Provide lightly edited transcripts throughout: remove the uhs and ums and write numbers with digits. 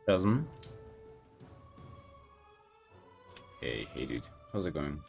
Doesn't. Hey, dude. How's it going?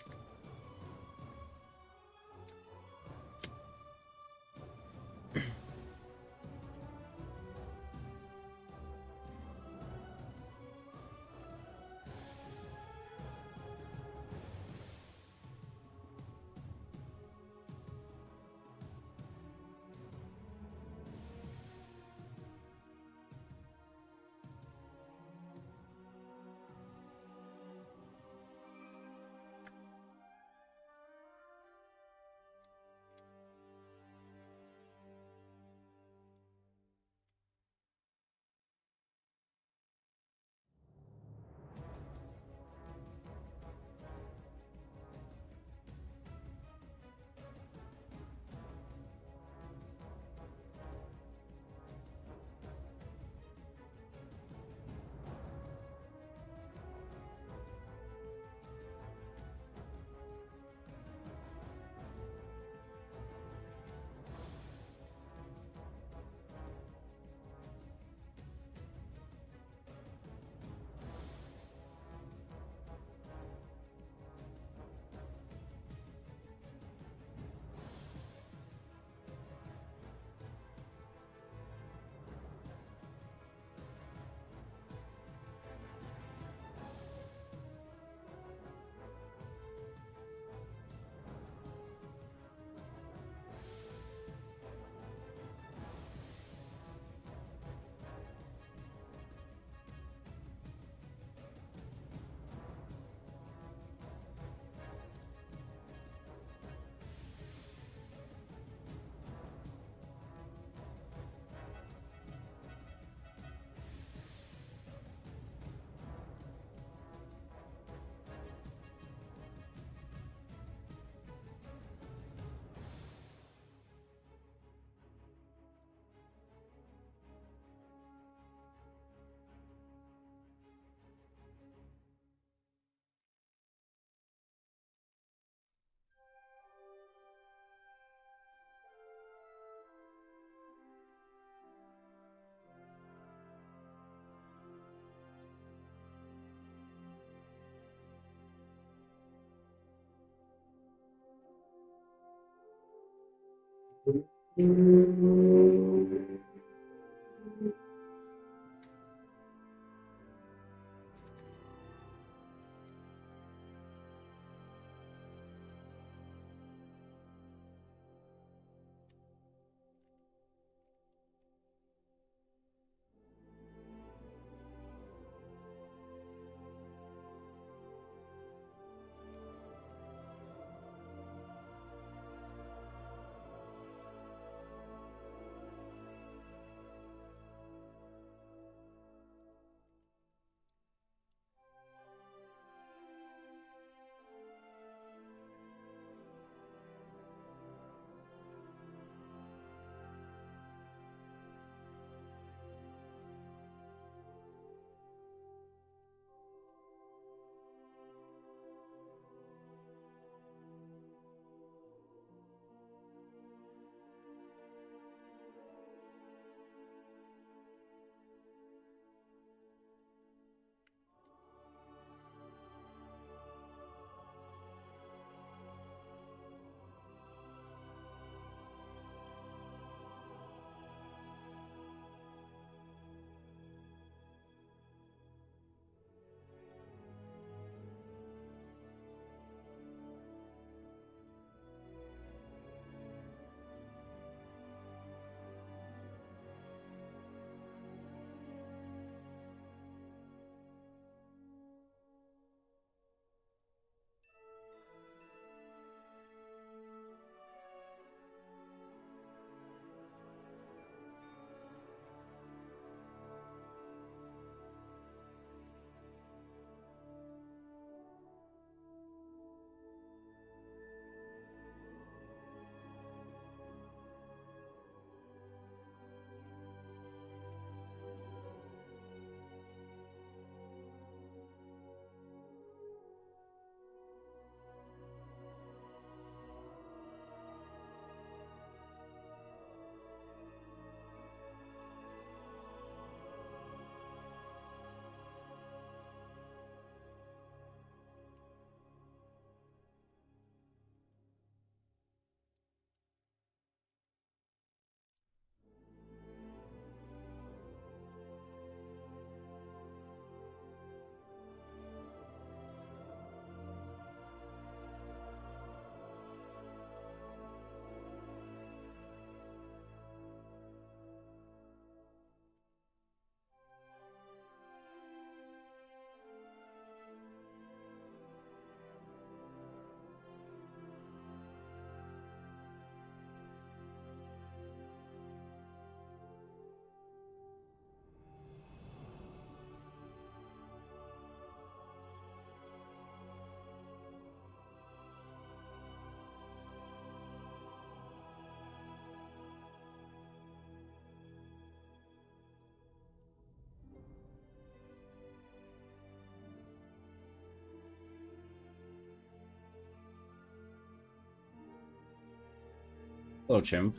Hello, chimp.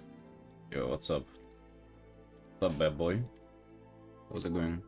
Yo, what's up? What's up, bad boy? How's it going?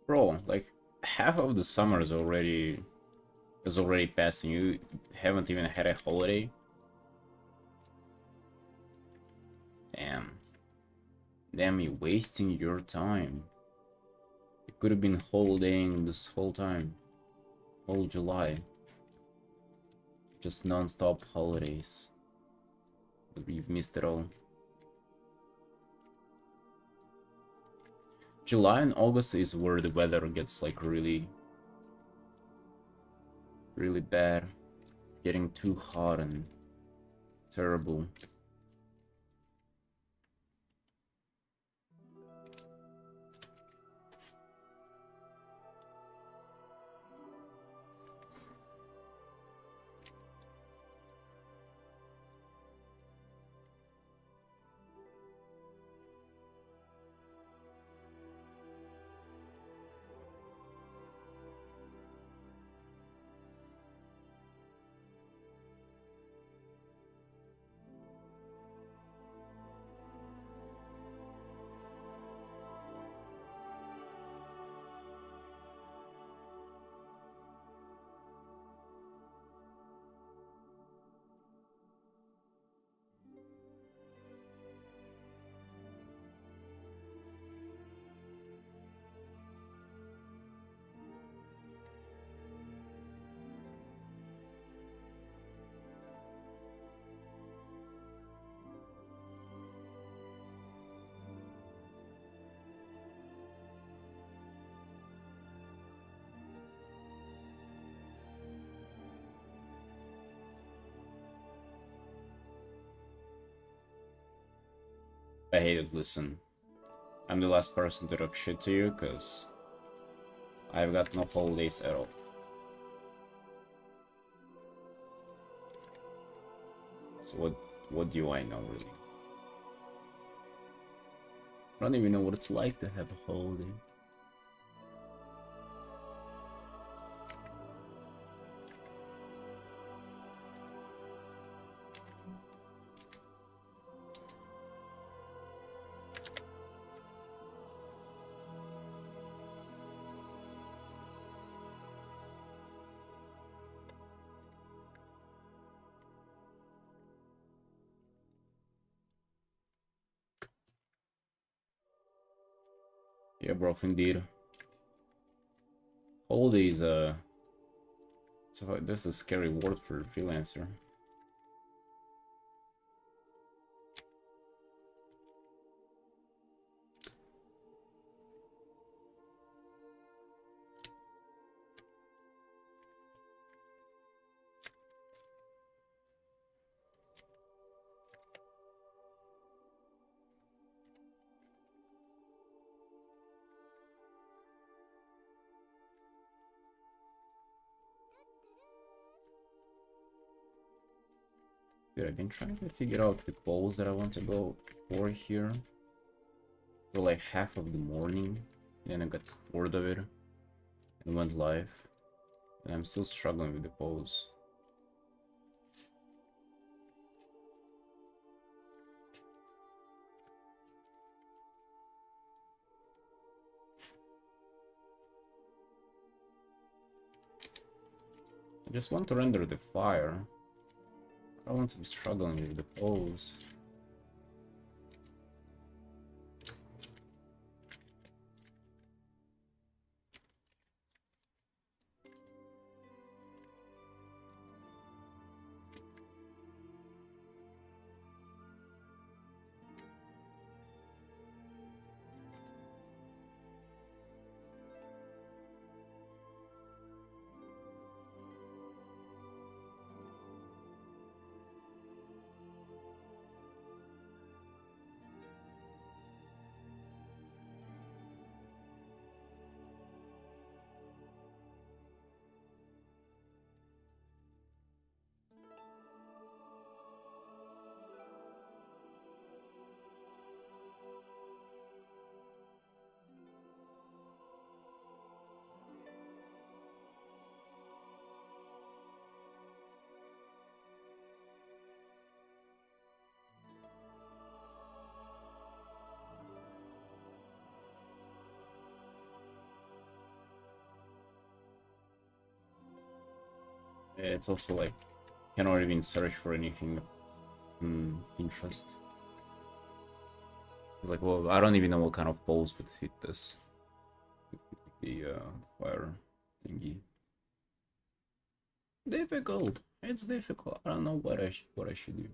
Bro, like half of the summer is already passed and you haven't even had a holiday. Damn. Damn, you wasting your time. You could have been holidaying this whole time. Whole July. Just non-stop holidays. But you've missed it all. July and August is where the weather gets like really bad. It's getting too hot and terrible. I hate it, listen. I'm the last person to talk shit to you, cause I've got no holidays at all. So what do I know, really? I don't even know what it's like to have a holiday. Yeah, bro, indeed. Holidays, so that's a scary word for a freelancer. Dude, I've been trying to figure out the pose that I want to go for here for like half of the morning, then I got bored of it and went live, and I'm still struggling with the pose. I just want to render the fire. I don't want to be struggling with the pose. It's also like cannot even search for anything Pinterest. Like, well, I don't even know what kind of poles would fit this. The fire thingy. Difficult. It's difficult. I don't know what I should do.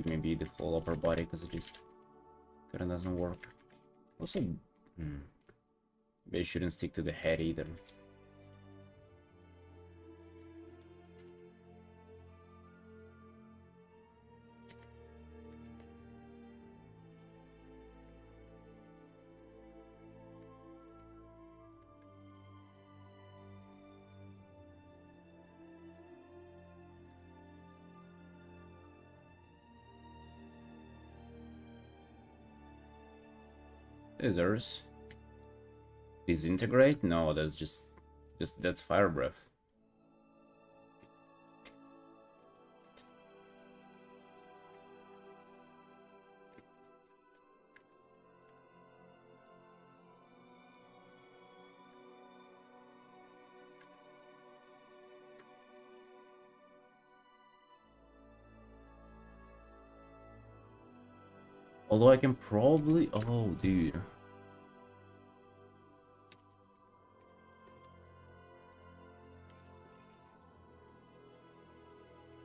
Maybe the full upper body because it just kinda doesn't work. Also, they shouldn't stick to the head either. Scissors. Disintegrate? No, that's just that's fire breath. Although I can probably... Oh, dude.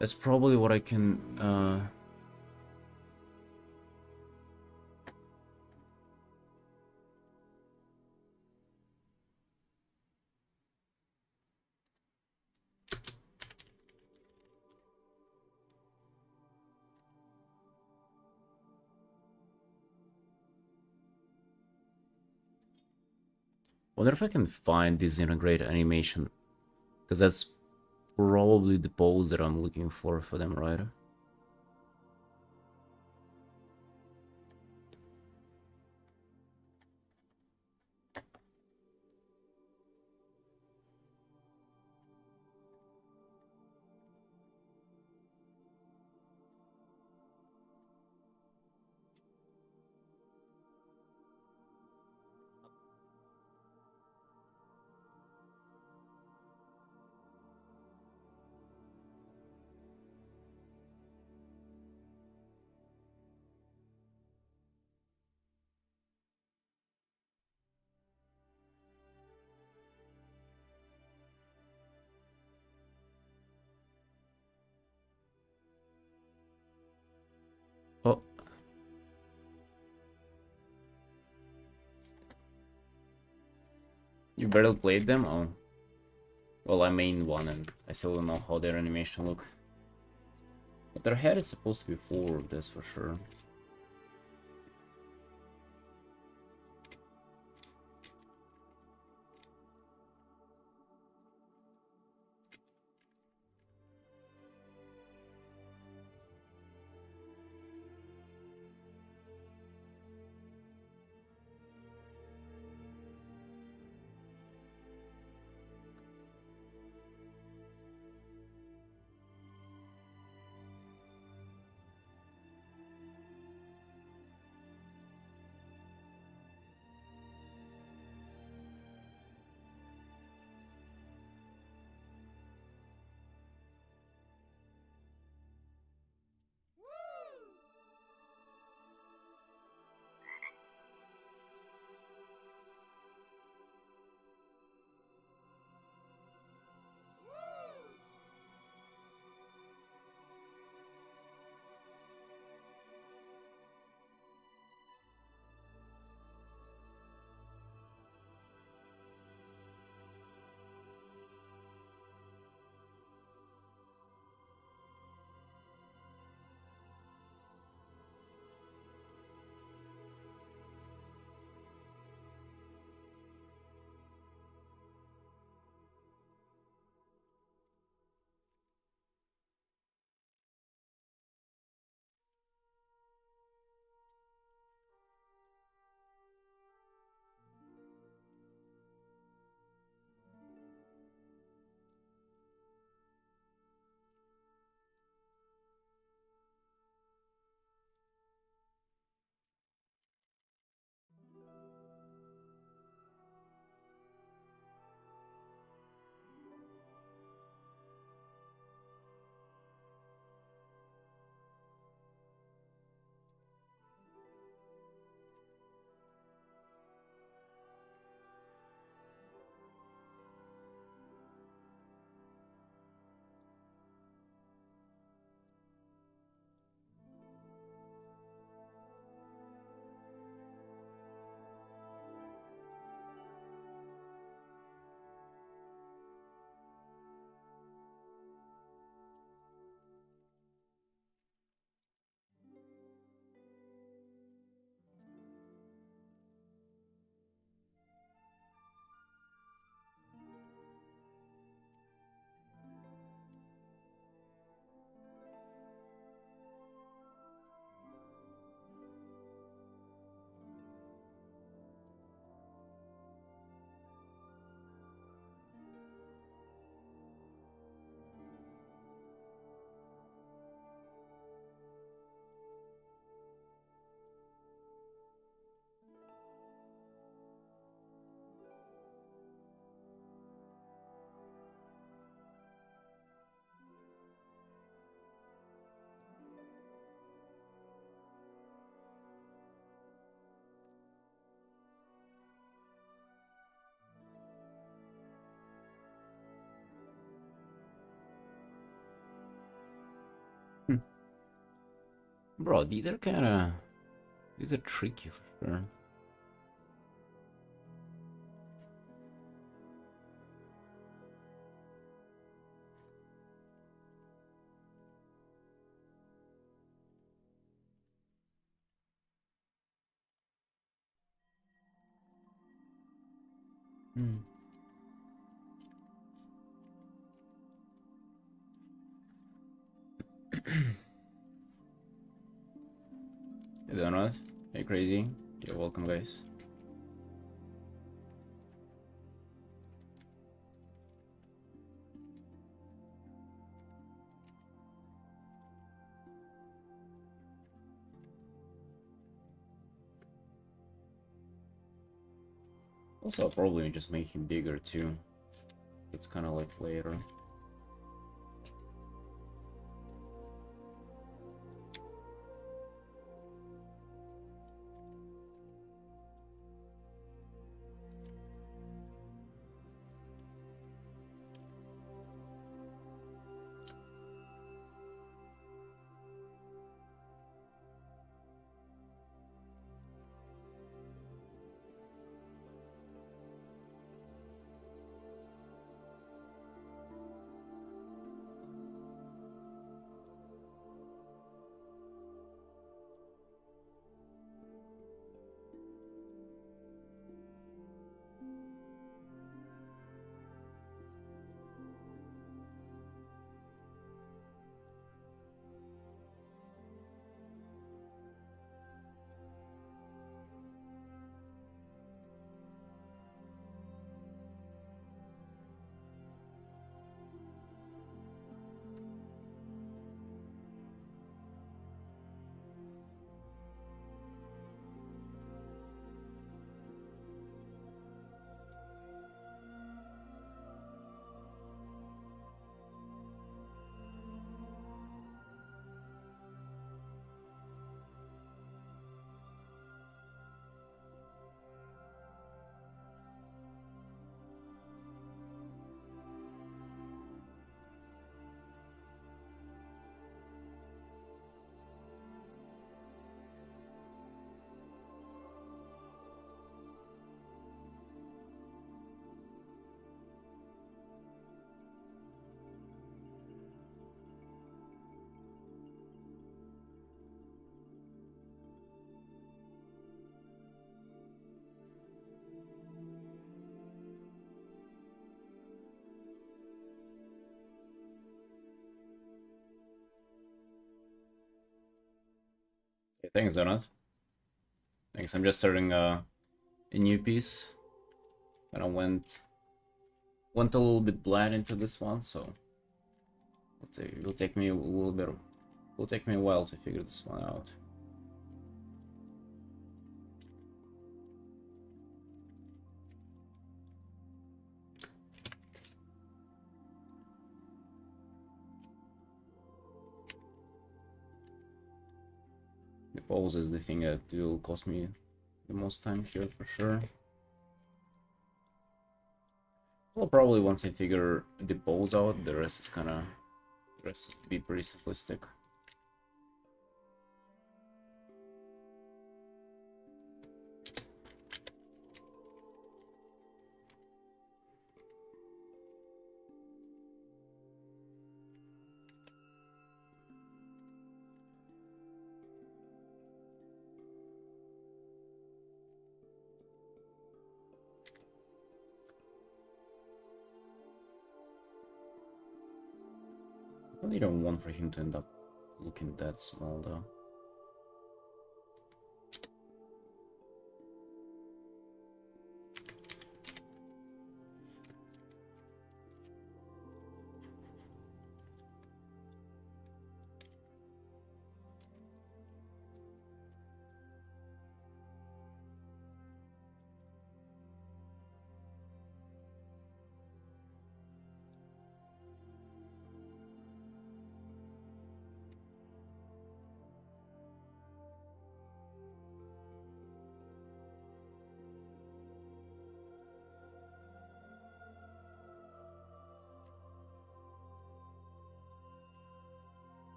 That's probably what I can... Wonder if I can find disintegrate animation. Because that's probably the pose that I'm looking for them, right? Oh. You barely played them? Oh. Well, I mained one and I still don't know how their animation look. But their head is supposed to be full of this for sure. Hmm. Bro, these are kinda... These are tricky for sure. Hmm. Hey Donut, hey Crazy, you're welcome guys. Also, I'll probably just make him bigger too. It's kind of like later. Okay, thanks Donut. Thanks, I'm just starting a new piece. And I went a little bit blind into this one, so it'll take me a little bit. It'll take me a while to figure this one out. The pose is the thing that will cost me the most time here for sure. Well, probably once I figure the pose out, the rest is kind of the rest will be pretty simplistic. I really don't want for him to end up looking that small though.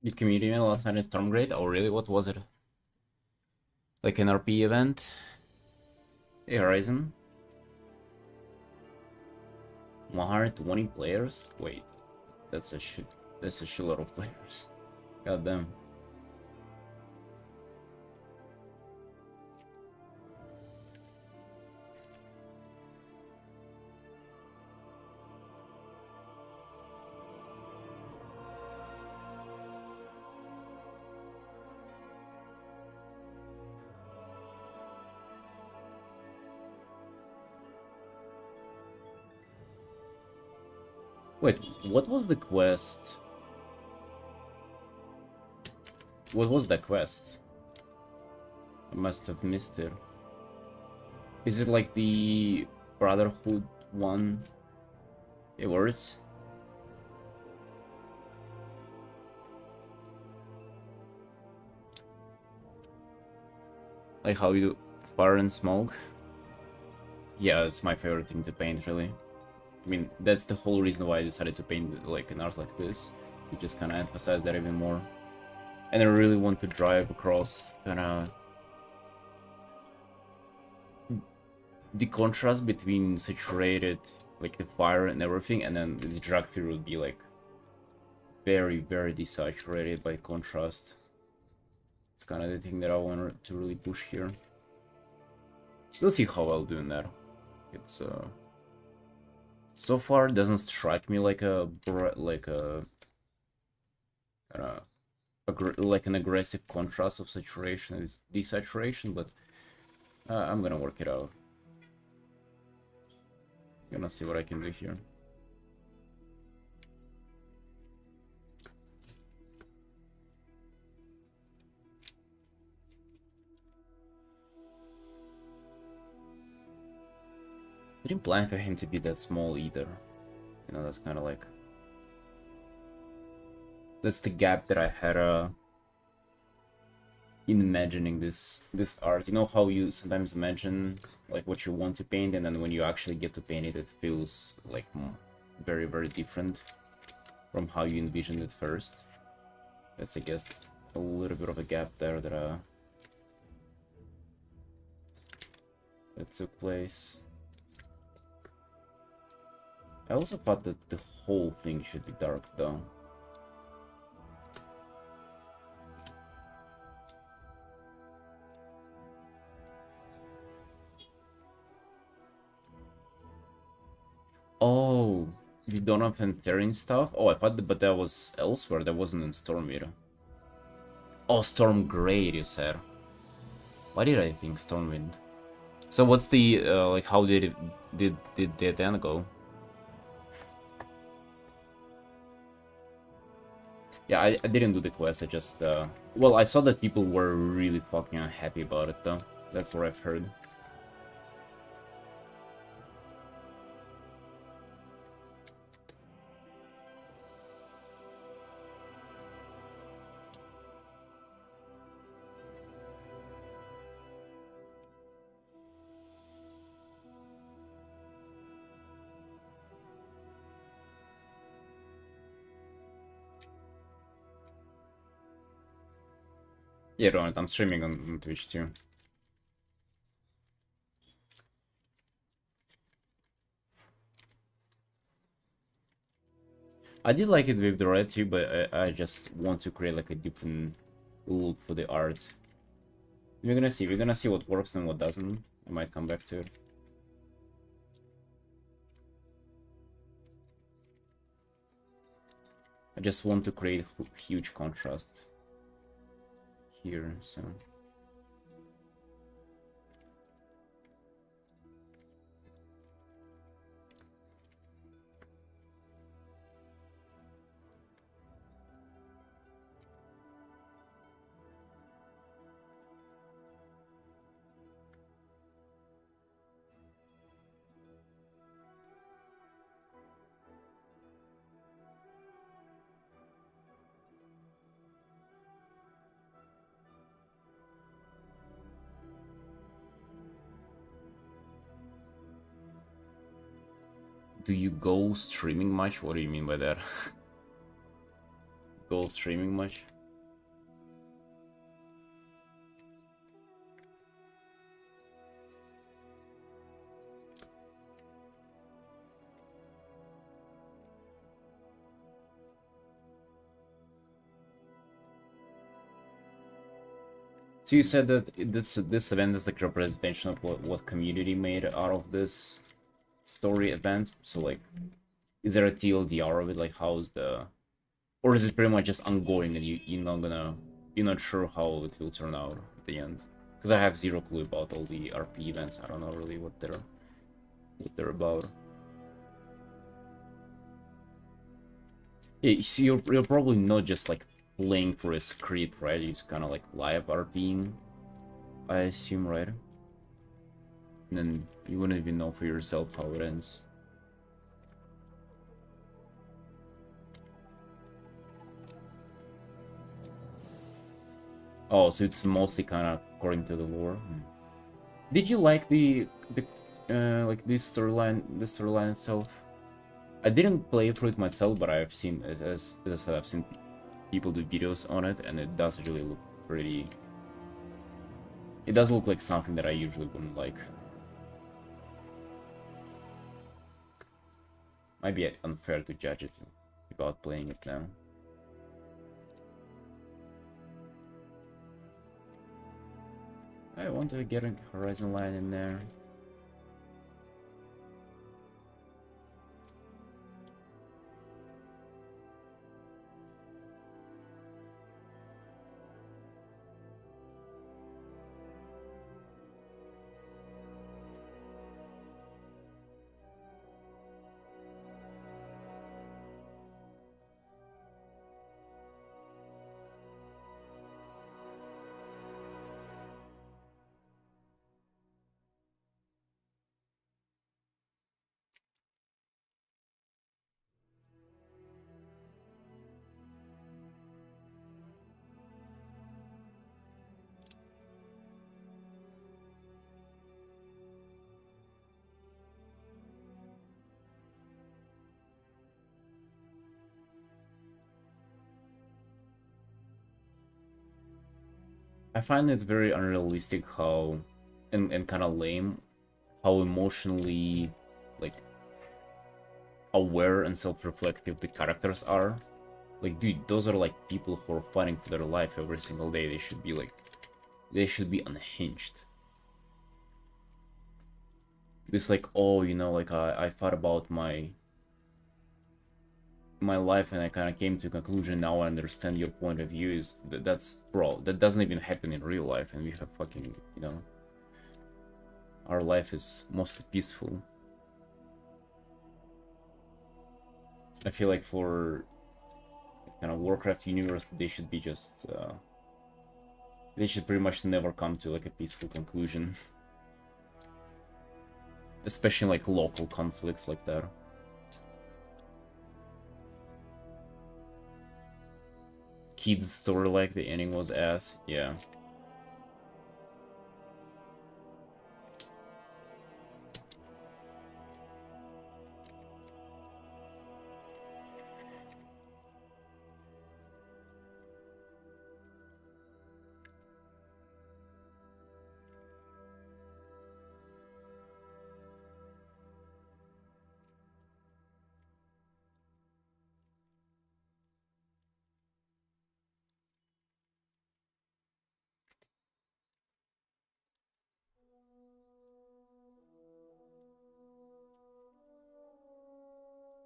The community event last night in Stormgrade? Oh really? What was it? Like an RP event? Hey Horizon? 120 players? Wait, that's a shitload of players. God damn. Wait, what was the quest? What was the quest? I must have missed it. Is it like the Brotherhood one? It works? Like how you do fire and smoke? Yeah, it's my favorite thing to paint, really. I mean, that's the whole reason why I decided to paint like an art like this. To just kind of emphasize that even more. And I really want to drive across kind of the contrast between saturated, like the fire and everything, and then the drag fear would be like very, very desaturated by contrast. It's kind of the thing that I want to really push here. We'll see how I'll do in that. It's so far it doesn't strike me like a like an aggressive contrast of saturation and desaturation, but I'm gonna work it out. Gonna see what I can do here. Didn't plan for him to be that small either. You know, that's kind of like... That's the gap that I had in imagining this art. You know how you sometimes imagine like what you want to paint, and then when you actually get to paint it, it feels like very, very different from how you envisioned it first. That's, I guess, a little bit of a gap there that took place. I also thought that the whole thing should be dark though. Oh, the Donovan Therin stuff? Oh, I thought that, but that was elsewhere. That wasn't in Stormweed. Oh, Stormgrade, you said. Why did I think Stormwind? So what's the, like, how did it then go? Yeah, I didn't do the quest, I just, well, I saw that people were really fucking unhappy about it, though. That's what I've heard. Yeah, don't, I'm streaming on Twitch too. I did like it with the red too, but I just want to create like a different look for the art. We're gonna see what works and what doesn't. I might come back to it. I just want to create huge contrast here, so... Do you go streaming much? What do you mean by that? Go streaming much? So you said that this event is like representation of what community made out of this story event. So like, is there a TLDR of it? Like, how's the, or is it pretty much just ongoing and you're not sure how it will turn out at the end? Because I have zero clue about all the RP events. I don't know really what they're about. Yeah, so you're probably not just like playing for a script, right? It's kind of like live RPing, I assume, right? And then you wouldn't even know for yourself how it ends. Oh, so it's mostly kind of according to the lore. Did you like the like this storyline itself? I didn't play through it myself, but I've seen, as I said, I've seen people do videos on it, and it does really look pretty. It does look like something that I usually wouldn't like. Might be unfair to judge it without playing it now. I want to get a horizon line in there. I find it very unrealistic how, and kind of lame, how emotionally, like, aware and self-reflective the characters are. Like, dude, those are like people who are fighting for their life every single day. They should be unhinged. This like, oh, like I thought about my life and I kind of came to a conclusion. Now I understand your point of view. That's, bro, that doesn't even happen in real life, and we have fucking, our life is mostly peaceful. I feel like for kind of Warcraft universe, they should be just they should pretty much never come to like a peaceful conclusion. Especially like local conflicts like that. Kid's story, like the ending was ass, yeah.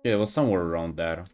Yeah, it was somewhere around that.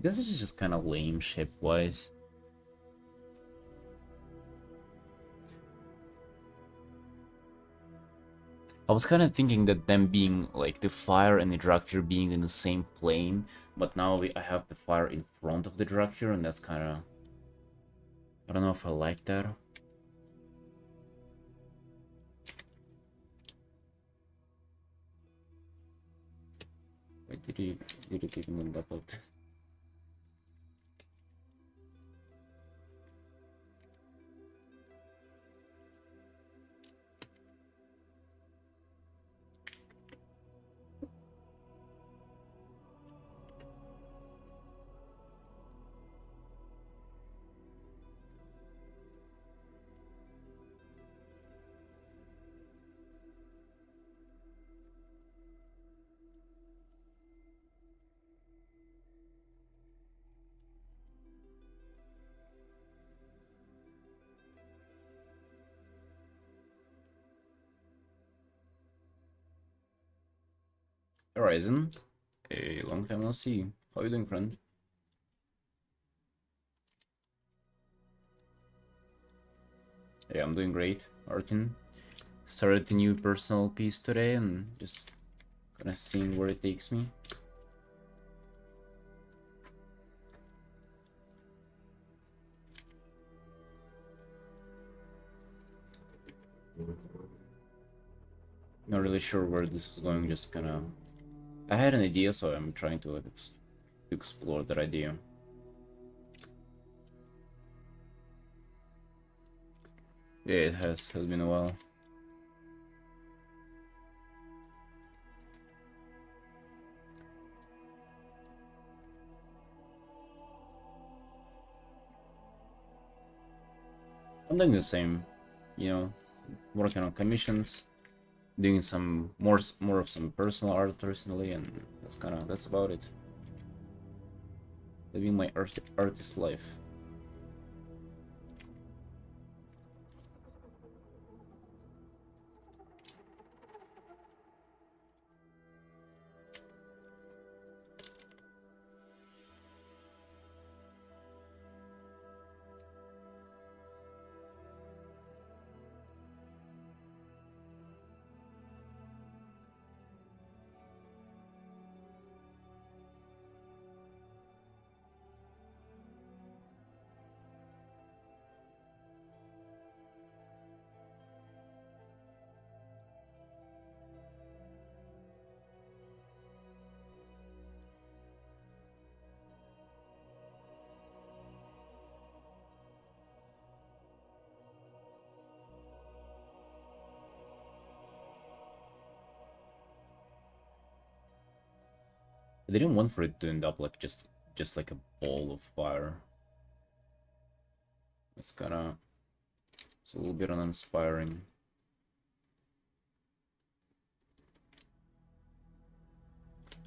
This is just kind of lame ship-wise. I was kind of thinking that them being like the fire and the Dractyr being in the same plane, but now I have the fire in front of the Dractyr, and that's kind of, I don't know if I like that. Why did it even move that out? Horizon, a long time no see. How you doing, friend? Yeah, I'm doing great, Artin. Started a new personal piece today and just kind of seeing where it takes me. Not really sure where this is going, just kind of... I had an idea, so I'm trying to explore that idea. Yeah, it has been a while. I'm doing the same, you know, working on commissions, doing some more of some personal art recently, and that's about it. Living my artist life. I didn't want for it to end up like just like a ball of fire. It's a little bit uninspiring.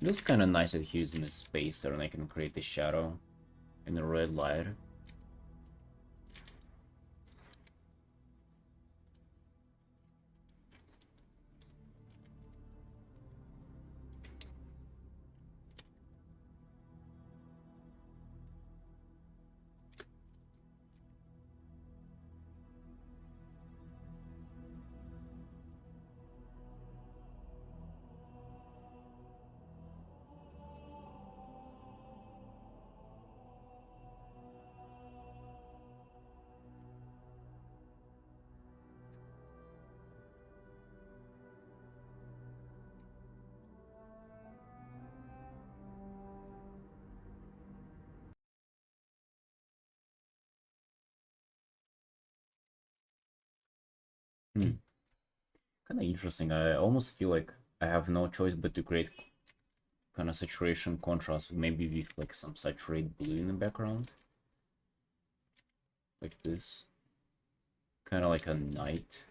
It looks kind of nice that he's in a space there and I can create a shadow in the red light. Hmm. Kind of interesting. I almost feel like I have no choice but to create kind of saturation contrast, maybe with like some saturated blue in the background, like this, kind of like a night.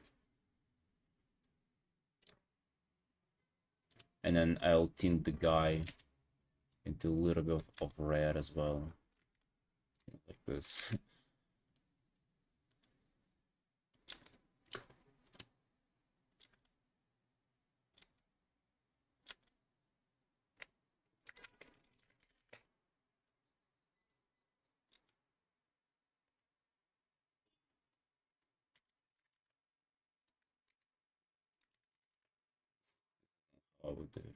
And then I'll tint the guy into a little bit of red as well, like this. I would do it.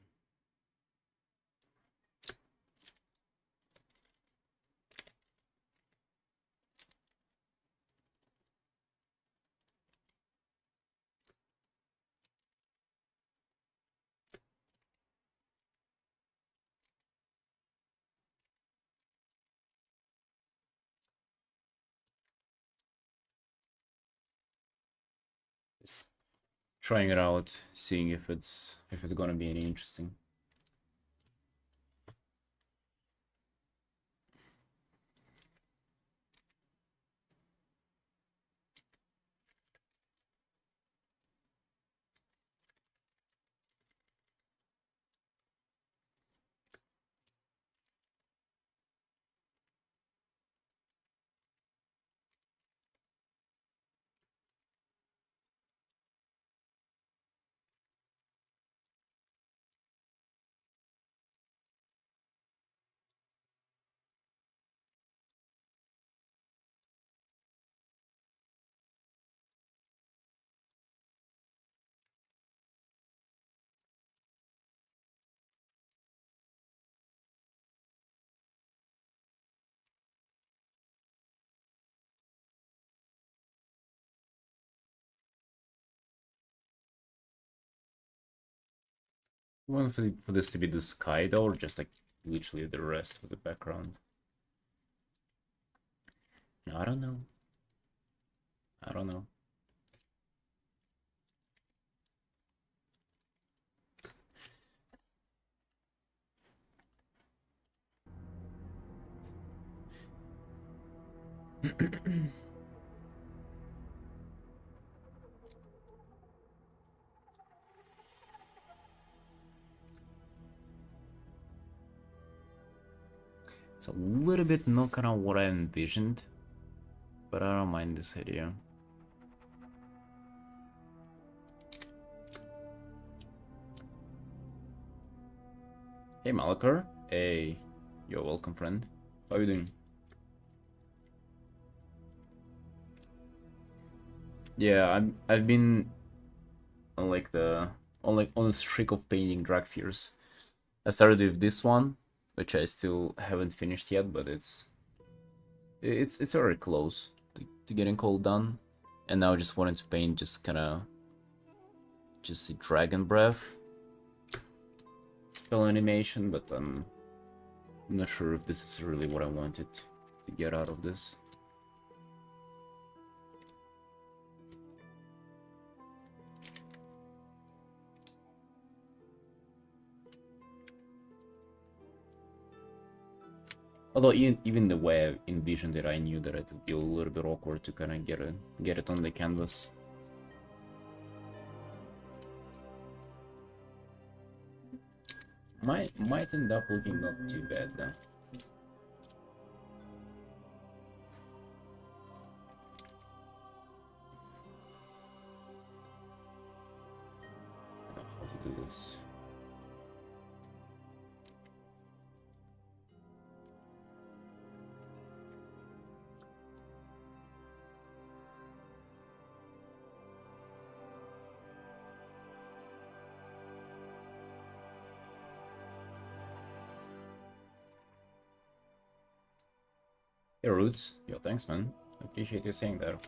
Just trying it out, seeing if it's gonna be any interesting. You want for this to be the sky though, or just like literally the rest of the background? I don't know. I don't know. It's a little bit not kind of what I envisioned, but I don't mind this idea. Hey Malakar. Hey. You're welcome, friend. How are you doing? Yeah, I've been on like on a streak of painting drag fears. I started with this one, which I still haven't finished yet, but it's already close to getting all done. And now I just wanted to paint just kinda just a dragon breath spell animation, but I'm not sure if this is really what I wanted to get out of this. Although even the way I envisioned it, I knew that it would be a little bit awkward to kind of get it on the canvas. Might end up looking not too bad though. I don't know how to do this. Hey Roots, yo thanks man. I appreciate you saying that.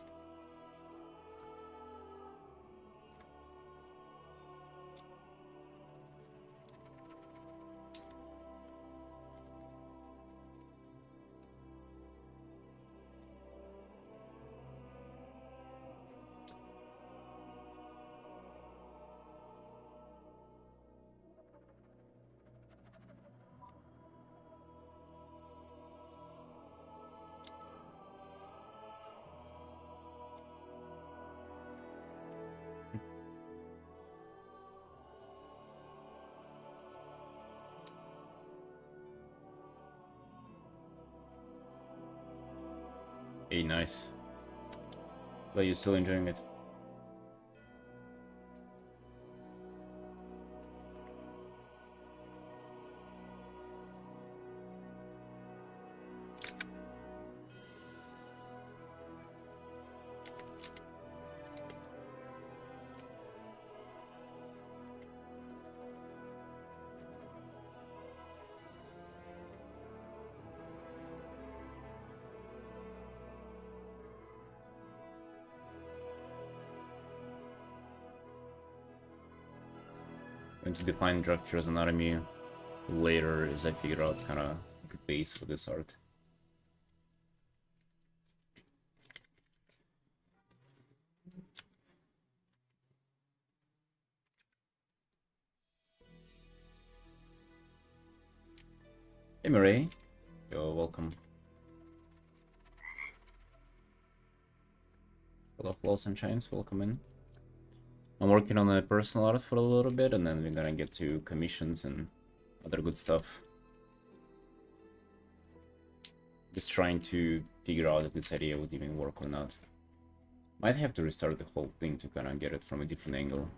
Hey, nice. Glad you're still enjoying it. Going to define Dracula's anatomy later as I figure out kind of the base for this art. Hey Murray, yo, welcome. Hello, hello Sunshines, welcome in. I'm working on a personal art for a little bit, and then we're gonna get to commissions and other good stuff. Just trying to figure out if this idea would even work or not. Might have to restart the whole thing to kind of get it from a different angle.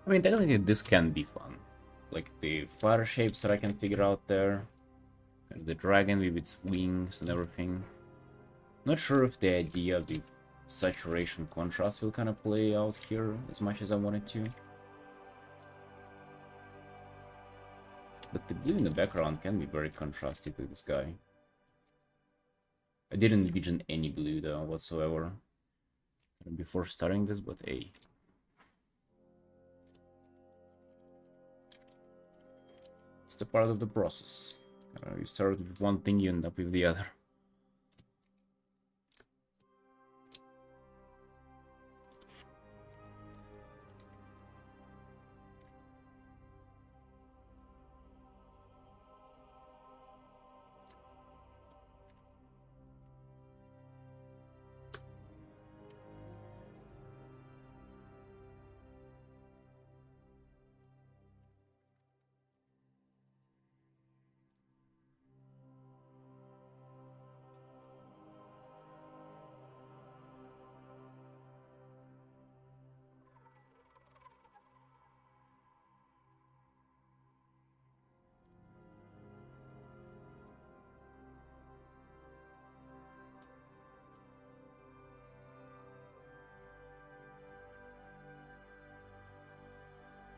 I mean, technically this can be fun. Like the fire shapes that I can figure out there. And the dragon with its wings and everything. Not sure if the idea of the saturation contrast will kind of play out here as much as I wanted to. But the blue in the background can be very contrasty to this guy. I didn't envision any blue though whatsoever before starting this, but hey. It's the part of the process. You start with one thing, you end up with the other.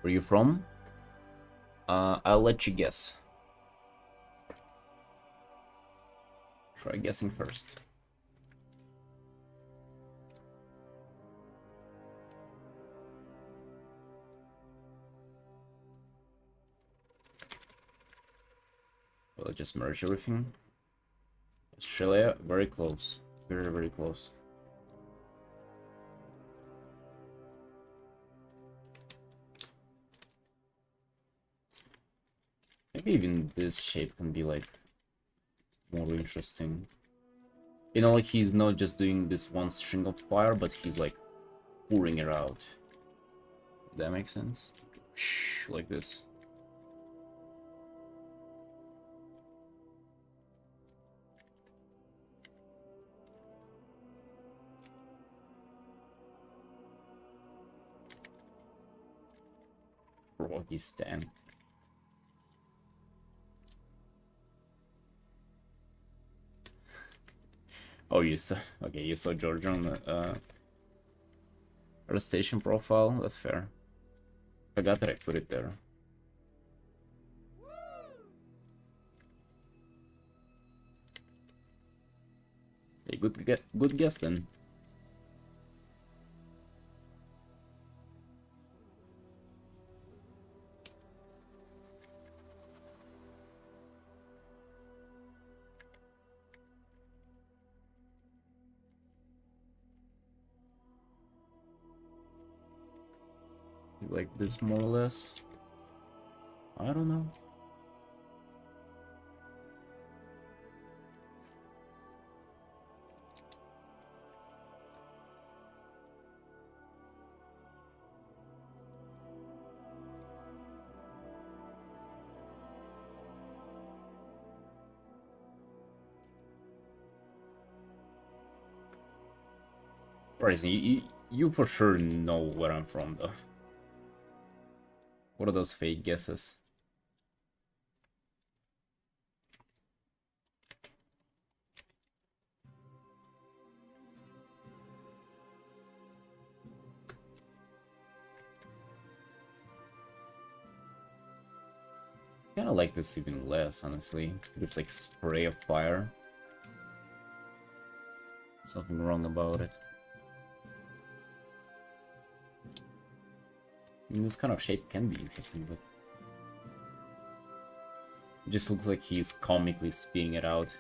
Where are you from? I'll let you guess. Try guessing first. Well, just merge everything. Australia, very close. Very, very close. Maybe even this shape can be like more interesting. You know, like he's not just doing this one string of fire, but he's like pouring it out. Does that make sense? Like this. Rocky Stan. Oh, you saw. Okay, you saw George on the station profile. That's fair. Forgot that I put it there. Hey, good guess then. Like this, more or less. I don't know. Bryson, you for sure know where I'm from, though. What are those fake guesses? Kinda like this even less, honestly. This like spray of fire. Something wrong about it. I mean, this kind of shape can be interesting, but it just looks like he's comically spitting it out.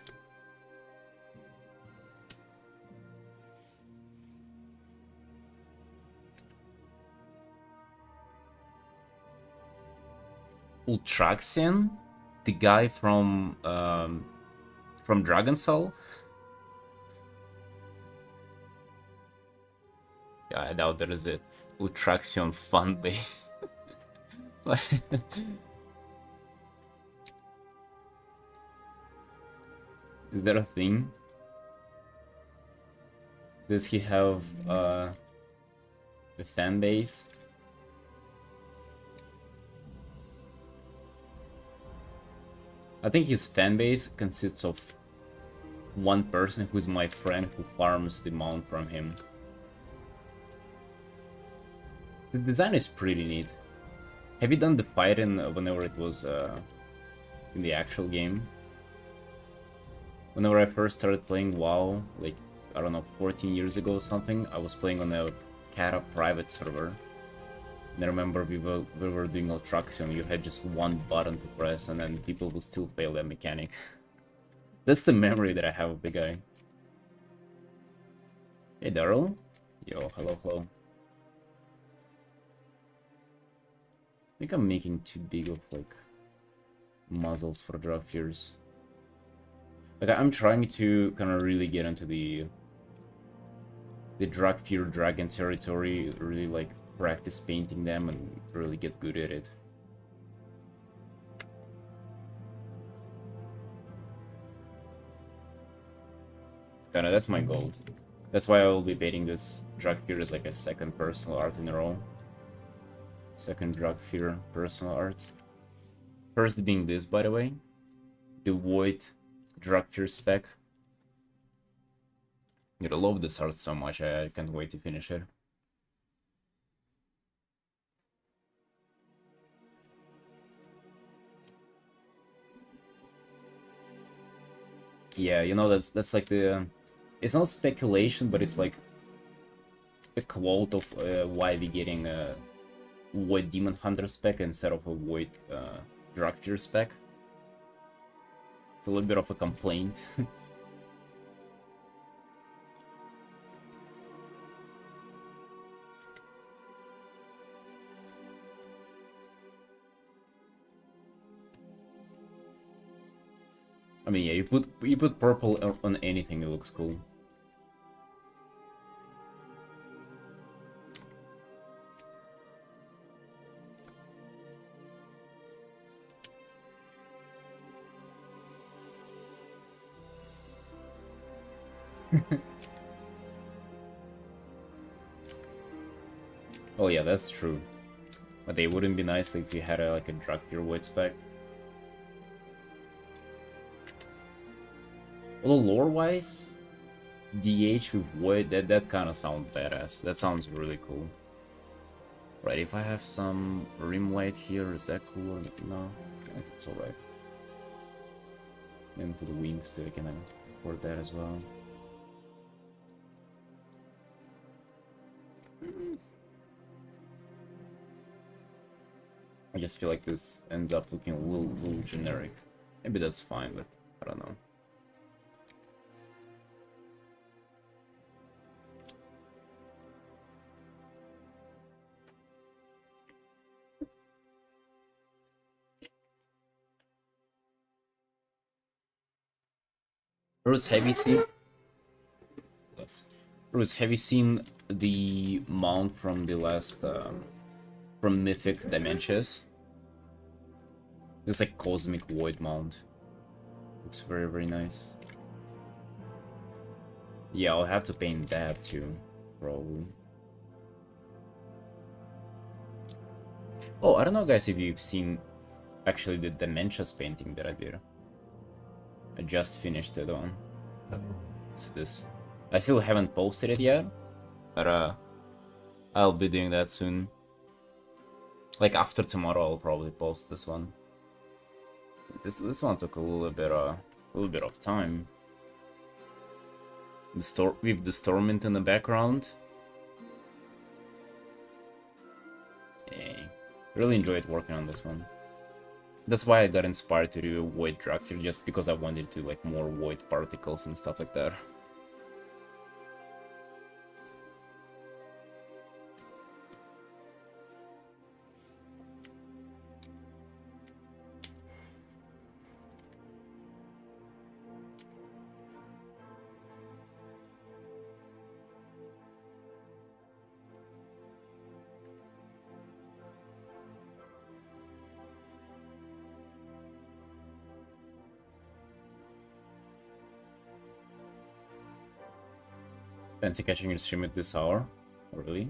Ultraxian, the guy from Dragon Soul. Yeah, I doubt that is it. Ultraxion fan base. Is that a thing? Does he have the fan base? I think his fan base consists of one person who's my friend who farms the mount from him. The design is pretty neat. Have you done the fighting whenever it was in the actual game? Whenever I first started playing WoW, like, I don't know, 14 years ago or something, I was playing on a Kata private server. And I remember we were doing Ultraxion, you had just one button to press and then people would still fail that mechanic. That's the memory that I have of the guy. Hey Daryl. Yo, hello, hello. I think I'm making too big of, like, muzzles for drug fears. Like, I'm trying to kind of really get into the drug fear dragon territory, really, like, practice painting them and really get good at it. Kinda, that's my goal. That's why I will be painting this drug fear as like a second personal art in a row. Second drug fear personal art. First being this, by the way. The Void drug fear spec. I love this art so much, I can't wait to finish it. Yeah, you know, that's like the... It's not speculation, but it's like a quote of why we're getting a Void Demon Hunter spec instead of a Void Drug Fear spec. It's a little bit of a complaint. I mean, yeah, you put purple on anything, it looks cool. Oh yeah, that's true. But they wouldn't be nice if you had like a drug fear Void spec. Although lore-wise, DH with Void, that kind of sounds badass. That sounds really cool. Right, if I have some rim light here, is that cool or no? I think it's alright. And for the wings too, I can afford that as well. I just feel like this ends up looking a little generic. Maybe that's fine, but I don't know. Bruce, have you seen... Bruce, have you seen the mount from the last... from Mythic Dementias? It's like Cosmic Void mount. Looks very, very nice. Yeah, I'll have to paint that too, probably. Oh, I don't know, guys, if you've seen actually the Dementias painting that I did. I just finished it on. It's this. I still haven't posted it yet, but I'll be doing that soon. Like after tomorrow, I'll probably post this one. This one took a little bit of time. With the Stormint in the background. Yeah, really enjoyed working on this one. That's why I got inspired to do a Void Drug Fear, just because I wanted to like more Void particles and stuff like that. Fancy catching your stream at this hour? Oh, really?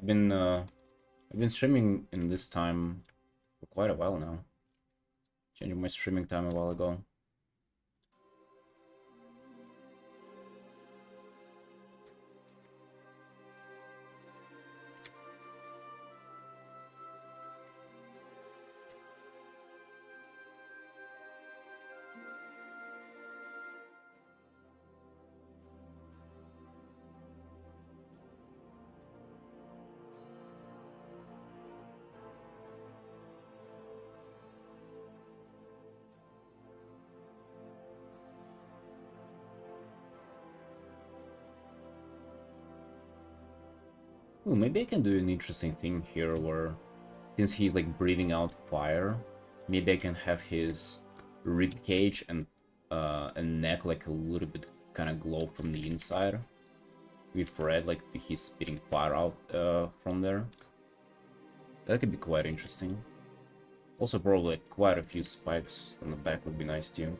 I've been streaming in this time for quite a while now. Changing my streaming time a while ago. Ooh, maybe I can do an interesting thing here where, since he's like breathing out fire, maybe I can have his rib cage and neck like a little bit kind of glow from the inside with red, like he's spitting fire out from there. That could be quite interesting. Also, probably like, quite a few spikes on the back would be nice too.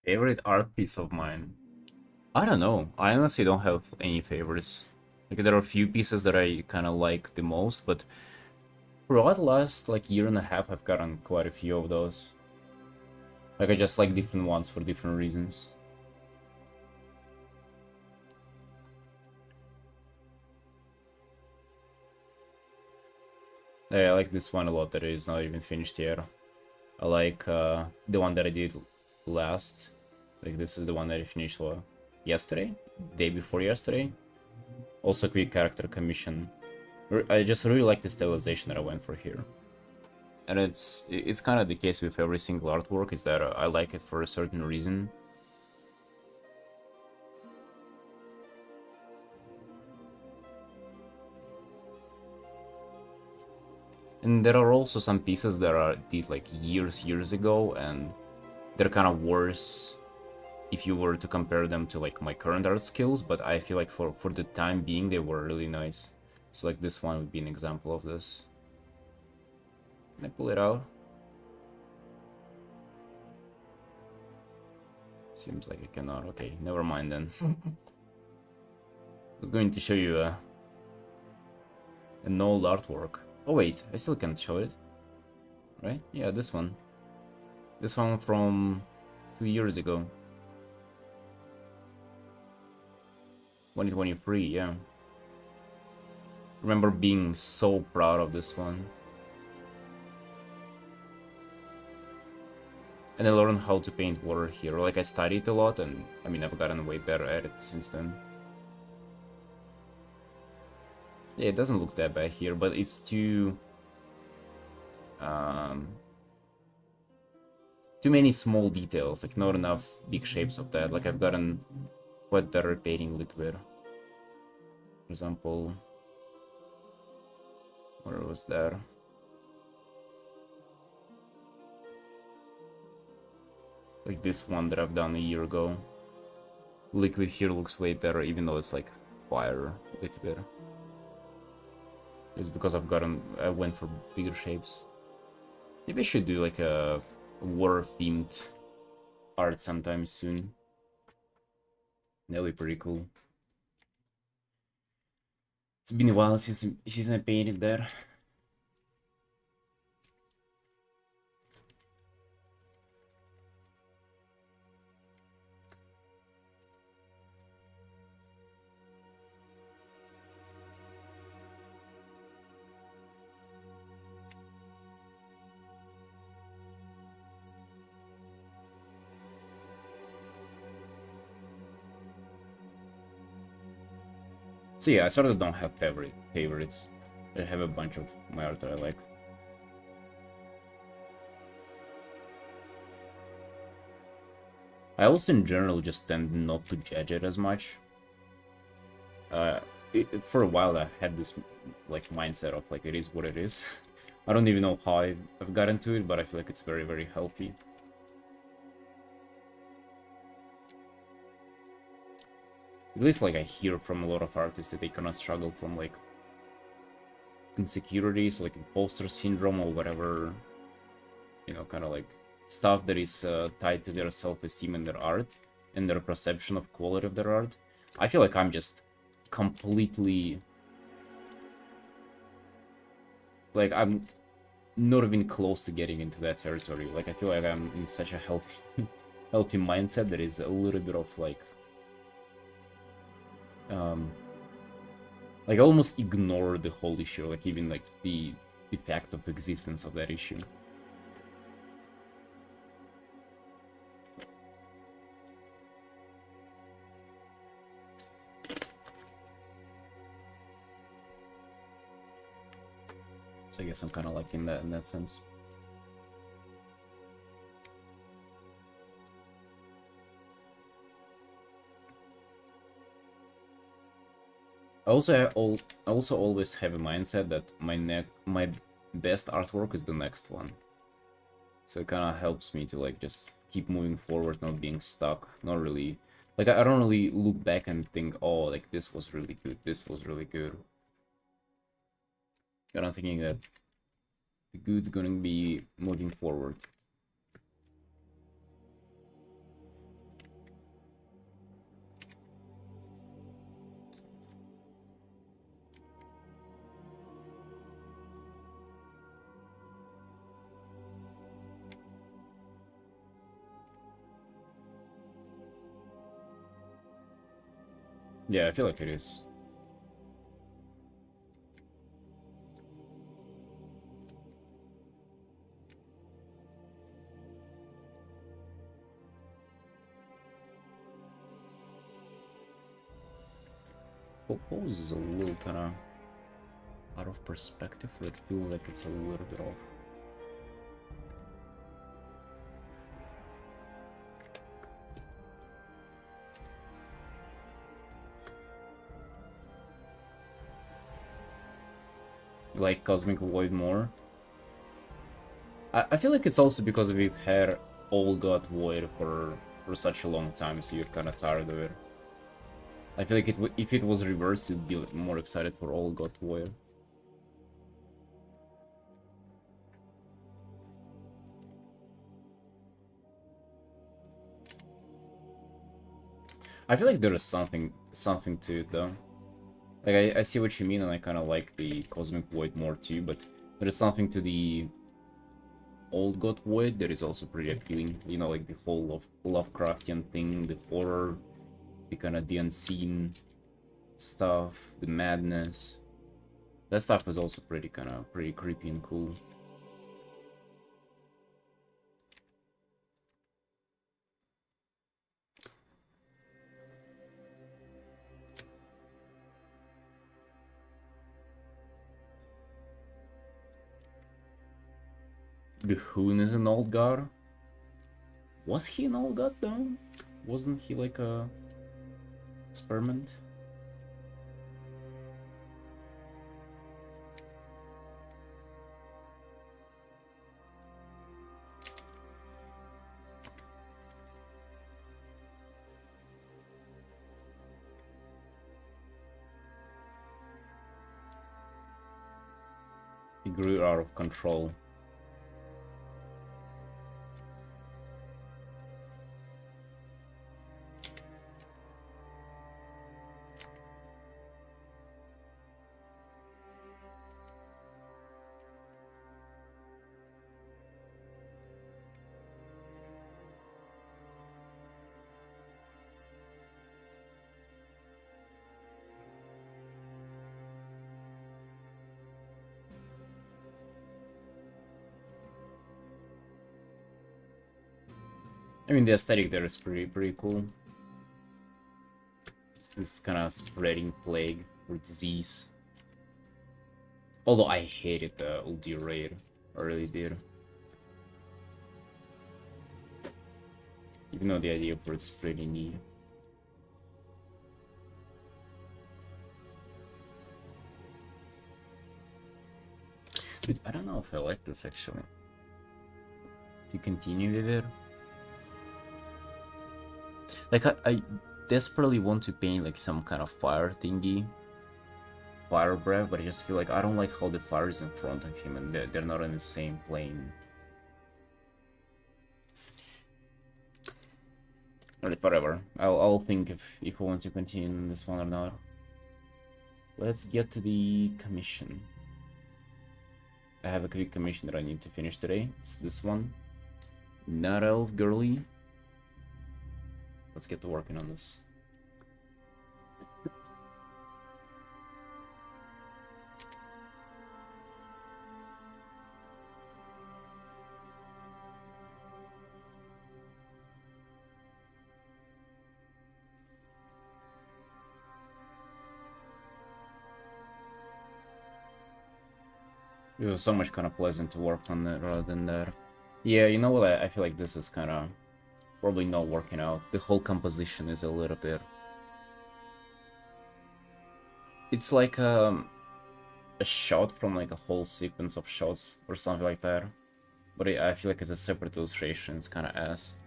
Favorite art piece of mine? I don't know. I honestly don't have any favorites. Like there are a few pieces that I kind of like the most, but throughout the last like year and a half, I've gotten quite a few of those. Like I just like different ones for different reasons. Yeah, I like this one a lot that is not even finished yet. I like the one that I did last. Like this is the one that I finished yesterday, day before yesterday. Also quick character commission. I just really like the stylization that I went for here. And it's kind of the case with every single artwork, is that I like it for a certain reason. And there are also some pieces that are did like years ago, and they're kind of worse if you were to compare them to like my current art skills, but I feel like for the time being they were really nice. So like this one would be an example of this. Can I pull it out? Seems like I cannot. Okay, never mind then. I was going to show you an old artwork. Oh wait, I still can't show it. Right? Yeah, this one. This one from 2 years ago. 2023, yeah. Remember being so proud of this one. And I learned how to paint water here. Like I studied a lot, and I mean I've gotten way better at it since then. Yeah, it doesn't look that bad here, but it's um, too many small details, like not enough big shapes of that. Like I've gotten quite better at painting liquid. For example, where was that? Like this one that I've done a year ago. Liquid here looks way better, even though it's like fire liquid. It's because I went for bigger shapes. Maybe I should do like a war-themed art sometime soon. That'll be pretty cool. It's been a while since I painted that. So yeah, I sort of don't have favorites. I have a bunch of my art that I like. I also in general just tend not to judge it as much. For a while I had this like mindset of like it is what it is. I don't even know how I've gotten to it, but I feel like it's very, very healthy. At least like I hear from a lot of artists that they kind of struggle from like insecurities, like imposter syndrome or whatever, you know, kind of like stuff that is tied to their self-esteem and their art and their perception of quality of their art. I feel like I'm just completely like I'm not even close to getting into that territory. Like I feel like I'm in such a healthy healthy mindset that is a little bit of like I almost ignore the whole issue, like even like the fact of existence of that issue. So I guess I'm kind of like in that sense. I also always have a mindset that my best artwork is the next one. So it kind of helps me to like just keep moving forward, not being stuck, not really like I don't really look back and think, oh, like this was really good, this was really good. Kind of thinking that the good's gonna be moving forward. Yeah, I feel like it is. Pose is a little kind of out of perspective, but it feels like it's a little bit off. Like Cosmic Void more. I feel like it's also because we've had All God Void for such a long time, so you're kind of tired of it. I feel like if it was reversed, you'd be more excited for All God Void. I feel like there is something to it though. Like I see what you mean, and I kind of like the Cosmic Void more too. But there is something to the Old God Void that is also pretty appealing. You know, like the whole Lovecraftian thing, the horror, the kind of the unseen stuff, the madness. That stuff is also pretty creepy and cool. The Hoon is an old god. Was he an old god though? Wasn't he like a experiment? He grew out of control. I mean, the aesthetic there is pretty cool. Just this kind of spreading plague or disease. Although I hated the ulti raid. I really did. Even though the idea for it is pretty neat. Dude, I don't know if I like this actually. To continue with it. Like, I desperately want to paint like some kind of fire thingy. Fire breath, but I just feel like I don't like how the fire is in front of him and they're not on the same plane. Alright, whatever. I'll think if I want to continue this one or not. Let's get to the commission. I have a quick commission that I need to finish today. It's this one. Not elf girly. Let's get to working on this. It was so much kind of pleasant to work on that rather than that. Yeah, you know what? I feel like this is kind of probably not working out. The whole composition is a little bit. It's like a shot from like a whole sequence of shots or something like that. But I feel like it's a separate illustration. It's kind of ass.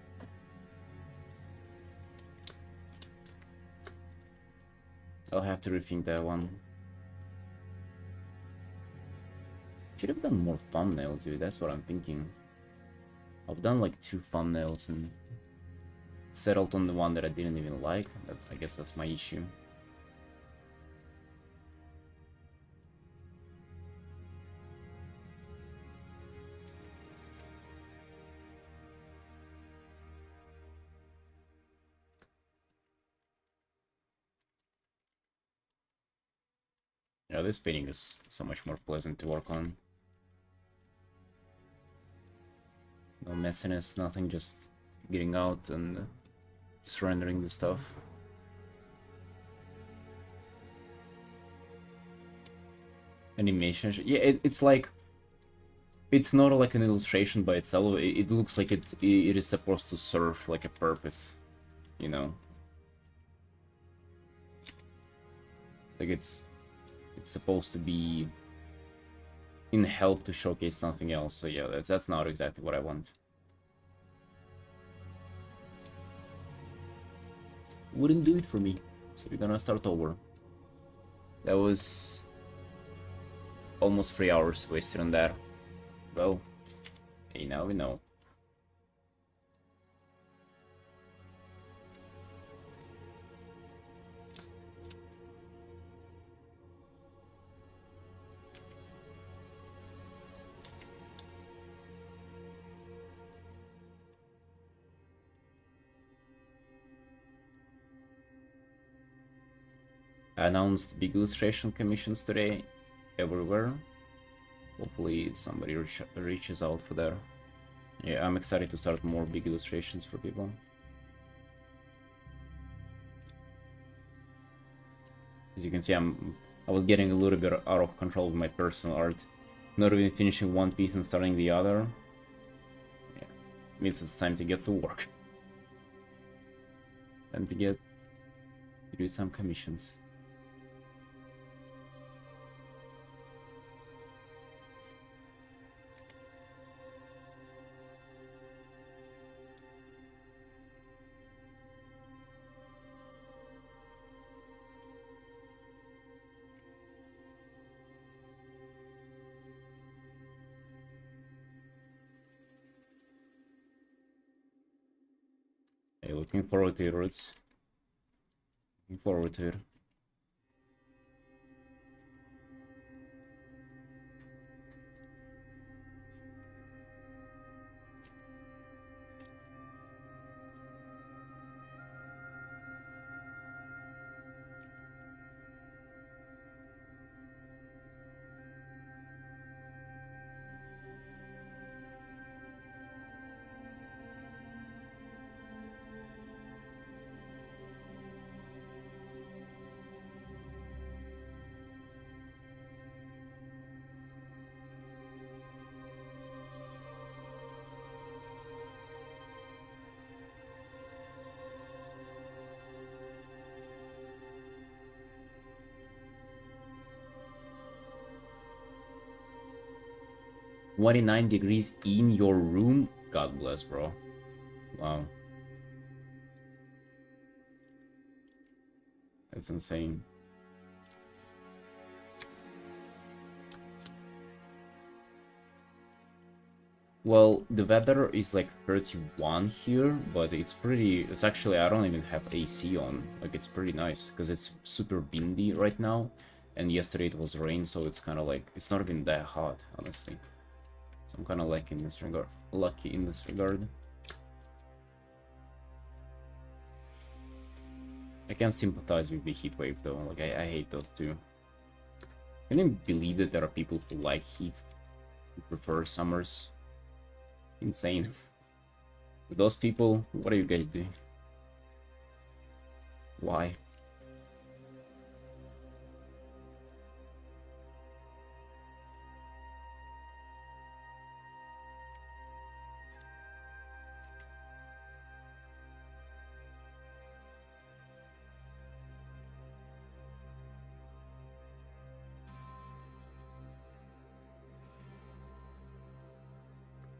I'll have to rethink that one. Should have done more thumbnails, dude. That's what I'm thinking. I've done like 2 thumbnails and settled on the one that I didn't even like. I guess that's my issue. Yeah, this painting is so much more pleasant to work on. No messiness, nothing, just getting out and just rendering the stuff. Animation, yeah, it's like, it's not like an illustration by itself. It looks like it is supposed to serve like a purpose, you know. Like it's supposed to be in help to showcase something else. So yeah, that's not exactly what I want. Wouldn't do it for me. So we're gonna start over. That was almost 3 hours wasted on that. Well, hey, now we know. I announced big illustration commissions today, everywhere. Hopefully somebody reaches out for that. Yeah, I'm excited to start more big illustrations for people. As you can see, I was getting a little bit out of control with my personal art. Not even finishing one piece and starting the other. Yeah, means it's time to get to work. Time to get to do some commissions. Hey, looking forward to it, Roots. Looking forward to it. 29 degrees in your room? God bless, bro. Wow. That's insane. Well, the weather is like 31 here, but it's actually, I don't even have AC on. Like, it's pretty nice, because it's super windy right now, and yesterday it was rain, so it's kind of like, it's not even that hot, honestly. So I'm kind of lucky in this regard. I can sympathize with the heat wave, though. Like, I hate those too. I can't believe that there are people who like heat, who prefer summers. Insane. Those people, what are you guys doing? Why?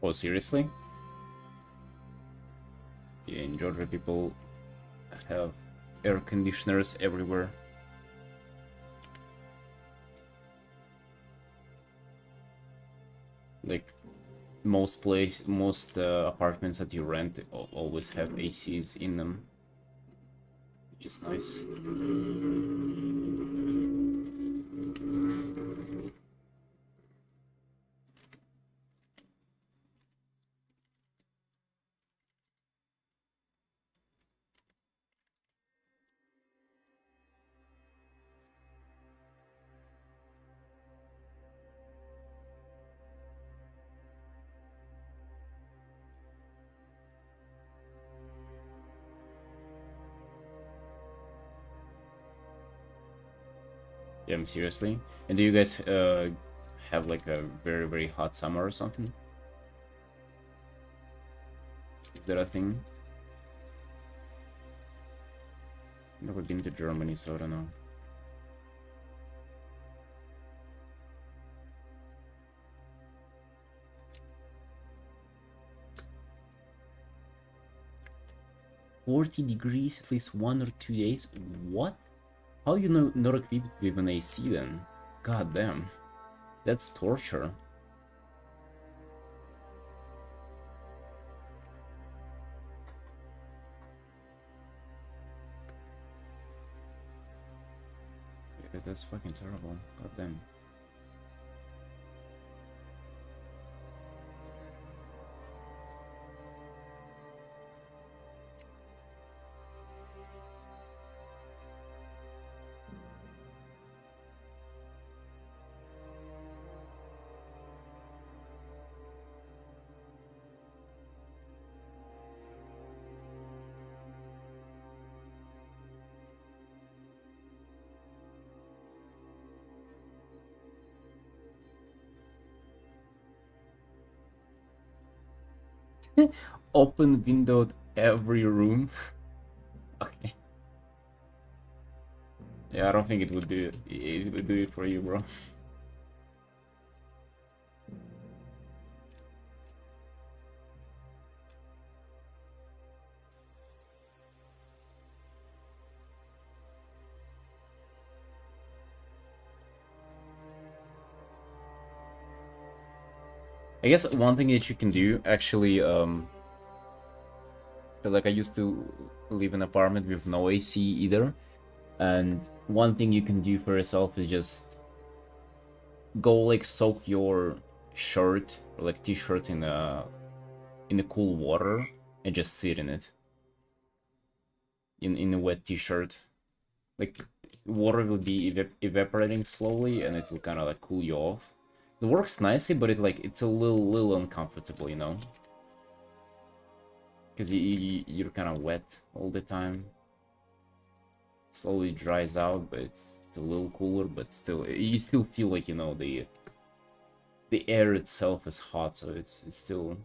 Oh, seriously? Yeah, in Georgia, people have air conditioners everywhere. Like, most apartments that you rent always have ACs in them, which is nice. Yeah, seriously. And do you guys have like a very, very hot summer or something? Is that a thing? Never been to Germany, so I don't know. $40 at least 1 or 2 days? What? How you not equipped with an AC then? God damn. That's torture. Yeah, that's fucking terrible. God damn. Open windowed every room. Okay. Yeah, I don't think it would do it. It would do it for you, bro. I guess one thing that you can do, actually, because like I used to live in an apartment with no AC either, and one thing you can do for yourself is just go like soak your shirt or like t-shirt in the cool water and just sit in it. In a wet t-shirt. Like, water will be evaporating slowly and it will kind of like cool you off. It works nicely, but it's a little uncomfortable, you know? Because you're kind of wet all the time. Slowly dries out, but it's a little cooler, but still, you still feel like, you know, the air itself is hot, so it still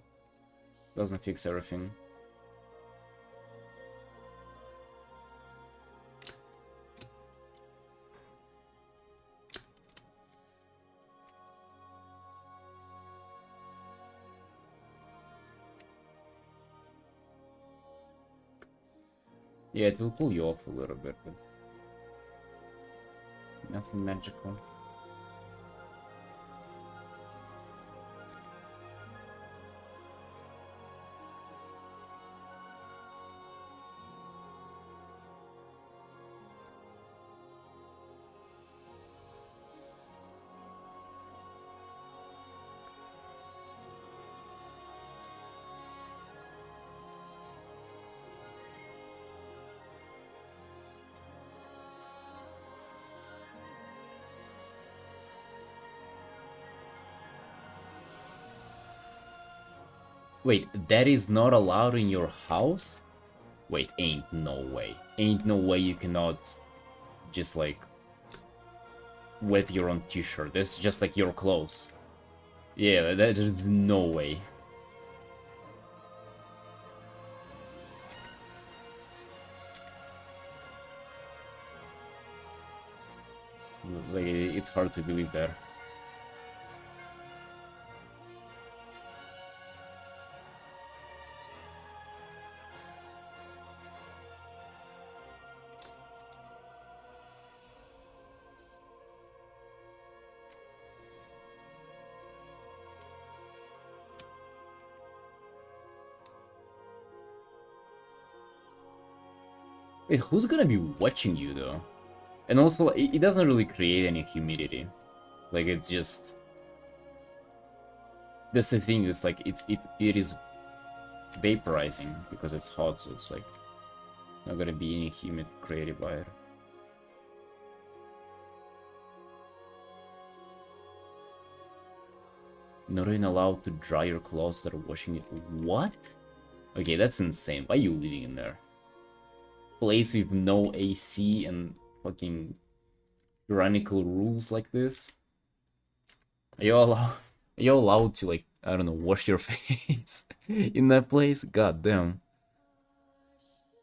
doesn't fix everything. Yeah, it will cool you off a little bit, but nothing magical. Wait, that is not allowed in your house? Wait, ain't no way. Ain't no way you cannot just like wet your own t-shirt. That's just like your clothes. Yeah, that is no way. Like, it's hard to believe that. Wait, who's gonna be watching you though? And also, it doesn't really create any humidity. Like, it's just... That's the thing, it's like, it is vaporizing because it's hot, so it's like... It's not gonna be any humid created by it. Not even allowed to dry your clothes that are washing it. What? Okay, that's insane. Why are you living in there? Place with no AC and fucking tyrannical rules like this? Are you allowed to, like, I don't know, wash your face in that place? God damn.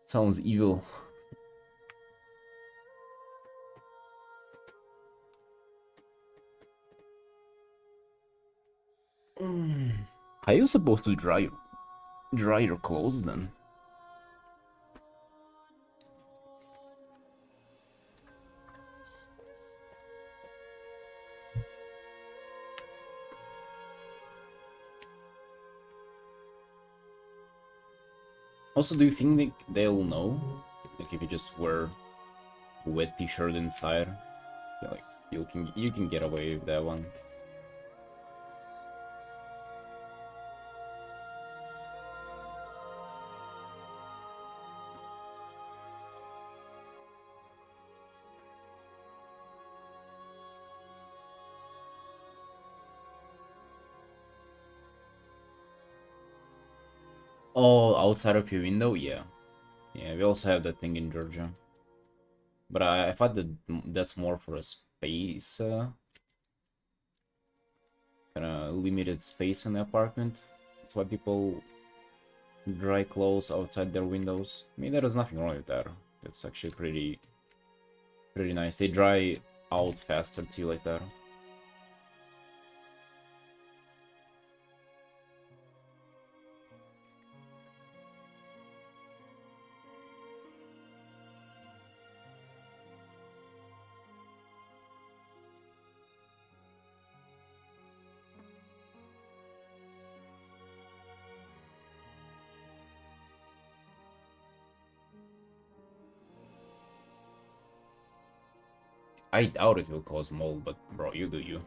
Sounds evil. How are you supposed to dry your clothes then? Also, do you think they'll know? Like, if you just wear a wet t-shirt inside? Yeah, like, you can get away with that one. Oh, outside of your window? Yeah. Yeah, we also have that thing in Georgia. But I thought that that's more for a space, kind of limited space in the apartment. That's why people dry clothes outside their windows. I mean, there is nothing wrong with that. That's actually pretty nice. They dry out faster too, like that. I doubt it will cause mold, but bro, you do you.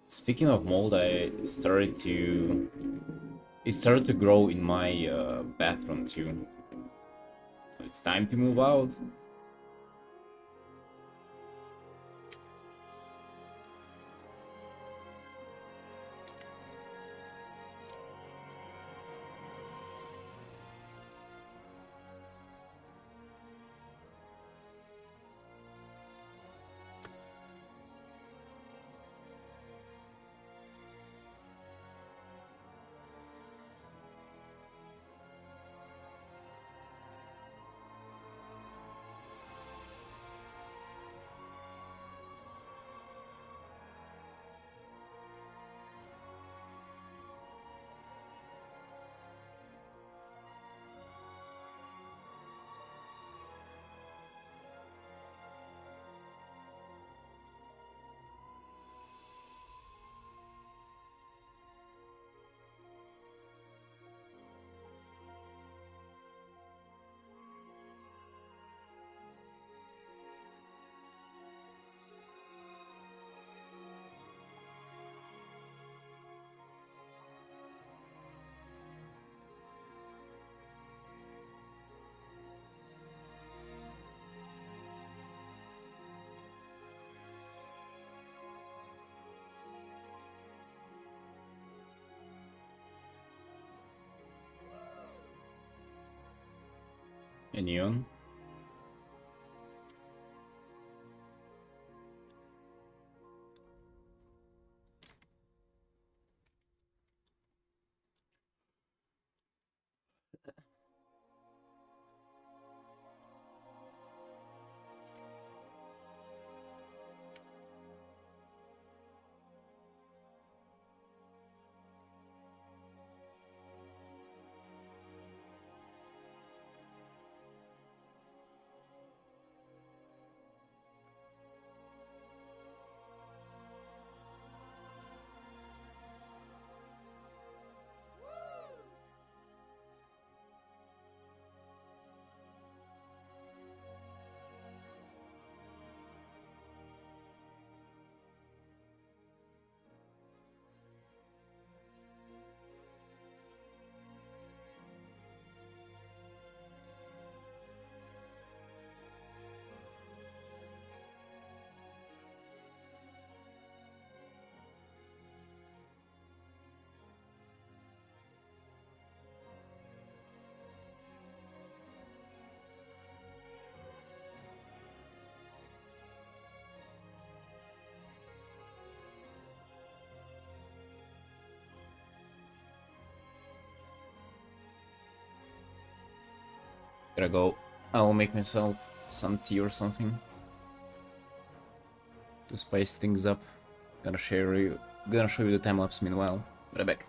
Speaking of mold, it started to grow in my bathroom too. So it's time to move out. A neon. Gotta go. I will make myself some tea or something to spice things up. Gonna show you the time lapse meanwhile. Right back.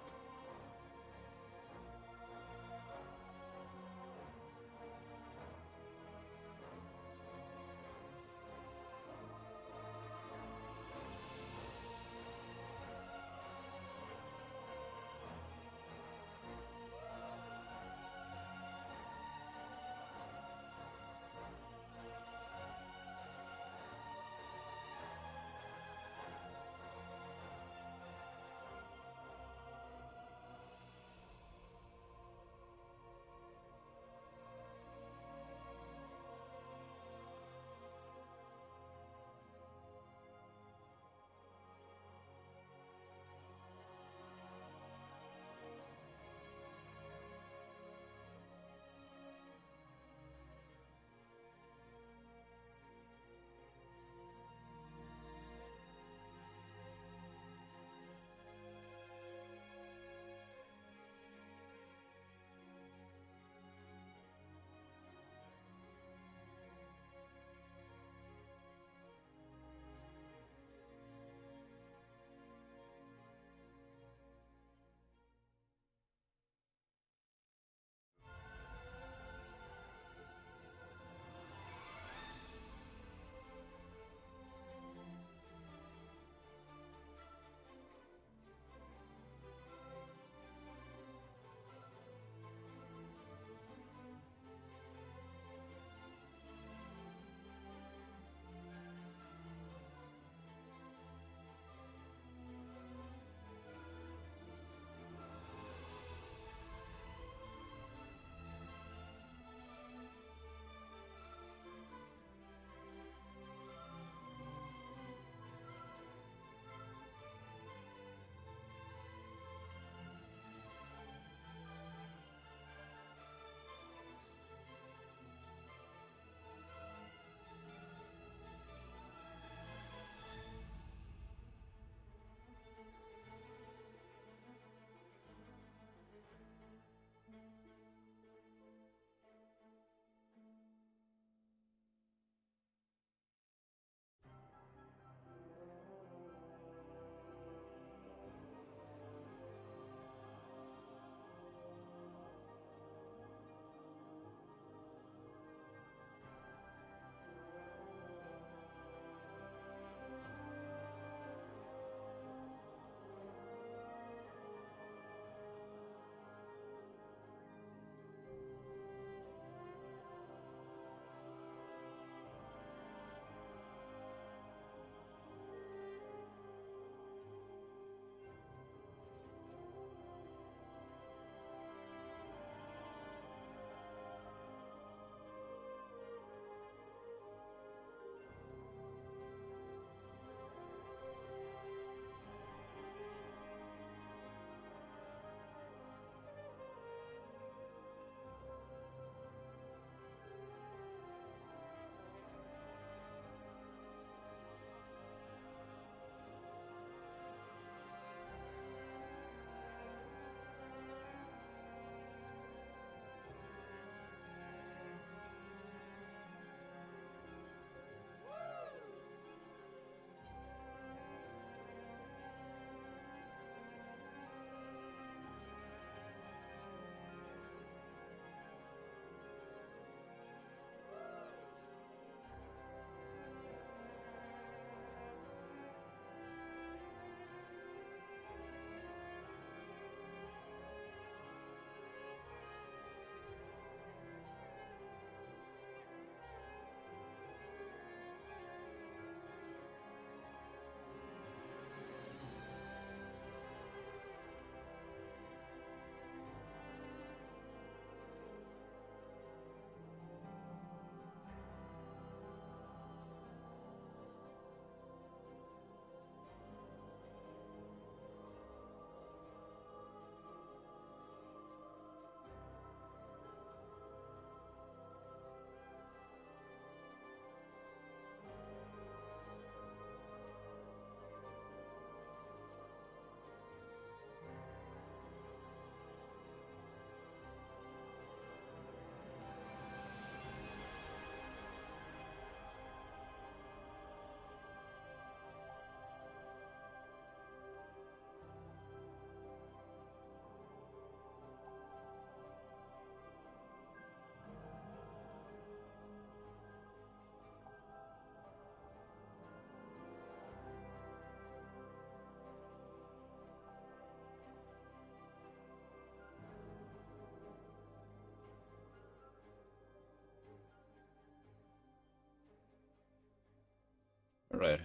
Alright.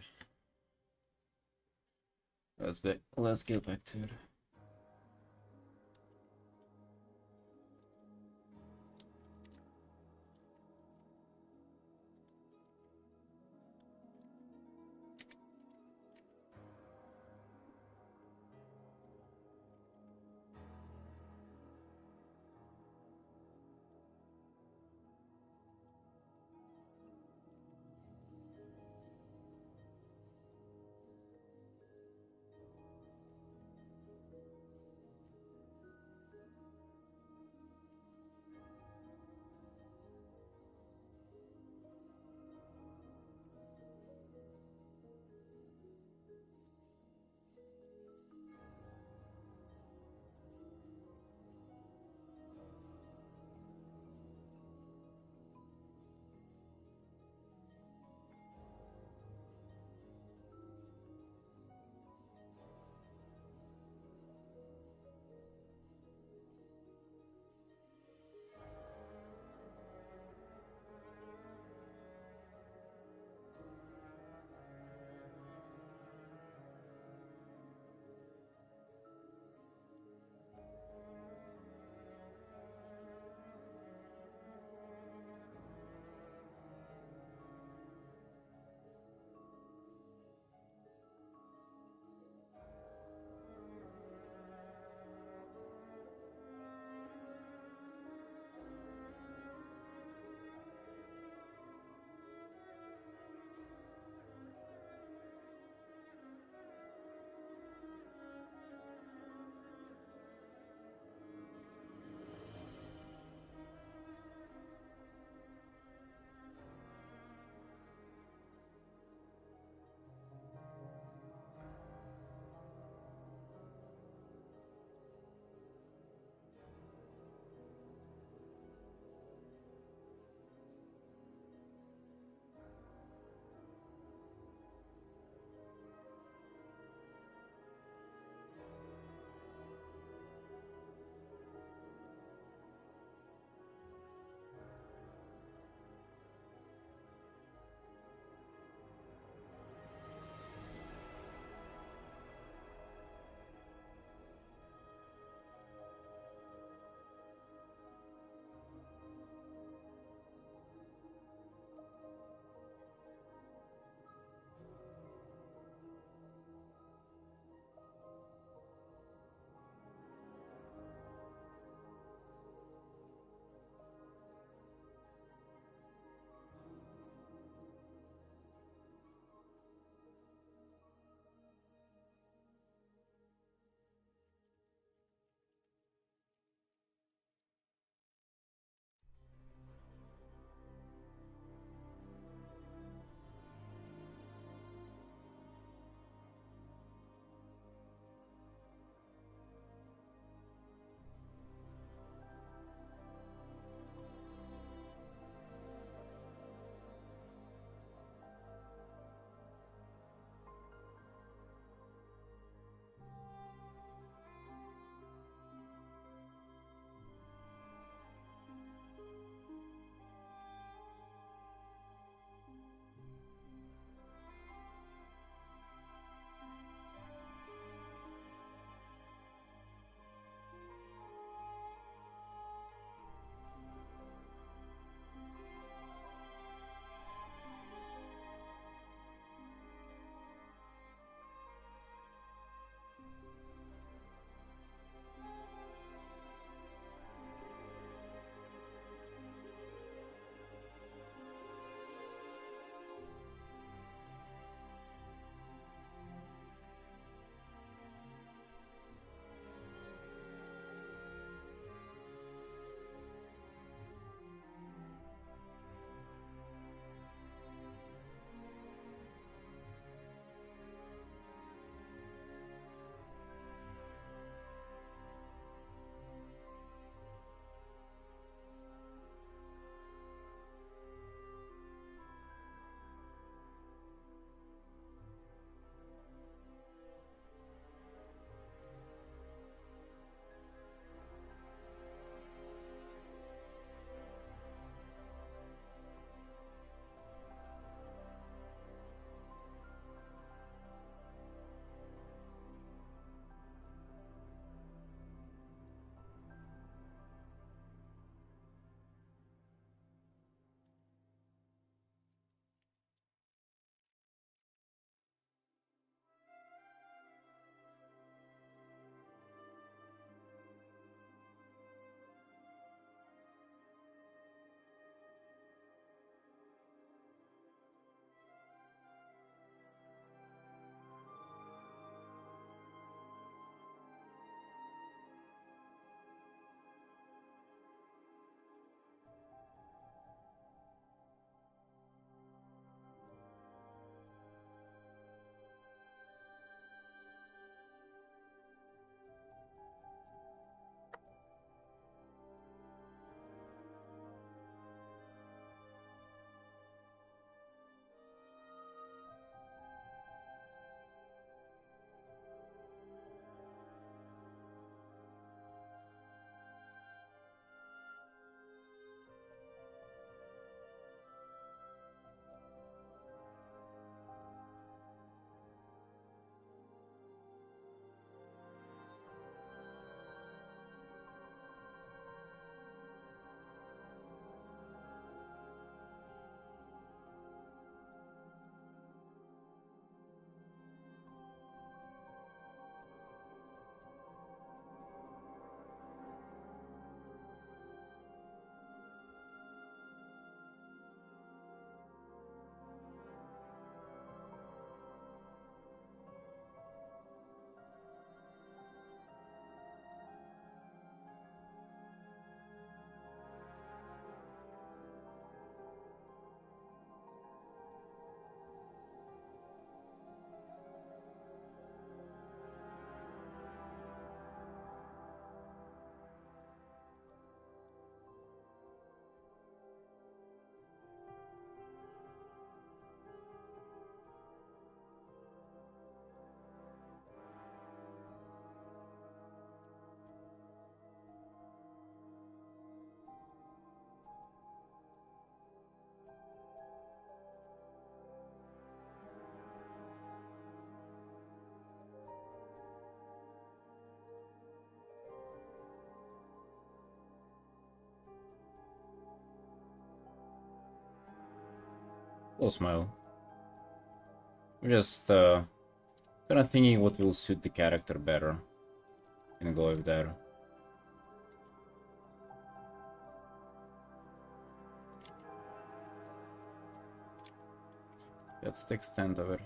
Let's get back to it. Hello, Smile. I'm just kind of thinking what will suit the character better. Gonna go with that. That's the extent of it.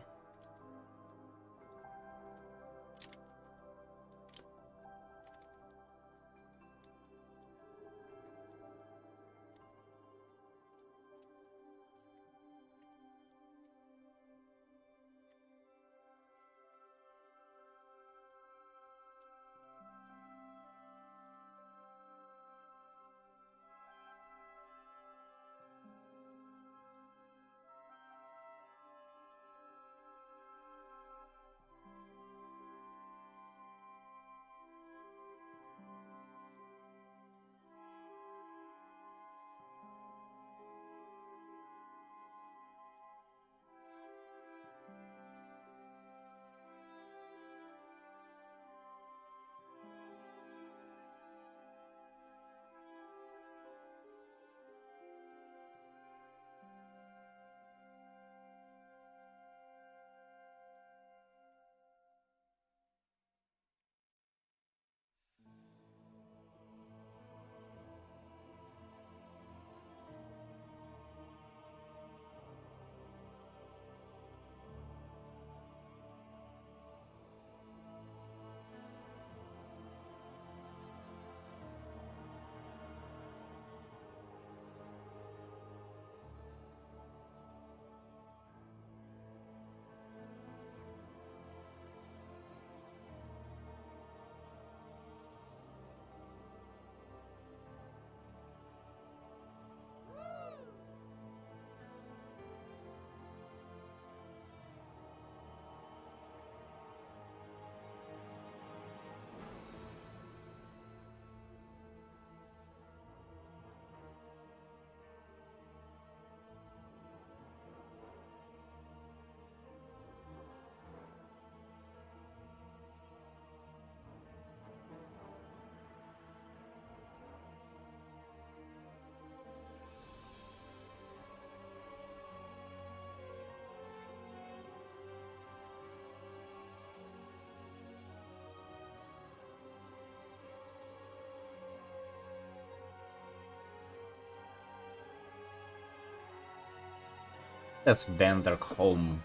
That's Vanderholm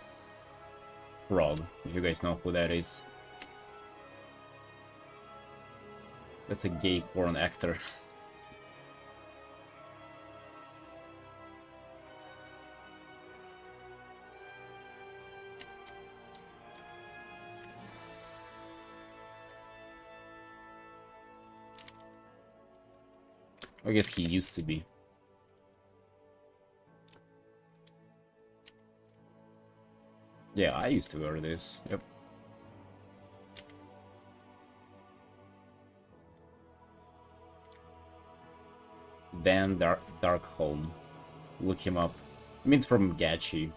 Frog, if you guys know who that is. That's a gay porn actor. I guess he used to be. Yeah, I used to wear this. Yep. Dan Darkholm. Look him up. I mean, it's from Gachi.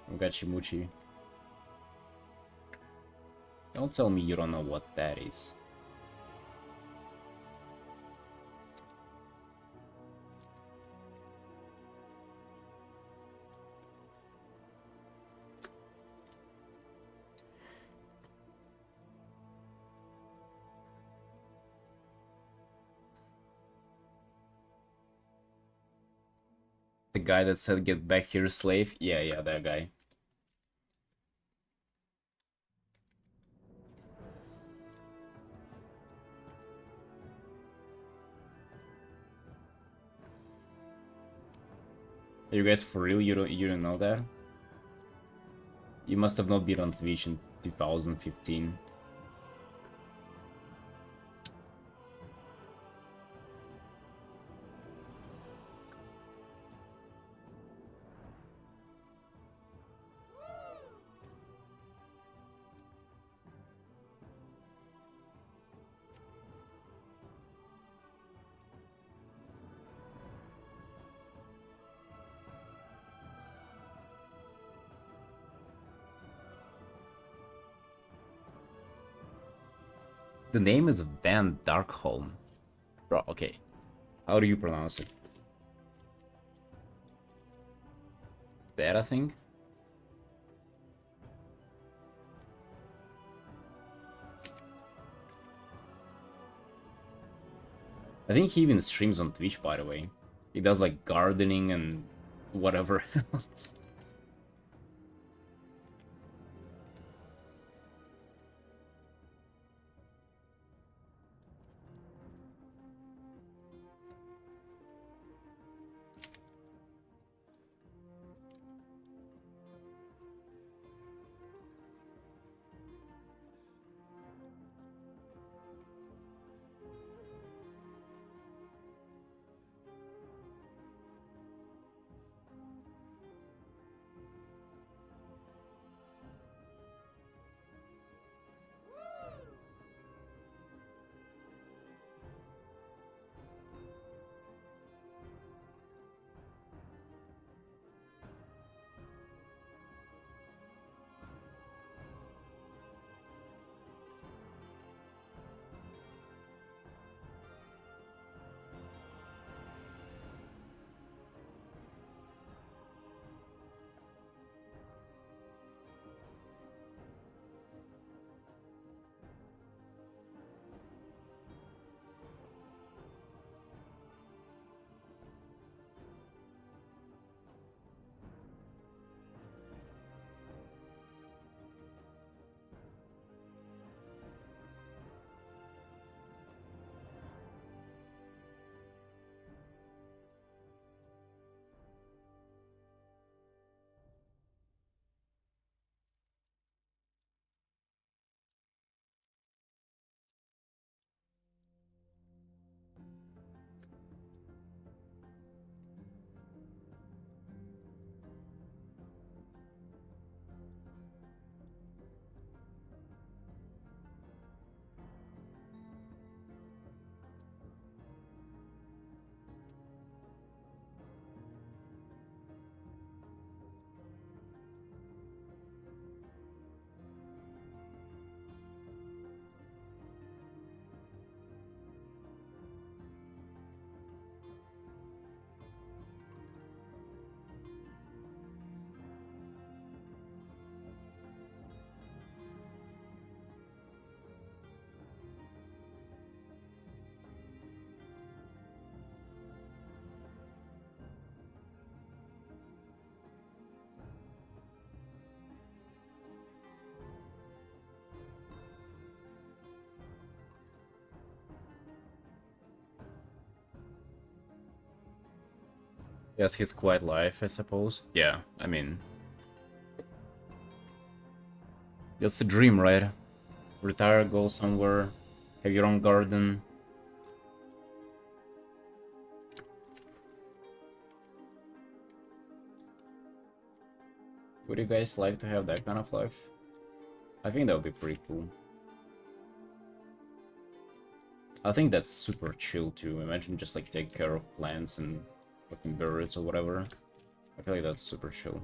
From Gachimuchi. Don't tell me you don't know what that is. The guy that said get back here, slave? Yeah, that guy. Are you guys for real? You don't know that? You must have not been on Twitch in 2015. The name is Van Darkholm. Bro, okay. How do you pronounce it? that, I think. I think he even streams on Twitch, by the way. He does like gardening and whatever else. Yes, his quiet life, I suppose. Yeah, I mean, that's the dream, right? Retire, go somewhere, have your own garden. Would you guys like to have that kind of life? I think that would be pretty cool. I think that's super chill too. Imagine just like take care of plants and fucking birds or whatever. I feel like that's super chill.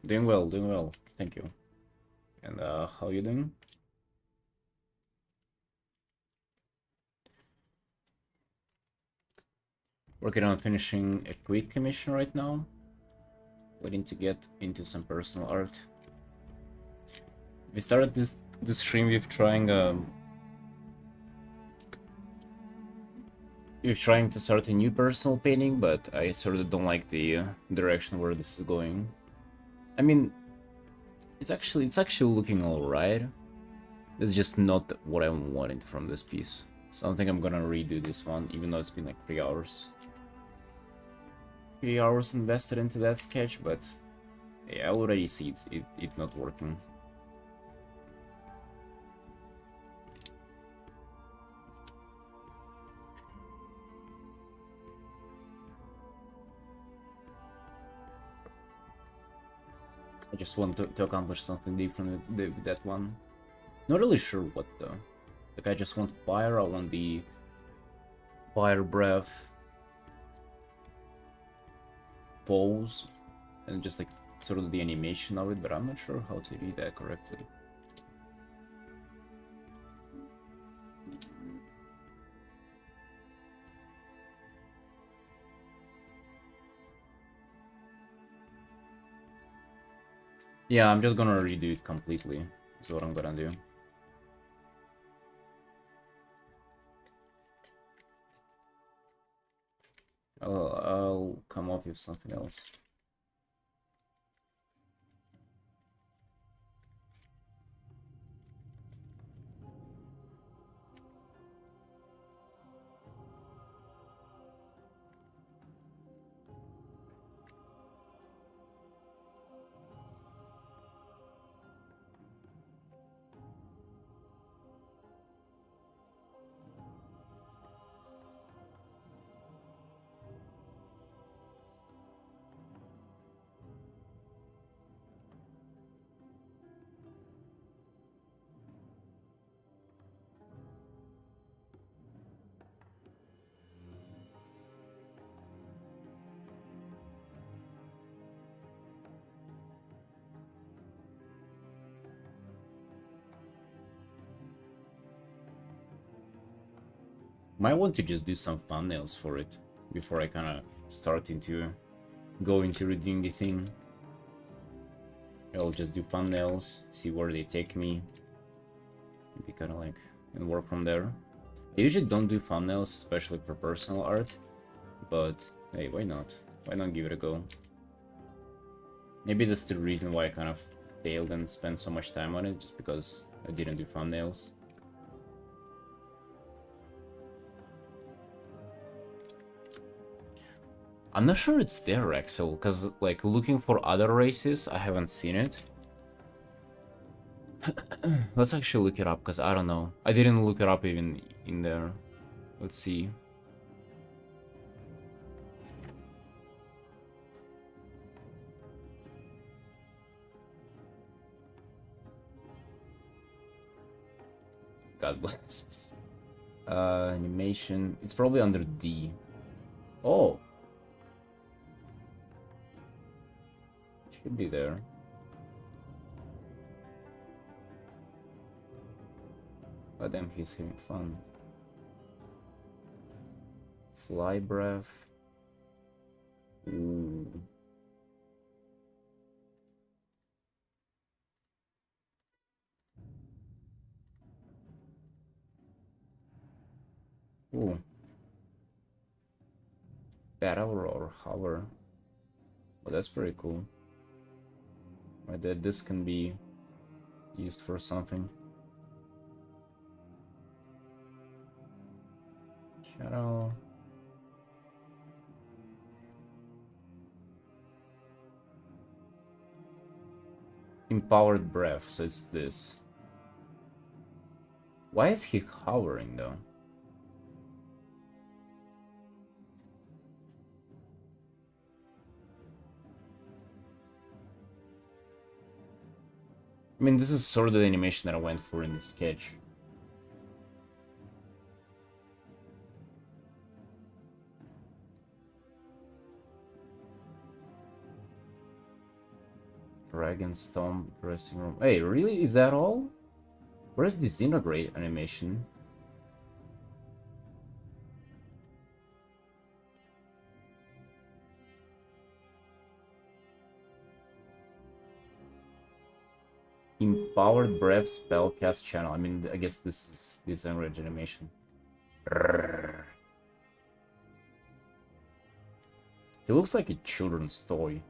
Doing well, doing well. Thank you. And how you doing? Working on finishing a quick commission right now. Waiting to get into some personal art. We started this stream with trying to start a new personal painting, but I sort of don't like the direction where this is going. I mean, it's actually looking alright. It's just not what I wanted from this piece. So I don't think I'm gonna redo this one, even though it's been like 3 hours. 3 hours invested into that sketch, but yeah, I already see it not working. I just want to accomplish something different with that one. Not really sure what though. Like I just want fire, I want the fire breath pose and just like sort of the animation of it, but I'm not sure how to do that correctly. Yeah, I'm just gonna redo it completely. Is what I'm gonna do. I'll come up with something else. Might want to just do some thumbnails for it before I kind of start into go into redoing the thing. I'll just do thumbnails, see where they take me, maybe kind of like and work from there. I usually don't do thumbnails, especially for personal art, but hey, why not? Why not give it a go? Maybe that's the reason why I kind of failed and spent so much time on it, just because I didn't do thumbnails. I'm not sure it's there, Axel, because, like, looking for other races, I haven't seen it. Let's actually look it up, because I don't know. I didn't look it up even in there. Let's see. God bless. Animation. It's probably under D. Oh! Should be there. God damn, he's having fun. Fly breath. Ooh. Ooh. Battle or hover. Well, that's pretty cool. Right, that this can be used for something. Shadow. Empowered breath, so it's this. Why is he hovering though? I mean, this is sort of the animation that I went for in the sketch. Dragon Stomp dressing room. Hey, really? Is that all? Where's the Disintegrate animation? Empowered Breath Spellcast channel. I mean, I guess this is Disintegrate animation. Rrrr. It looks like a children's toy.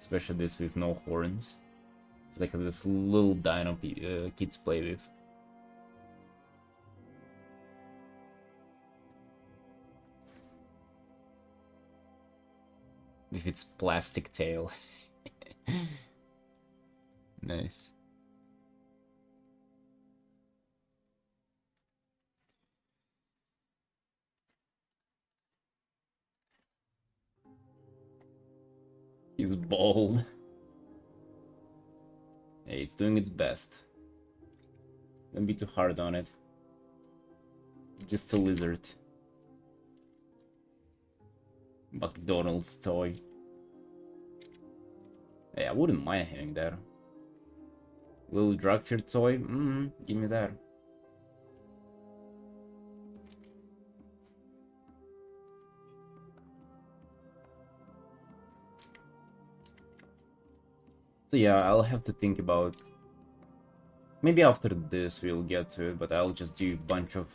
Especially this with no horns. It's like this little dino kids play with. With its plastic tail. Nice. He's bald. Hey, it's doing its best. Don't be too hard on it. Just a lizard. McDonald's toy. Hey, I wouldn't mind having that. Little drug fear toy? Give me that. So yeah, I'll have to think about... Maybe after this we'll get to it, but I'll just do a bunch of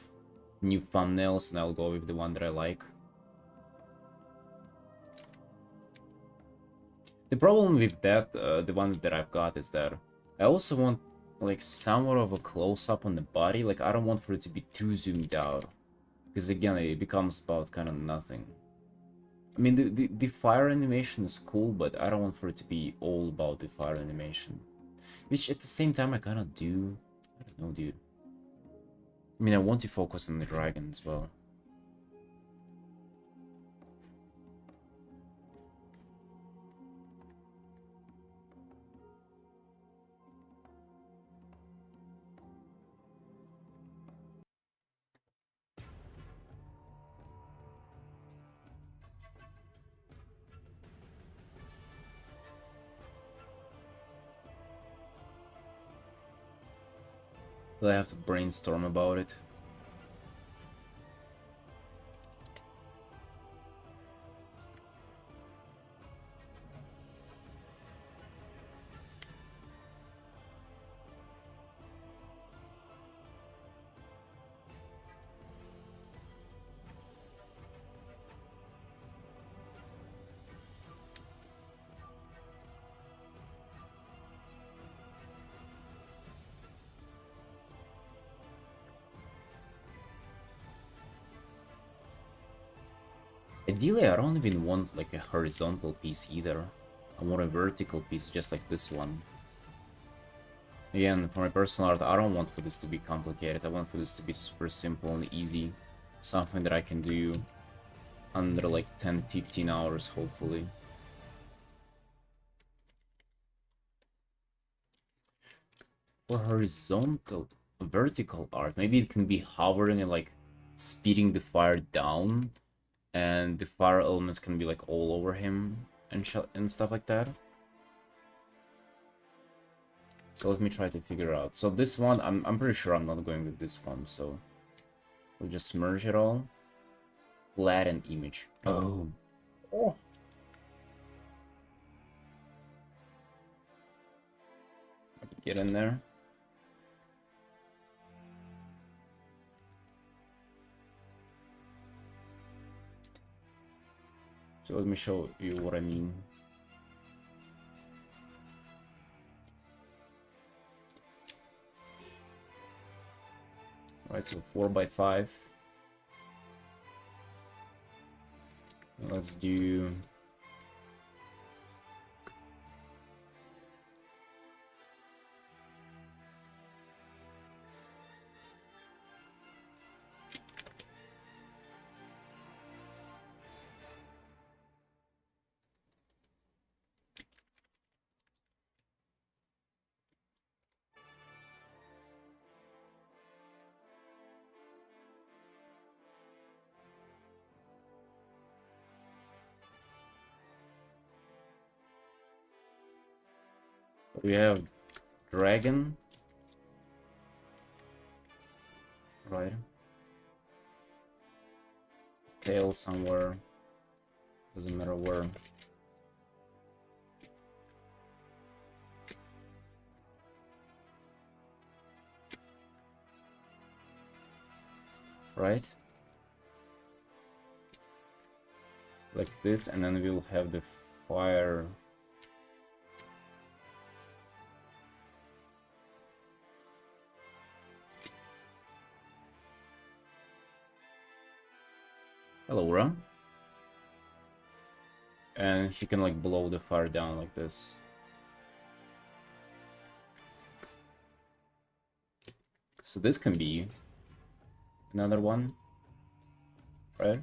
new thumbnails and I'll go with the one that I like. The problem with that, the one that I've got, is that I also want like somewhat of a close-up on the body. Like I don't want for it to be too zoomed out, because again it becomes about kind of nothing. I mean the fire animation is cool, but I don't want for it to be all about the fire animation, which at the same time I kind of do. I don't know, dude. I mean I want to focus on the dragon as well. But I have to brainstorm about it. Ideally, I don't even want like a horizontal piece either. I want a vertical piece just like this one. Again, for my personal art, I don't want for this to be complicated. I want for this to be super simple and easy. Something that I can do under like 10-15 hours, hopefully. For horizontal, vertical art, maybe it can be hovering and like speeding the fire down. And the fire elements can be like all over him and stuff like that. So let me try to figure out. So this one, I'm pretty sure I'm not going with this one, so we'll just merge it all. Flatten image. Oh. Oh. Get in there. So let me show you what I mean. Right, so 4x5. Let's do... We have dragon. Right. Tail somewhere. Doesn't matter where. Right? Like this, and then we'll have the fire. Hello, Ram. And he can like blow the fire down like this. So this can be another one, right?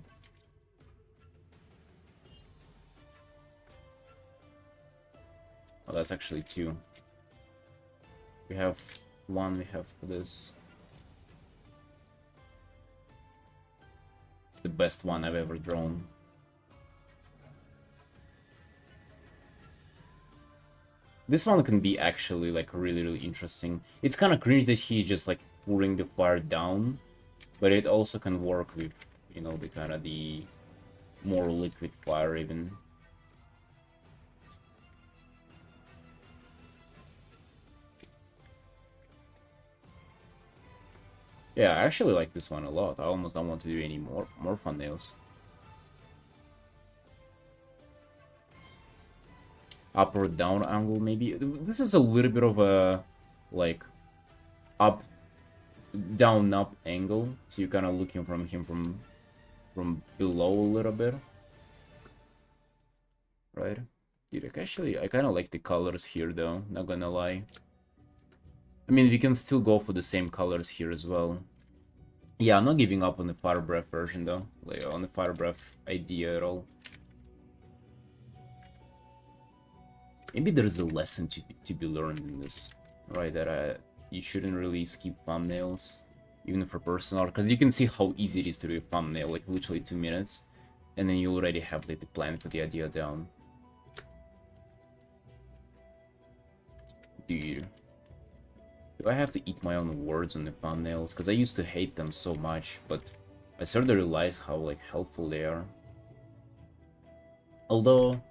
Oh, that's actually two. We have one, we have this. It's the best one I've ever drawn. This one can be actually like really interesting. It's kind of cringe that he just like pouring the fire down, but it also can work with, you know, the kind of the more liquid fire even. Yeah, I actually like this one a lot. I almost don't want to do any more thumbnails. Up or down angle, maybe. This is a little bit of a like up, down, up angle. So you're kind of looking from him from below a little bit, right? Dude, I kind of like the colors here, though. Not gonna lie. I mean, we can still go for the same colors here as well. Yeah, I'm not giving up on the Fire Breath version, though. Like, on the Fire Breath idea at all. Maybe there's a lesson to be learned in this, right? That you shouldn't really skip thumbnails, even for personal art, because you can see how easy it is to do a thumbnail, like literally 2 minutes, and then you already have like the plan for the idea down. Dude, do I have to eat my own words on the thumbnails? Because I used to hate them so much, but I started to realize how like helpful they are. Although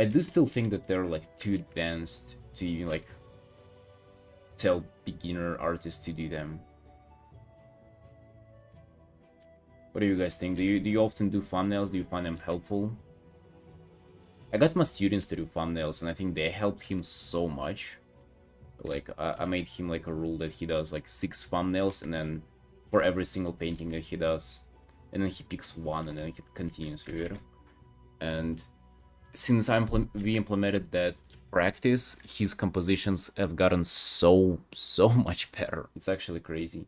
I do still think that they're like too advanced to even like tell beginner artists to do them. What do you guys think? Do you often do thumbnails? Do you find them helpful? I got my students to do thumbnails, and I think they helped him so much. Like, I made him like a rule that he does like 6 thumbnails, and then for every single painting that he does, and then he picks one, and then he continues with it. And since we implemented that practice, his compositions have gotten so much better. It's actually crazy.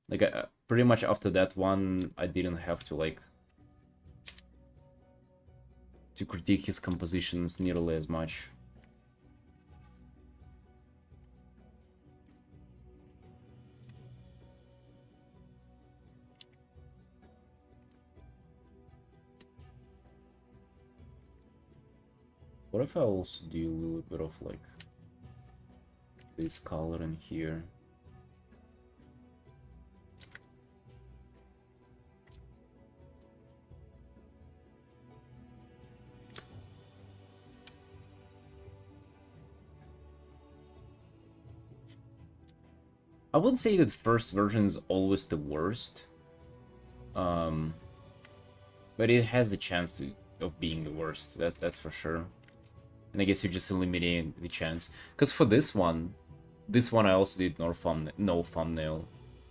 Like, pretty much after that one, I didn't have to like to critique his compositions nearly as much. What if I also do a little bit of like this color in here? I wouldn't say that first version is always the worst, but it has the chance of being the worst. That's for sure. And I guess you're just eliminating the chance. Because for this one I also did no thumbnail.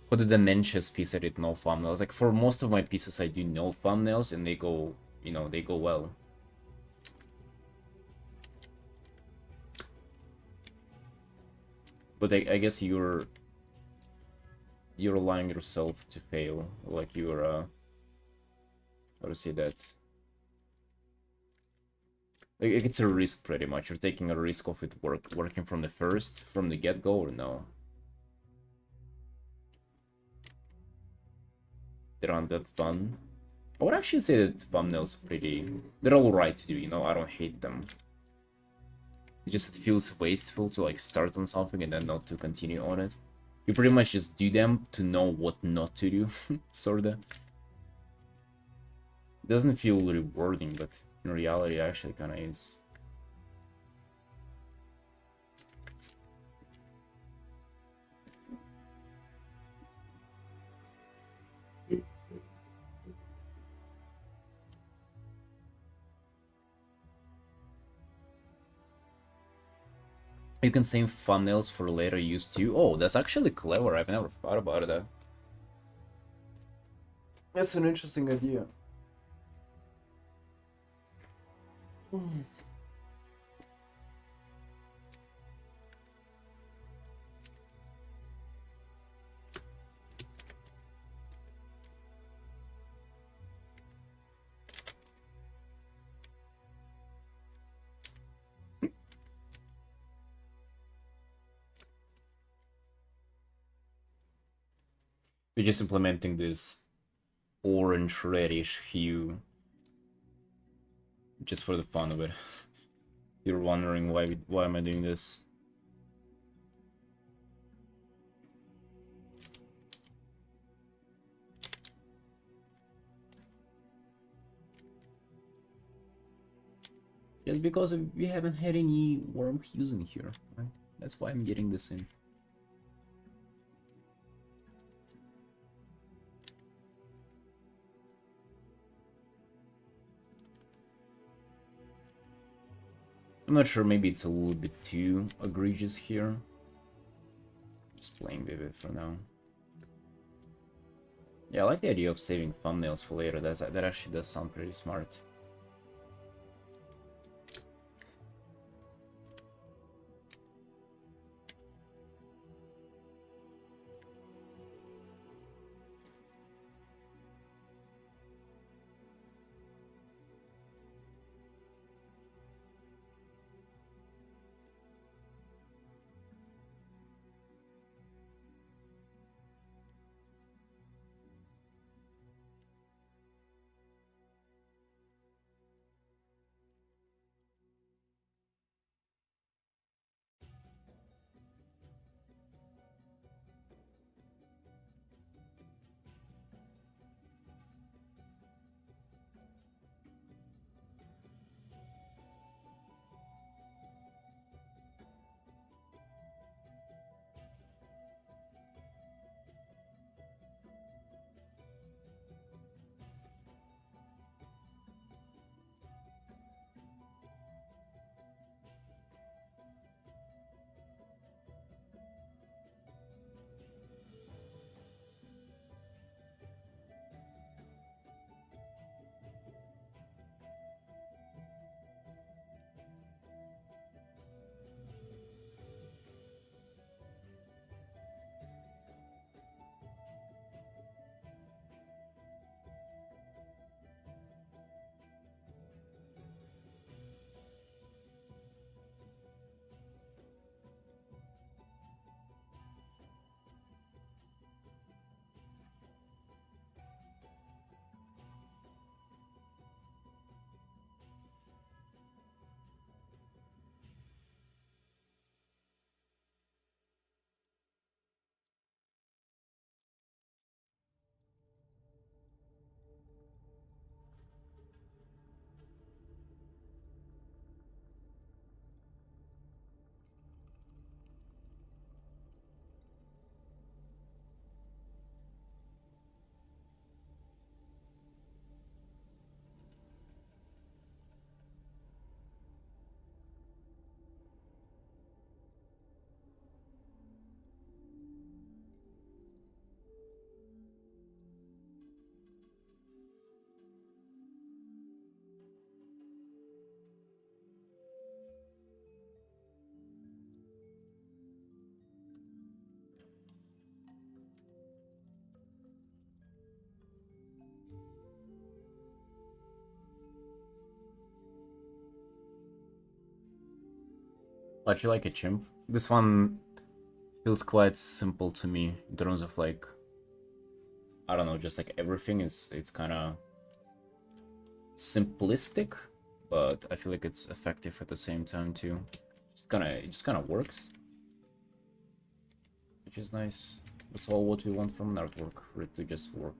For the Dementia's piece, I did no thumbnails. Like, for most of my pieces, I do no thumbnails, and they go, you know, they go well. But I guess you're allowing yourself to fail. Like, you're, how to say that? Like, it's a risk, pretty much. You're taking a risk of it working from the get-go, or no? They aren't that fun. I would actually say that thumbnails are they're alright to do, you know? I don't hate them. it feels wasteful to like start on something and then not to continue on it. You pretty much just do them to know what not to do, sorta. It doesn't feel rewarding, but in reality it actually kinda is. You can save thumbnails for later use too. Oh, that's actually clever. I've never thought about that. That's an interesting idea. We're just implementing this orange reddish hue just for the fun of it. You're wondering why am I doing this? Just because we haven't had any warm hues in here, right? That's why I'm getting this in. I'm not sure, maybe it's a little bit too egregious here. Just playing with it for now. Yeah, I like the idea of saving thumbnails for later. That actually does sound pretty smart. But you like a chimp? This one feels quite simple to me in terms of like, I don't know, just like everything it's kind of simplistic, but I feel like it's effective at the same time too. it just kind of works, which is nice. That's all what we want from an artwork, for it to just work.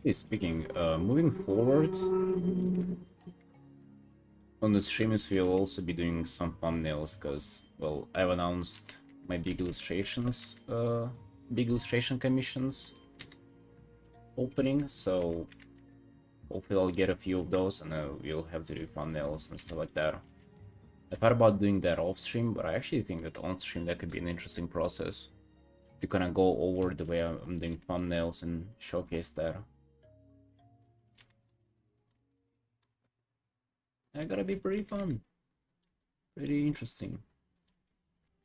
Hey, speaking, moving forward on the streams, we'll also be doing some thumbnails because, well, I've announced my big illustrations, big illustration commissions opening, so hopefully I'll get a few of those and we'll have to do thumbnails and stuff like that. I thought about doing that off stream, but I actually think that on stream that could be an interesting process to kind of go over the way I'm doing thumbnails and showcase that. That gotta be pretty fun. Pretty interesting.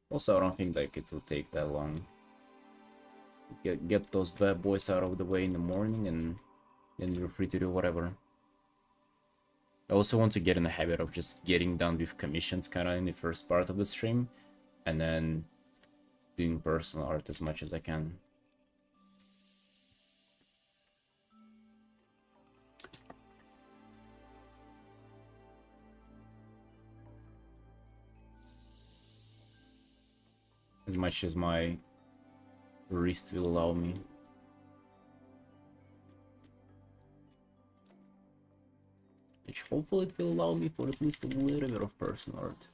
Also, I don't think like it will take that long. Get those bad boys out of the way in the morning and then you're free to do whatever. I also want to get in the habit of just getting done with commissions kind of in the first part of the stream and then doing personal art as much as I can. As much as my wrist will allow me. Which hopefully it will allow me for at least a little bit of personal art.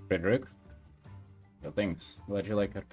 Frederick? Yeah, thanks. Glad you like it.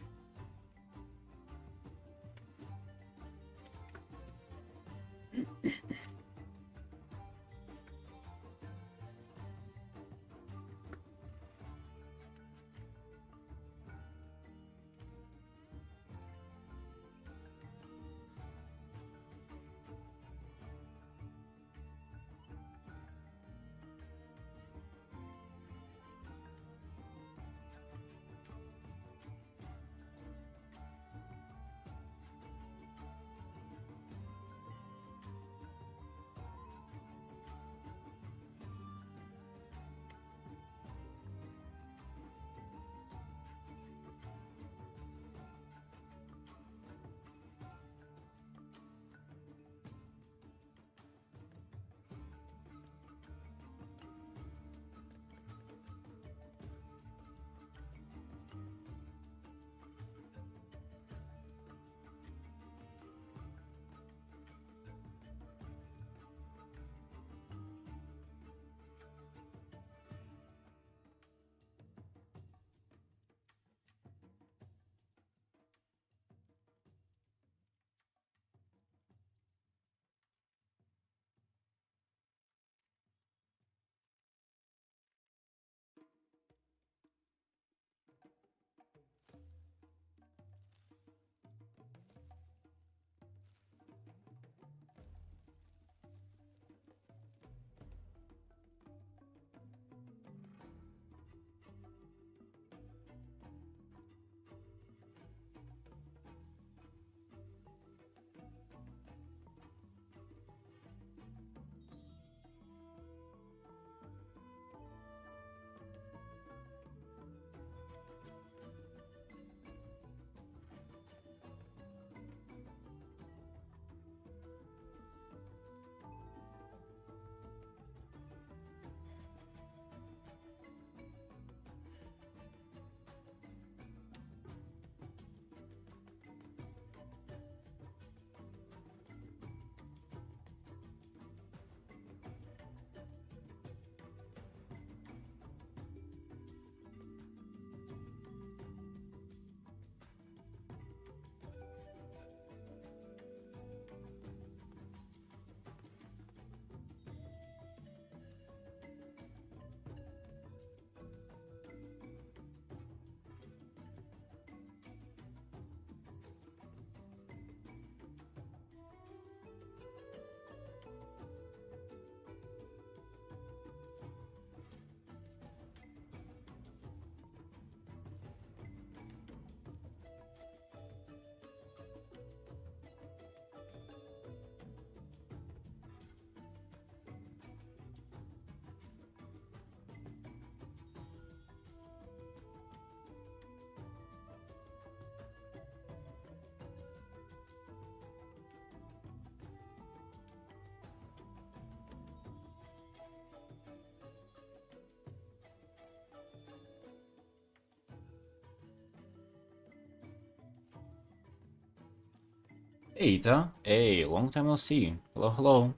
Hey, Ita. Hey, long time no see. Hello, hello.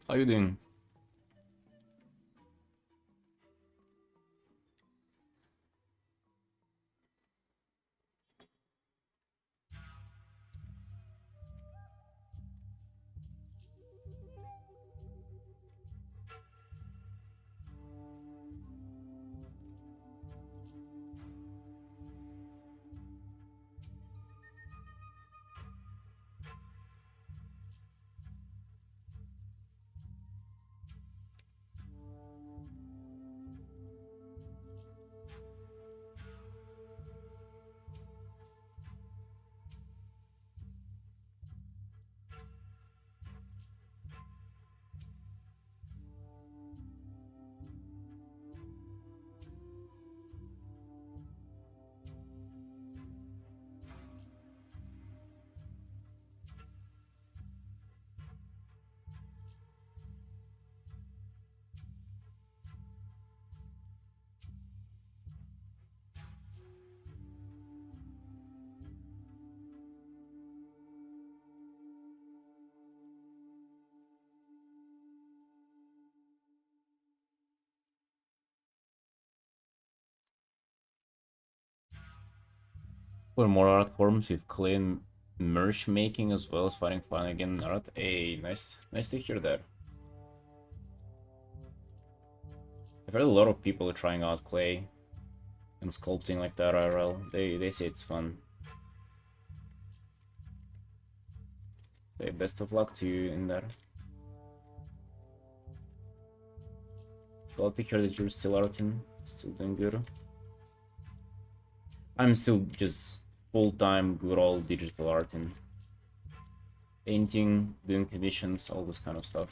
How you doing? For more art forms with clean merch making as well as fighting fun again art. Hey, nice to hear that. I've heard a lot of people trying out clay and sculpting like that IRL. They say it's fun. Okay, best of luck to you in that. Glad to hear that you're still Artin, still doing good. I'm still just full-time good old digital Artin. Painting, doing commissions, all this kind of stuff.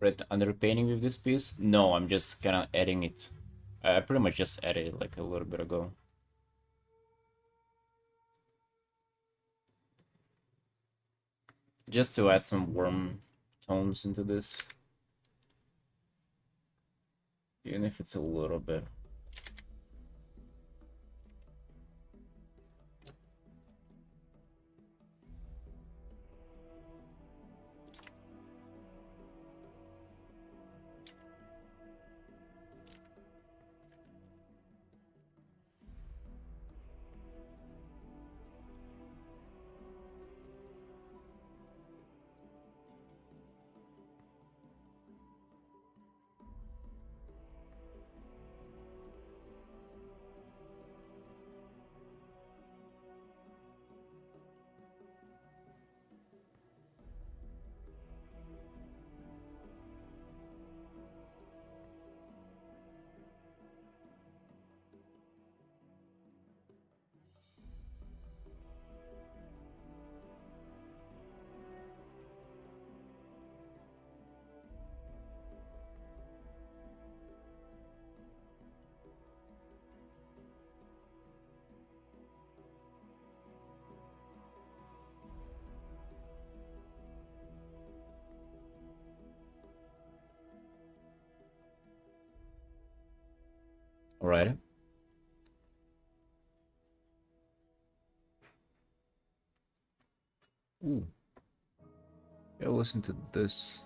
Red underpainting with this piece? No, I'm just kind of adding it. I pretty much just added it like a little bit ago. Just to add some warm tones into this. Even if it's a little bit. Alright. Ooh. Yeah, listen to this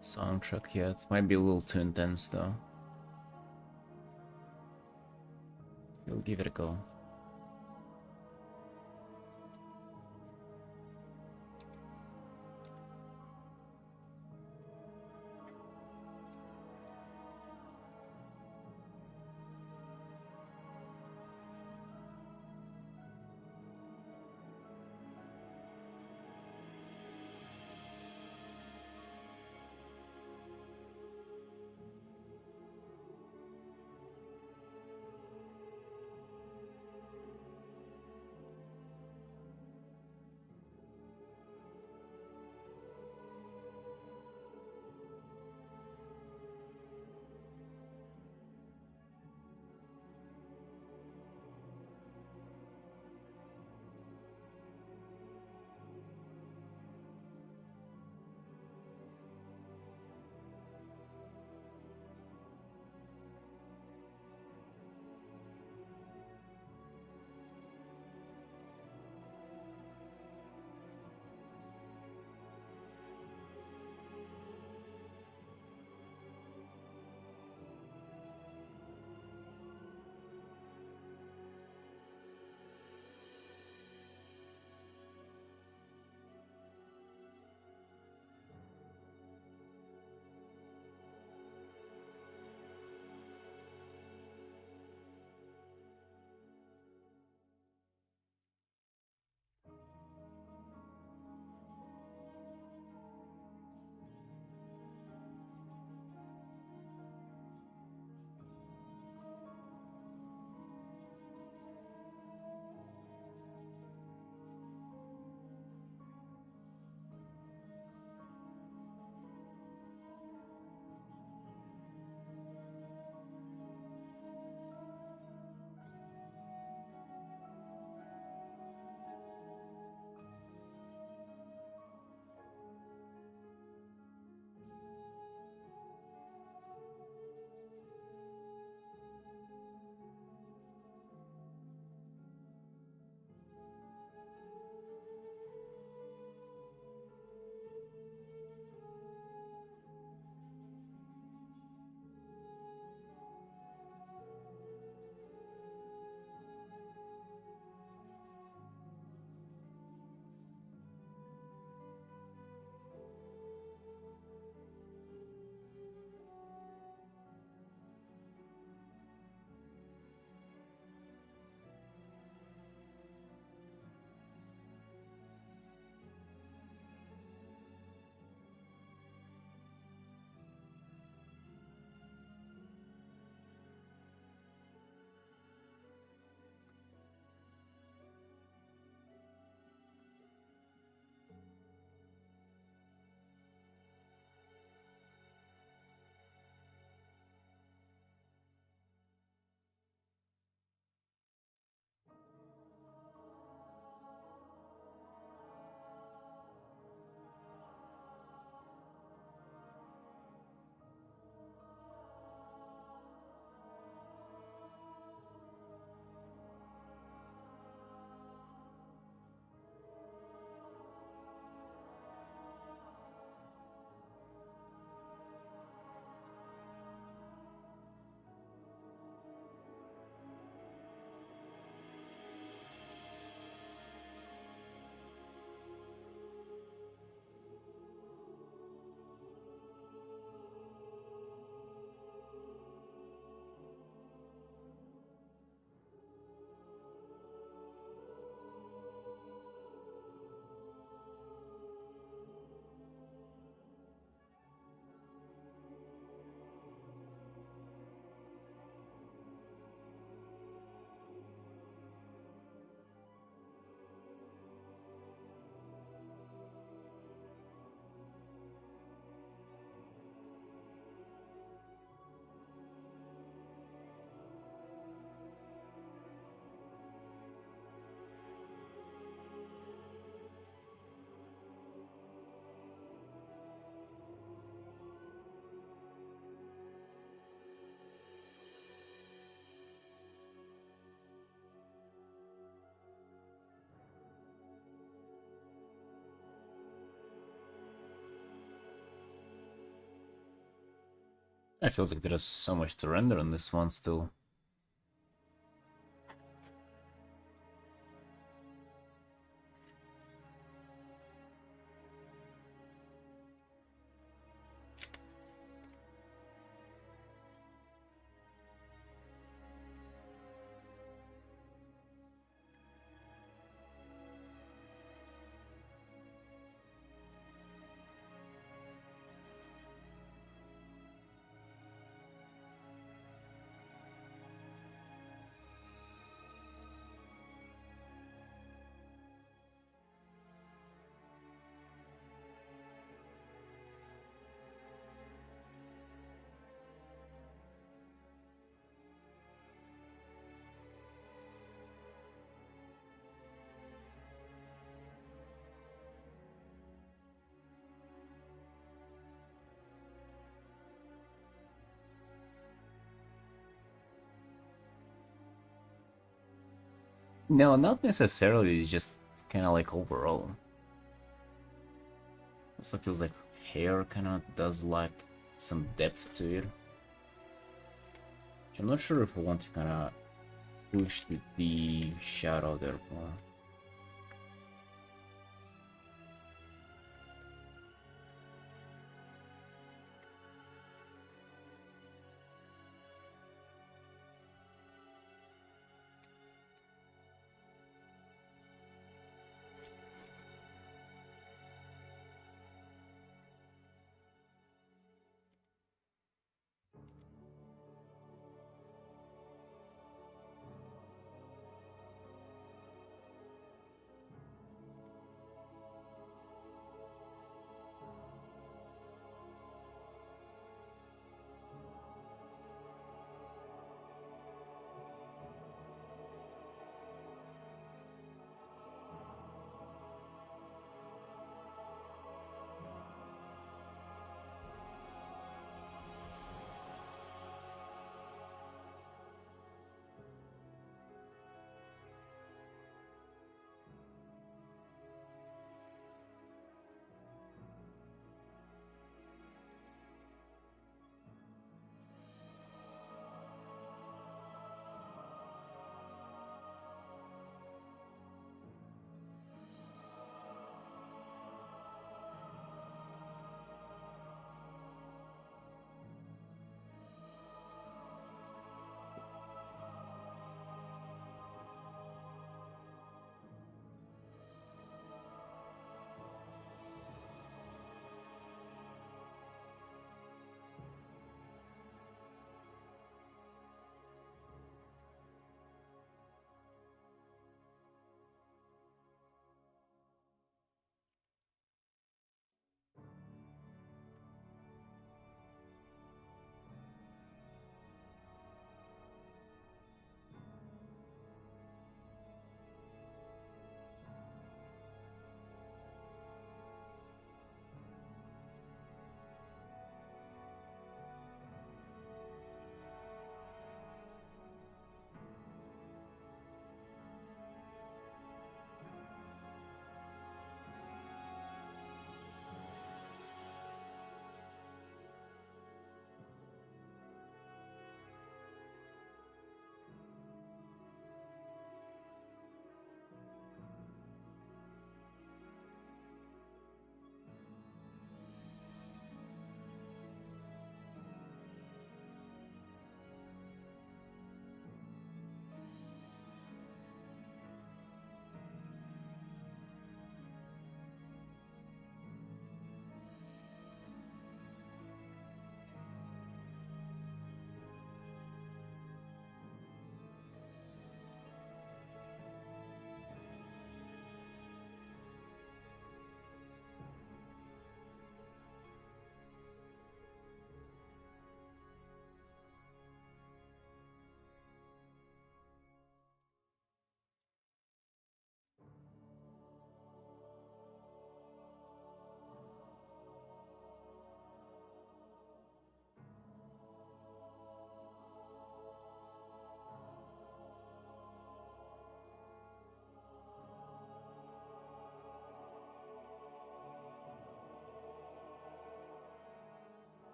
soundtrack yet. Might be a little too intense though. We'll give it a go. It feels like there is so much to render on this one still. No, not necessarily, it's just kind of like overall. Also feels like hair kind of does lack some depth to it. I'm not sure if I want to kind of push the shadow there more.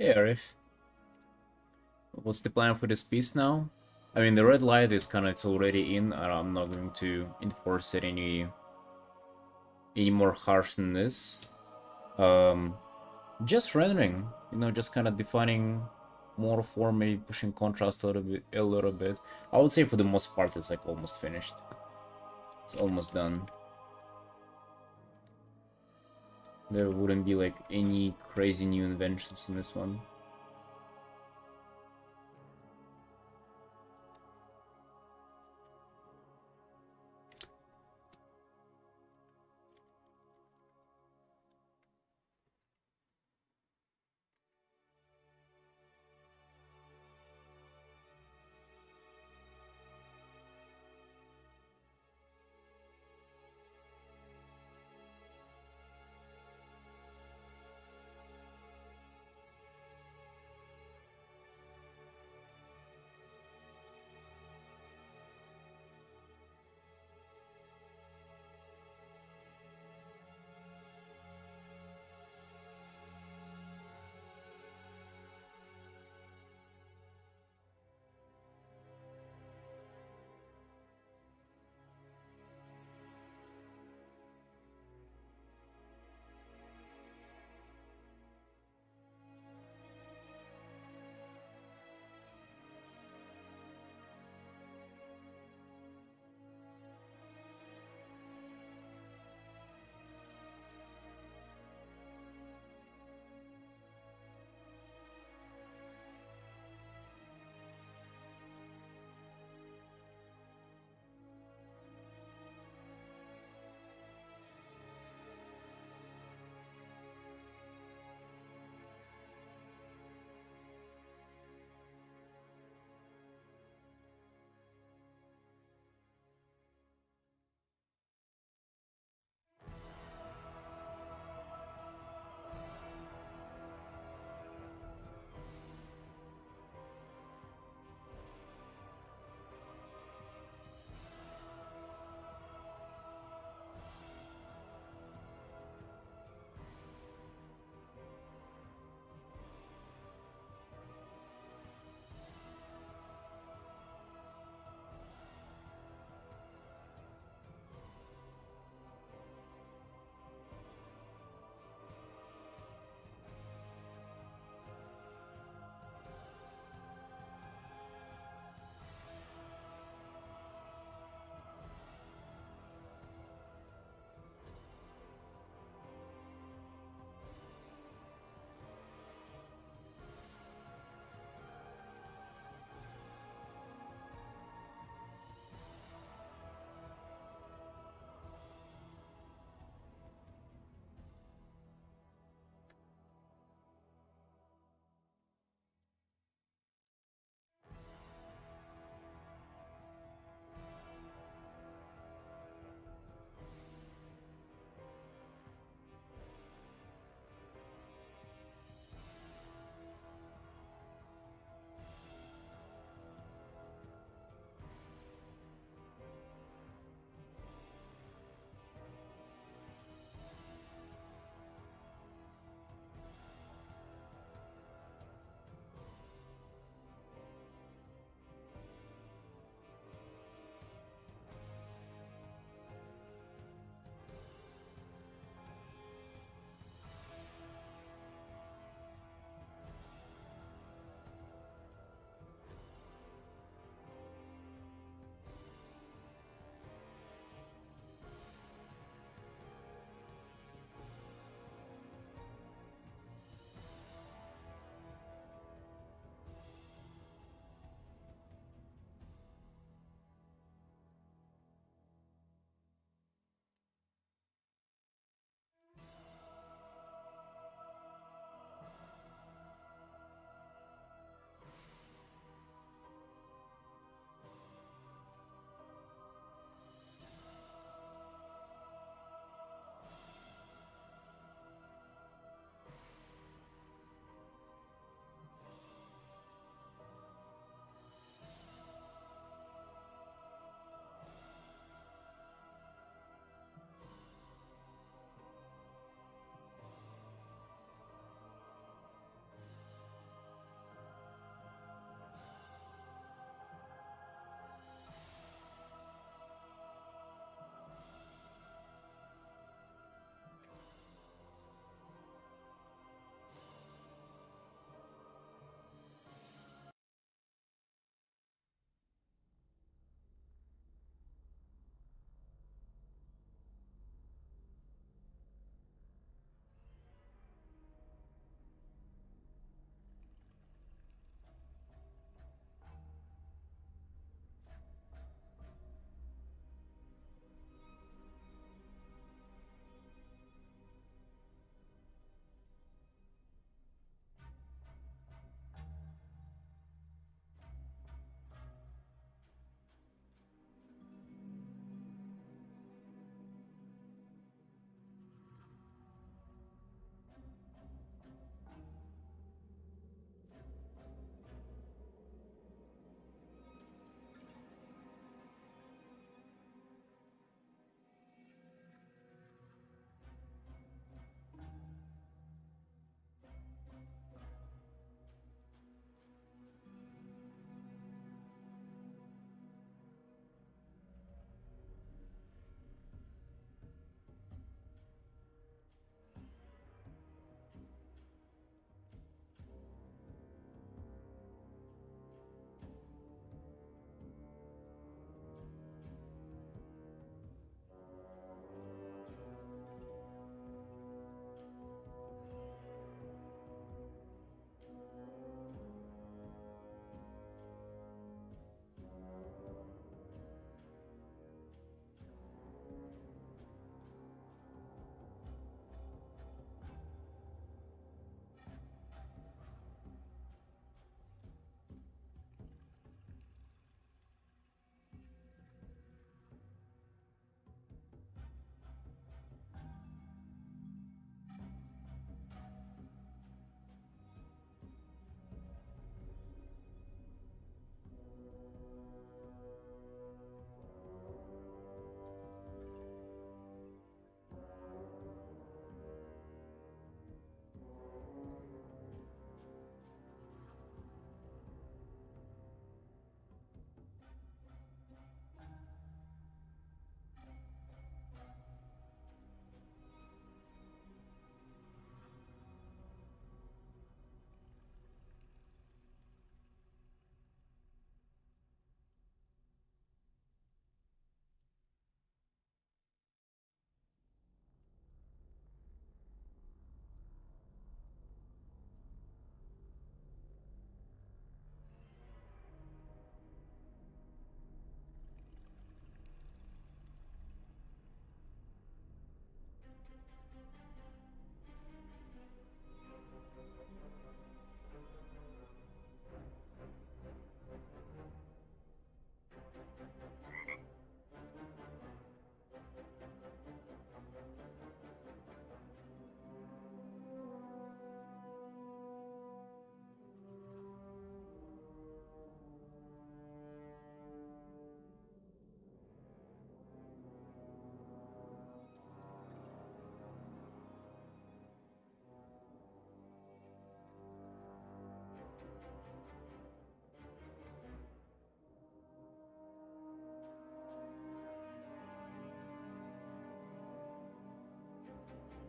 Yeah, Arif. What's the plan for this piece now? I mean, the red light is kind of, it's already in, and I'm not going to enforce it any more harsh than this. Just rendering, you know, just kind of defining more form, maybe pushing contrast a little bit. I would say for the most part, it's like almost finished. It's almost done. There wouldn't be like any crazy new inventions in this one.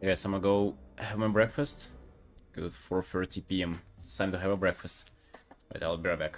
Yes, I'm gonna go have my breakfast because it's 4:30 p.m. It's time to have a breakfast. But I'll be right back.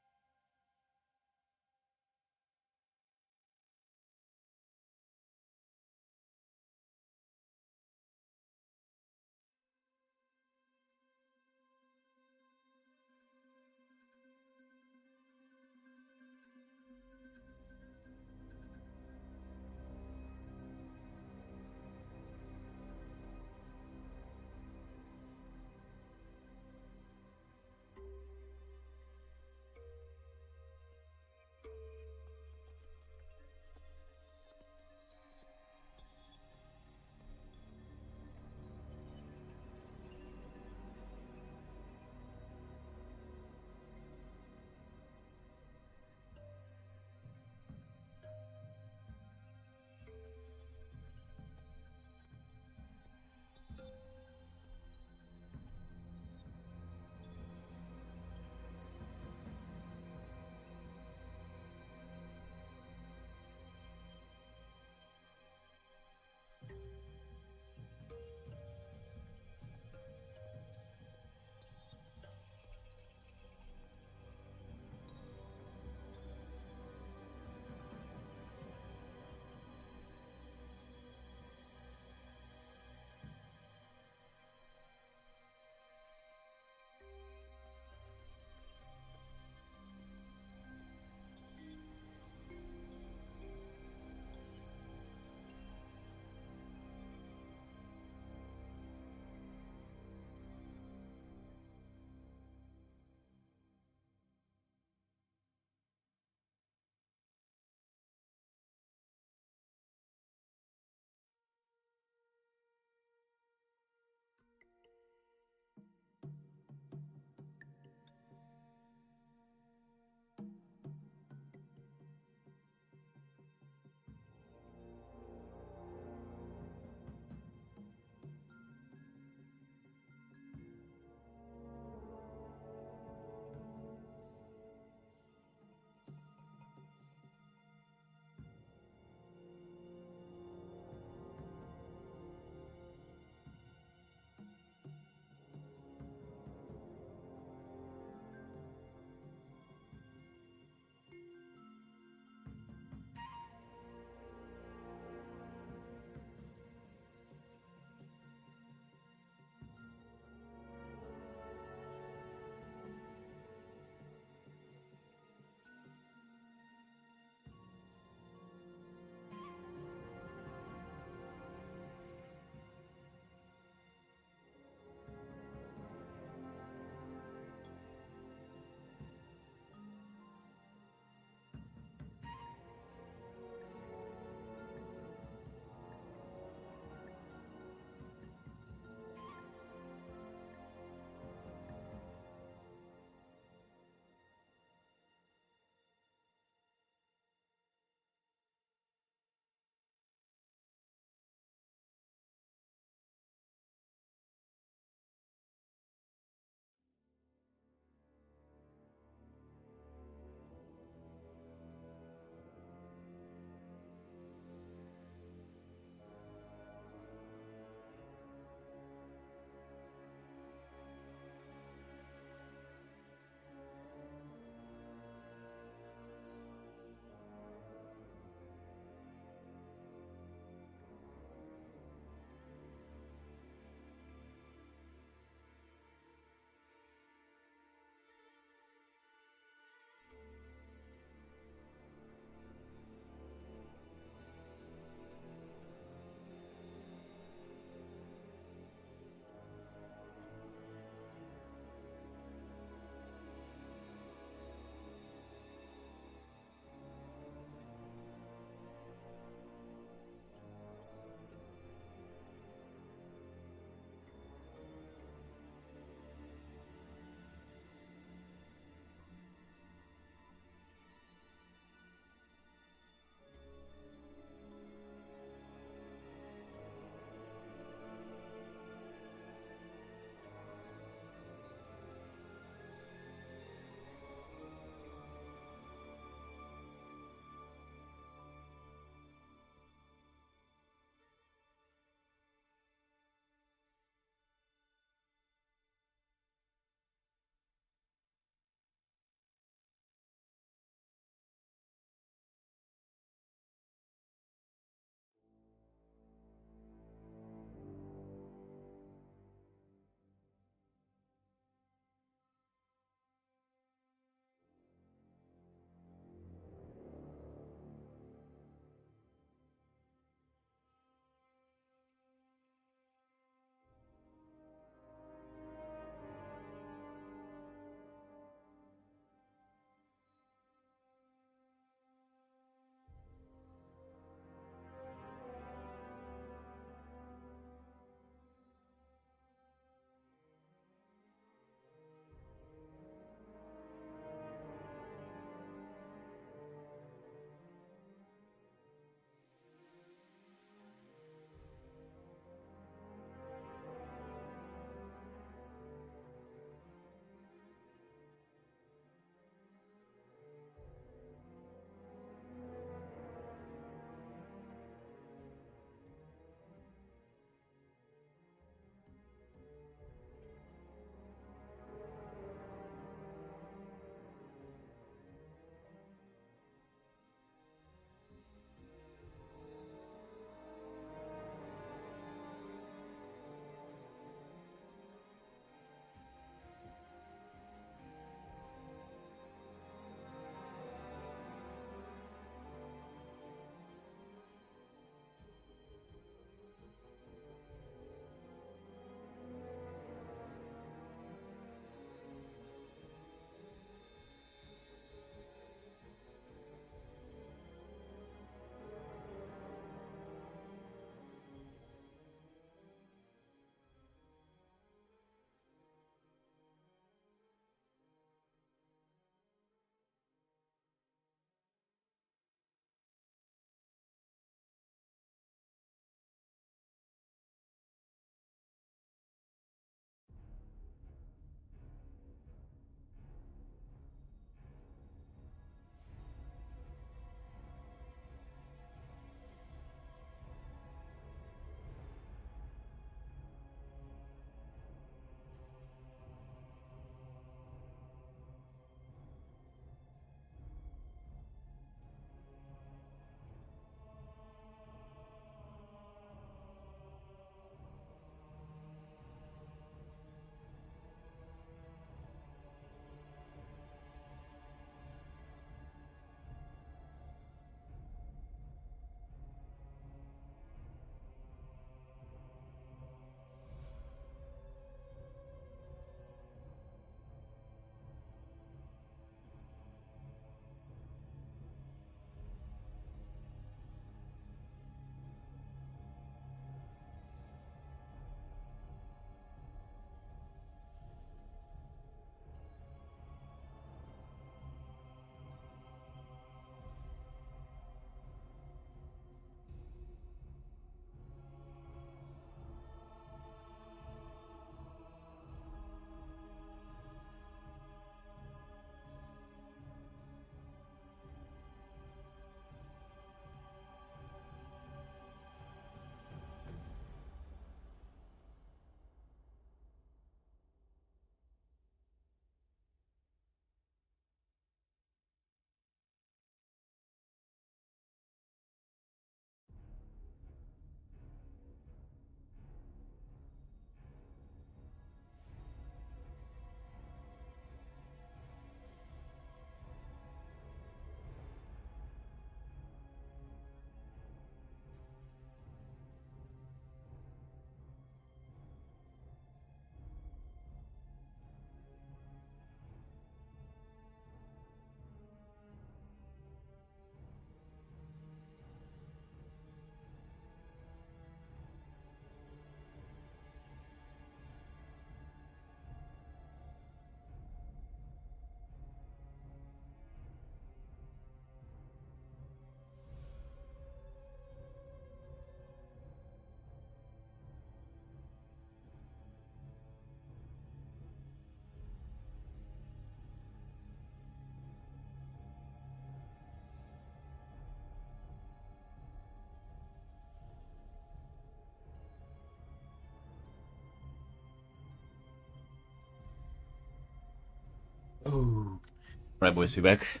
Right, boys, we back.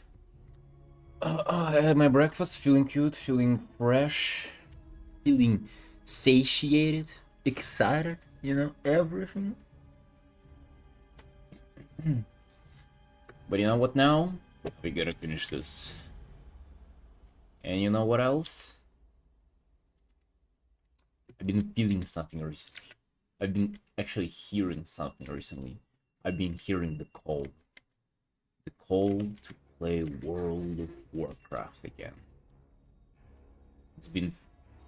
I had my breakfast, feeling cute, feeling fresh, feeling satiated, excited, everything. But you know what now? We gotta finish this. And you know what else? I've been feeling something recently. I've been actually hearing something recently. I've been hearing the call. The call to play World of Warcraft again. It's been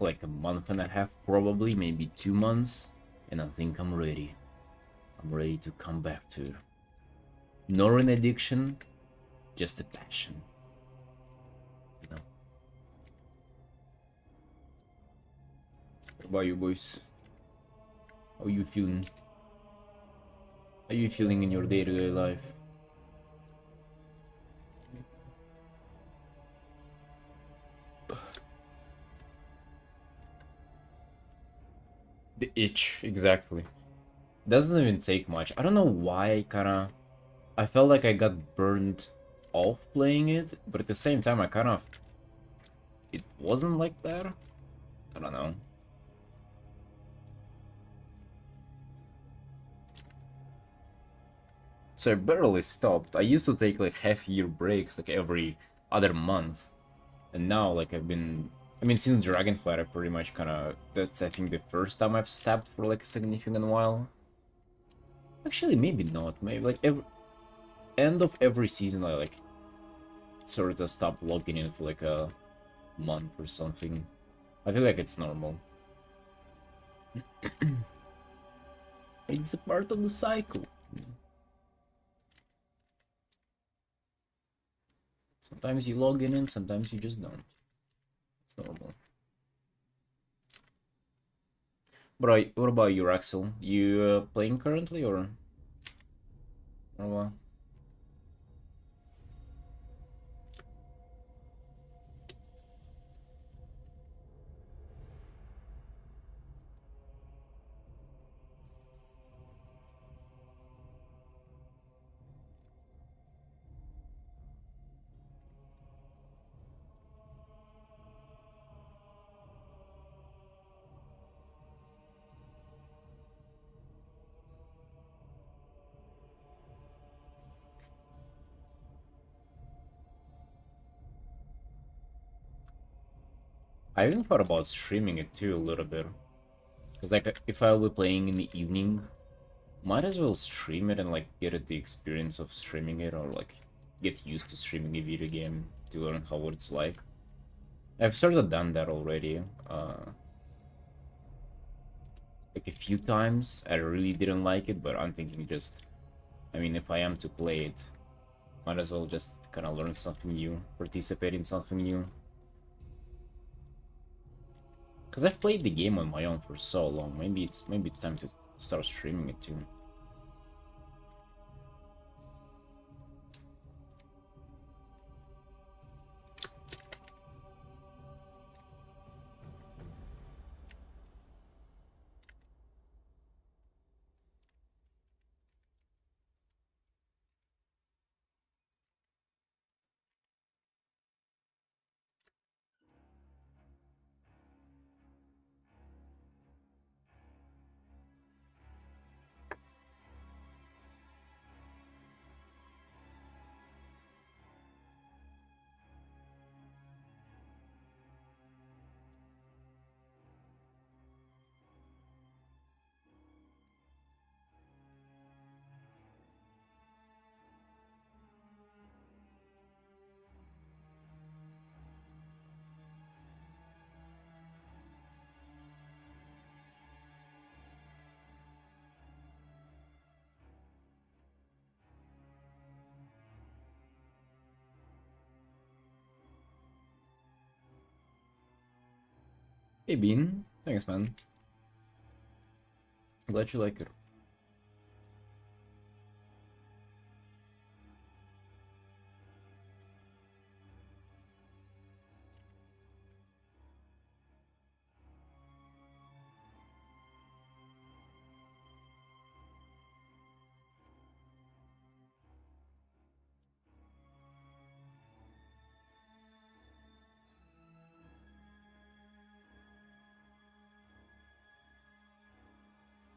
like a month and a half, probably, maybe 2 months, and I think I'm ready. I'm ready to come back to it. Not an addiction, just a passion. You know? What about you, boys? How you feeling? How you feeling in your day-to-day life? The itch, exactly. Doesn't even take much. I don't know why I felt like I got burned off playing it, but at the same time it wasn't like that. I don't know. So I barely stopped. I used to take like half-year breaks like every other month. And now like I mean since Dragonflight I pretty much that's I think the first time I've stopped for like a significant while. Actually maybe not. Maybe like every end of every season I like sort of stop logging in for like a month or something. I feel like it's normal. It's a part of the cycle. Sometimes you log in and sometimes you just don't. It's normal. What about you, Axel? You playing currently or what? I even thought about streaming it too a little bit. Because like if I'll be playing in the evening, might as well stream it and like get the experience of streaming it or like get used to streaming a video game to learn how it's like. I've sort of done that already. Like a few times. I really didn't like it, but I'm thinking I mean, if I am to play it, might as well just kind of learn something new, participate in something new. Because I've played the game on my own for so long. Maybe it's time to start streaming it too. Hey Bean, thanks man. Glad you like it.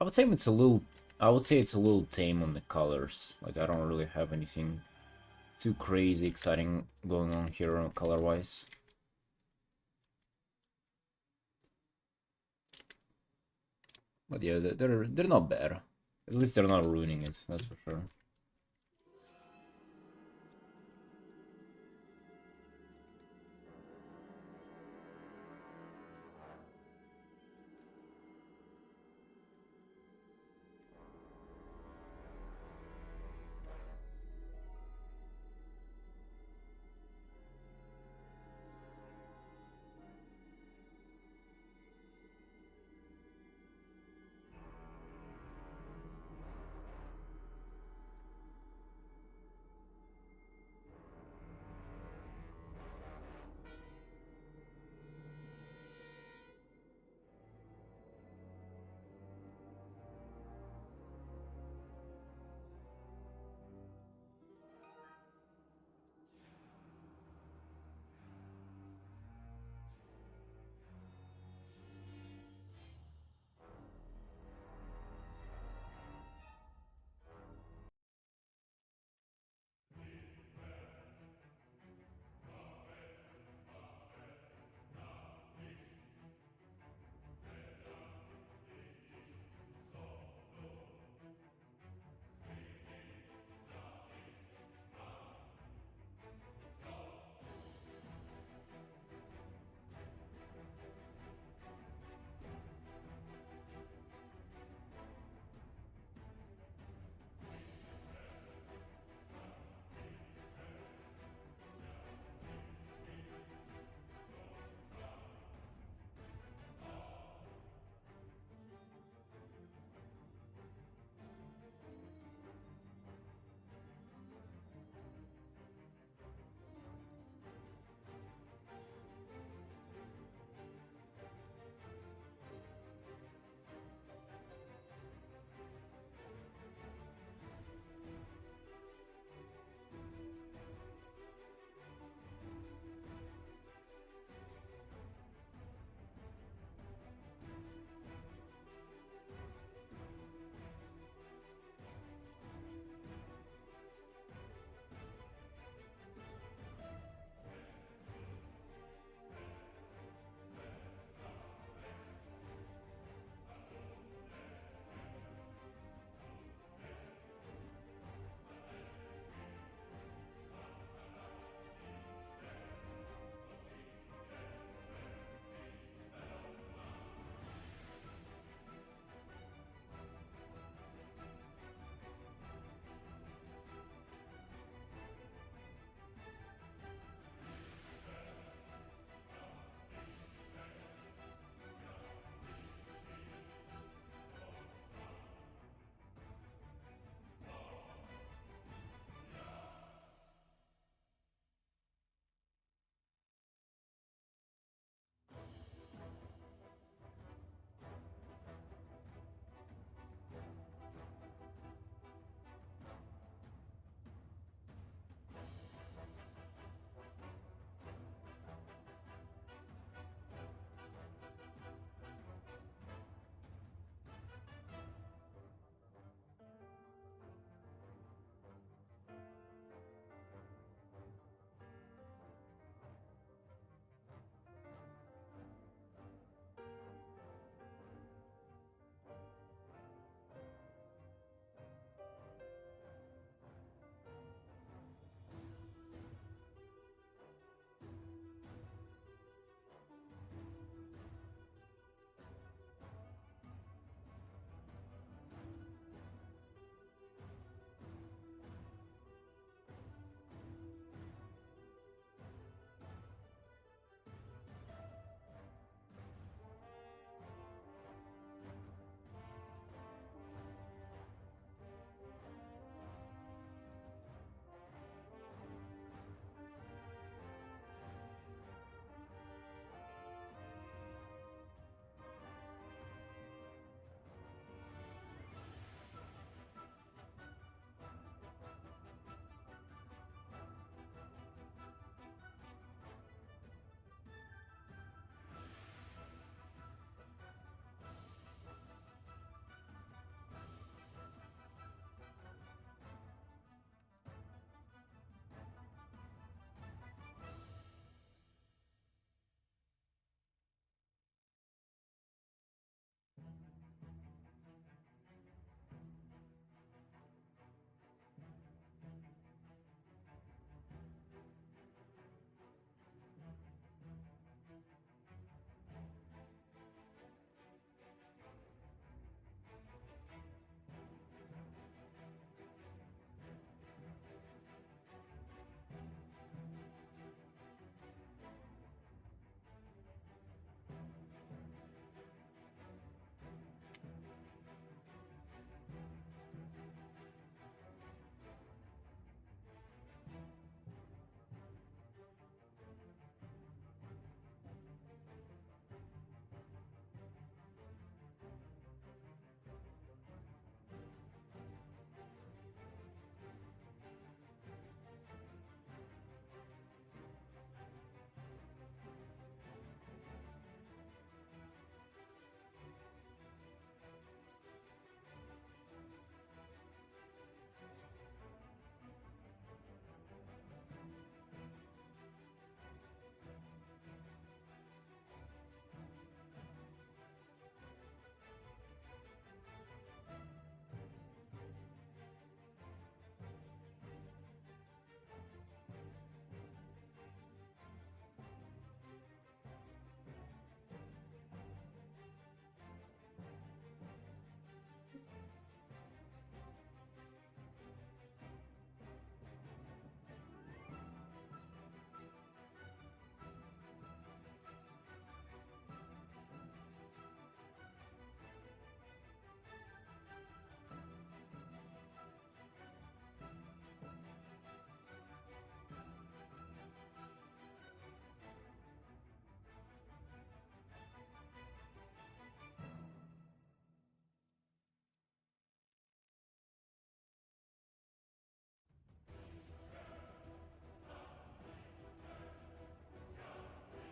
I would say it's a little. I would say it's a little tame on the colors. Like I don't really have anything too crazy exciting going on here color-wise. But yeah, they're not bad. At least they're not ruining it. That's for sure.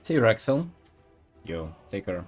See you, Rexel. Yo, take care.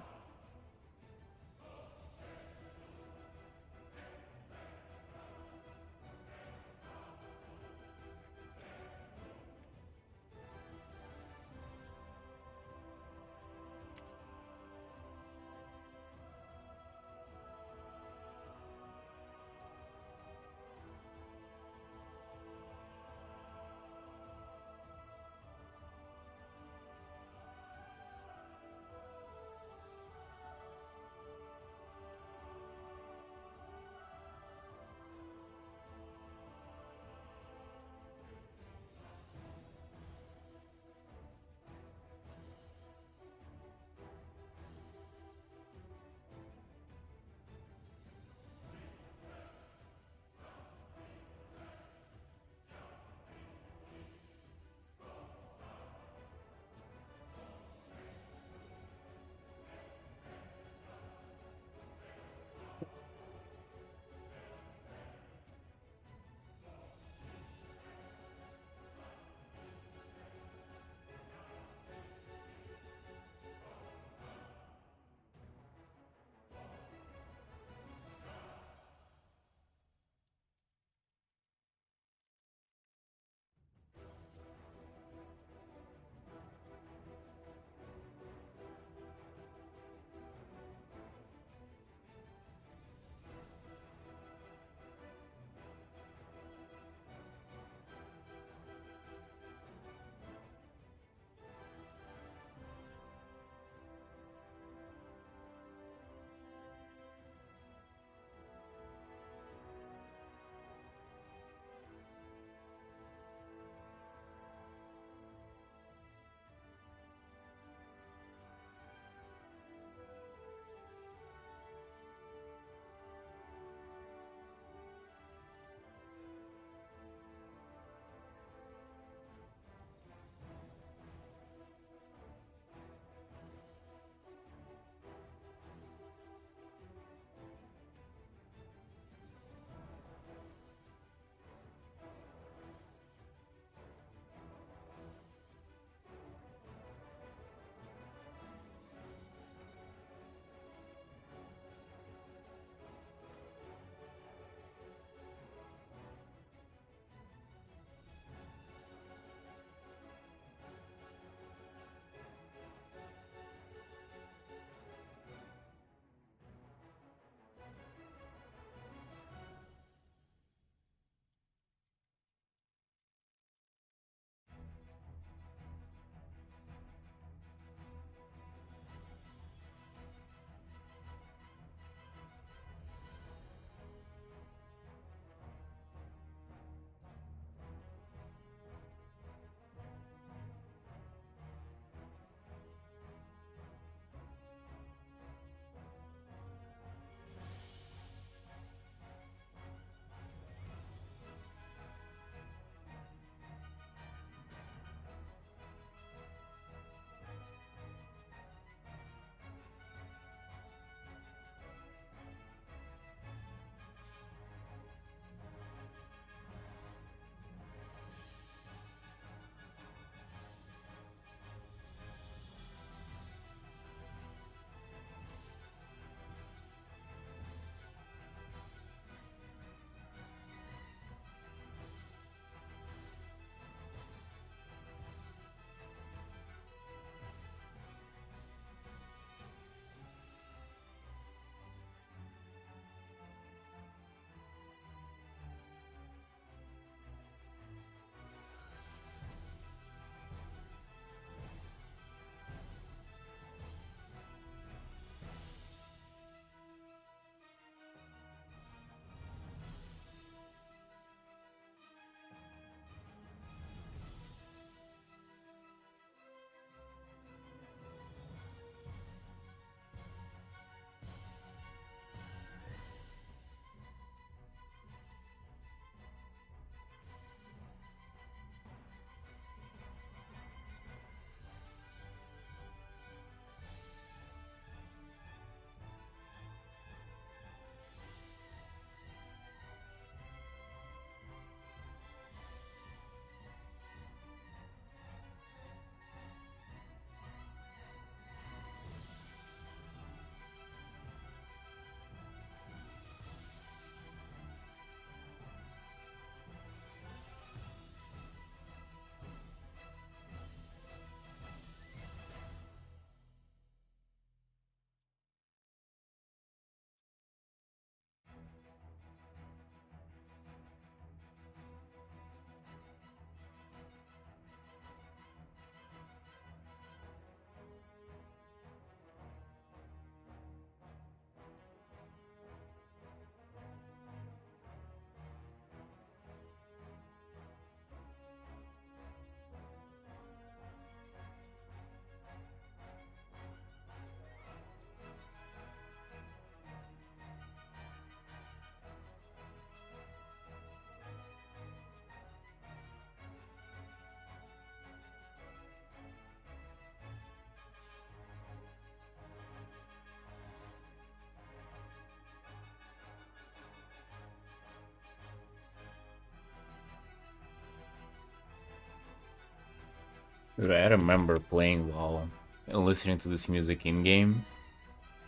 Dude, I remember playing WoW and listening to this music in-game.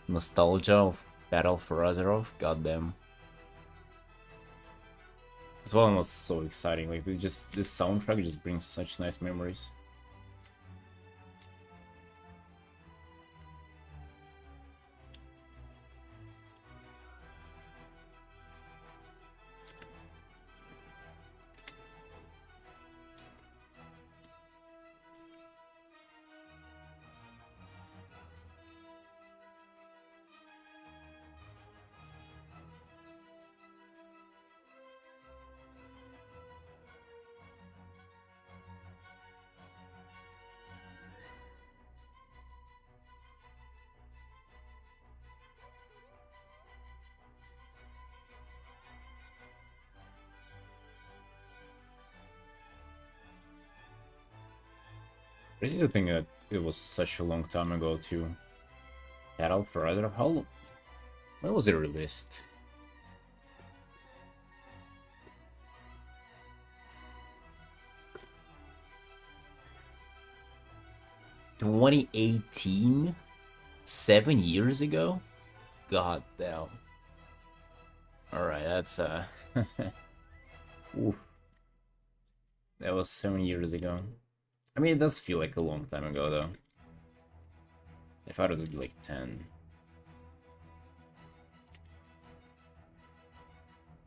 Nostalgia of Battle for Azeroth, goddamn. This one was so exciting, like this soundtrack just brings such nice memories. Crazy to think that it was such a long time ago too. Battle for Azeroth, when was it released? $2018? 7 years ago? God damn. Alright, that's oof. That was 7 years ago. I mean, it does feel like a long time ago, though. I thought it would be like 10.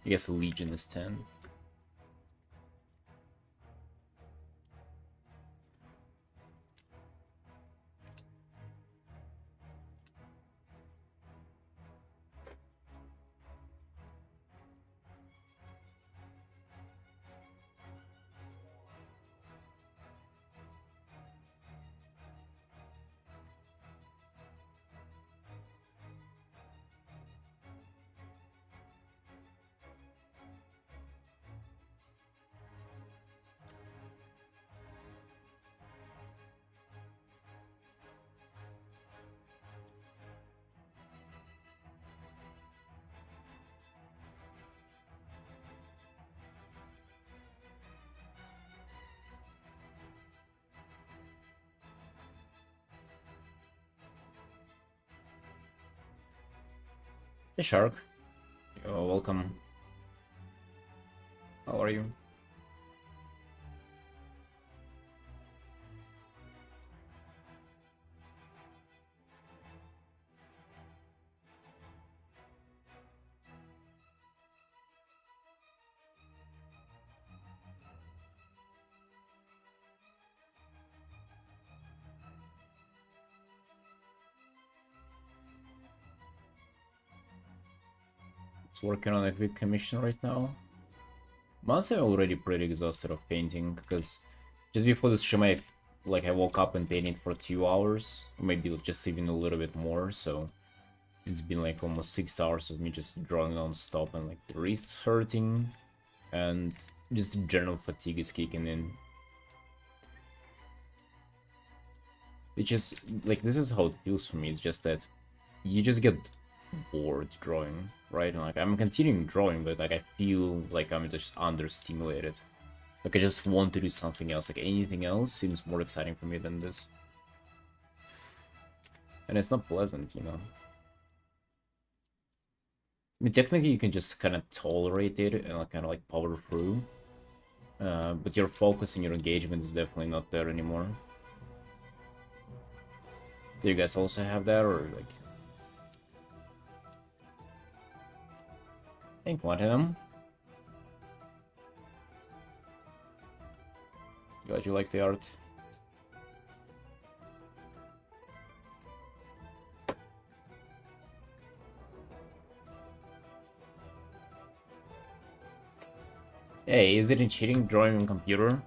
I guess Legion is 10. Hey, Shark. You're welcome. How are you? It's working on a quick commission right now. Honestly, I'm already pretty exhausted of painting, because just before this stream, I woke up and painted for 2 hours, or maybe just even a little bit more, so it's been like almost 6 hours of me just drawing non-stop, and like the wrist's hurting, and just general fatigue is kicking in. Which is, like, this is how it feels for me, it's just that you just get bored drawing, right? And like, I'm continuing drawing, but like, I feel like I'm just understimulated. Like, I just want to do something else. Like, anything else seems more exciting for me than this. And it's not pleasant, you know? I mean, technically, you can just kind of tolerate it and like, kind of like power through. But your focus and your engagement is definitely not there anymore. Do you guys also have that, or like... I think one of them. Glad you like the art. Hey, is it cheating drawing on computer?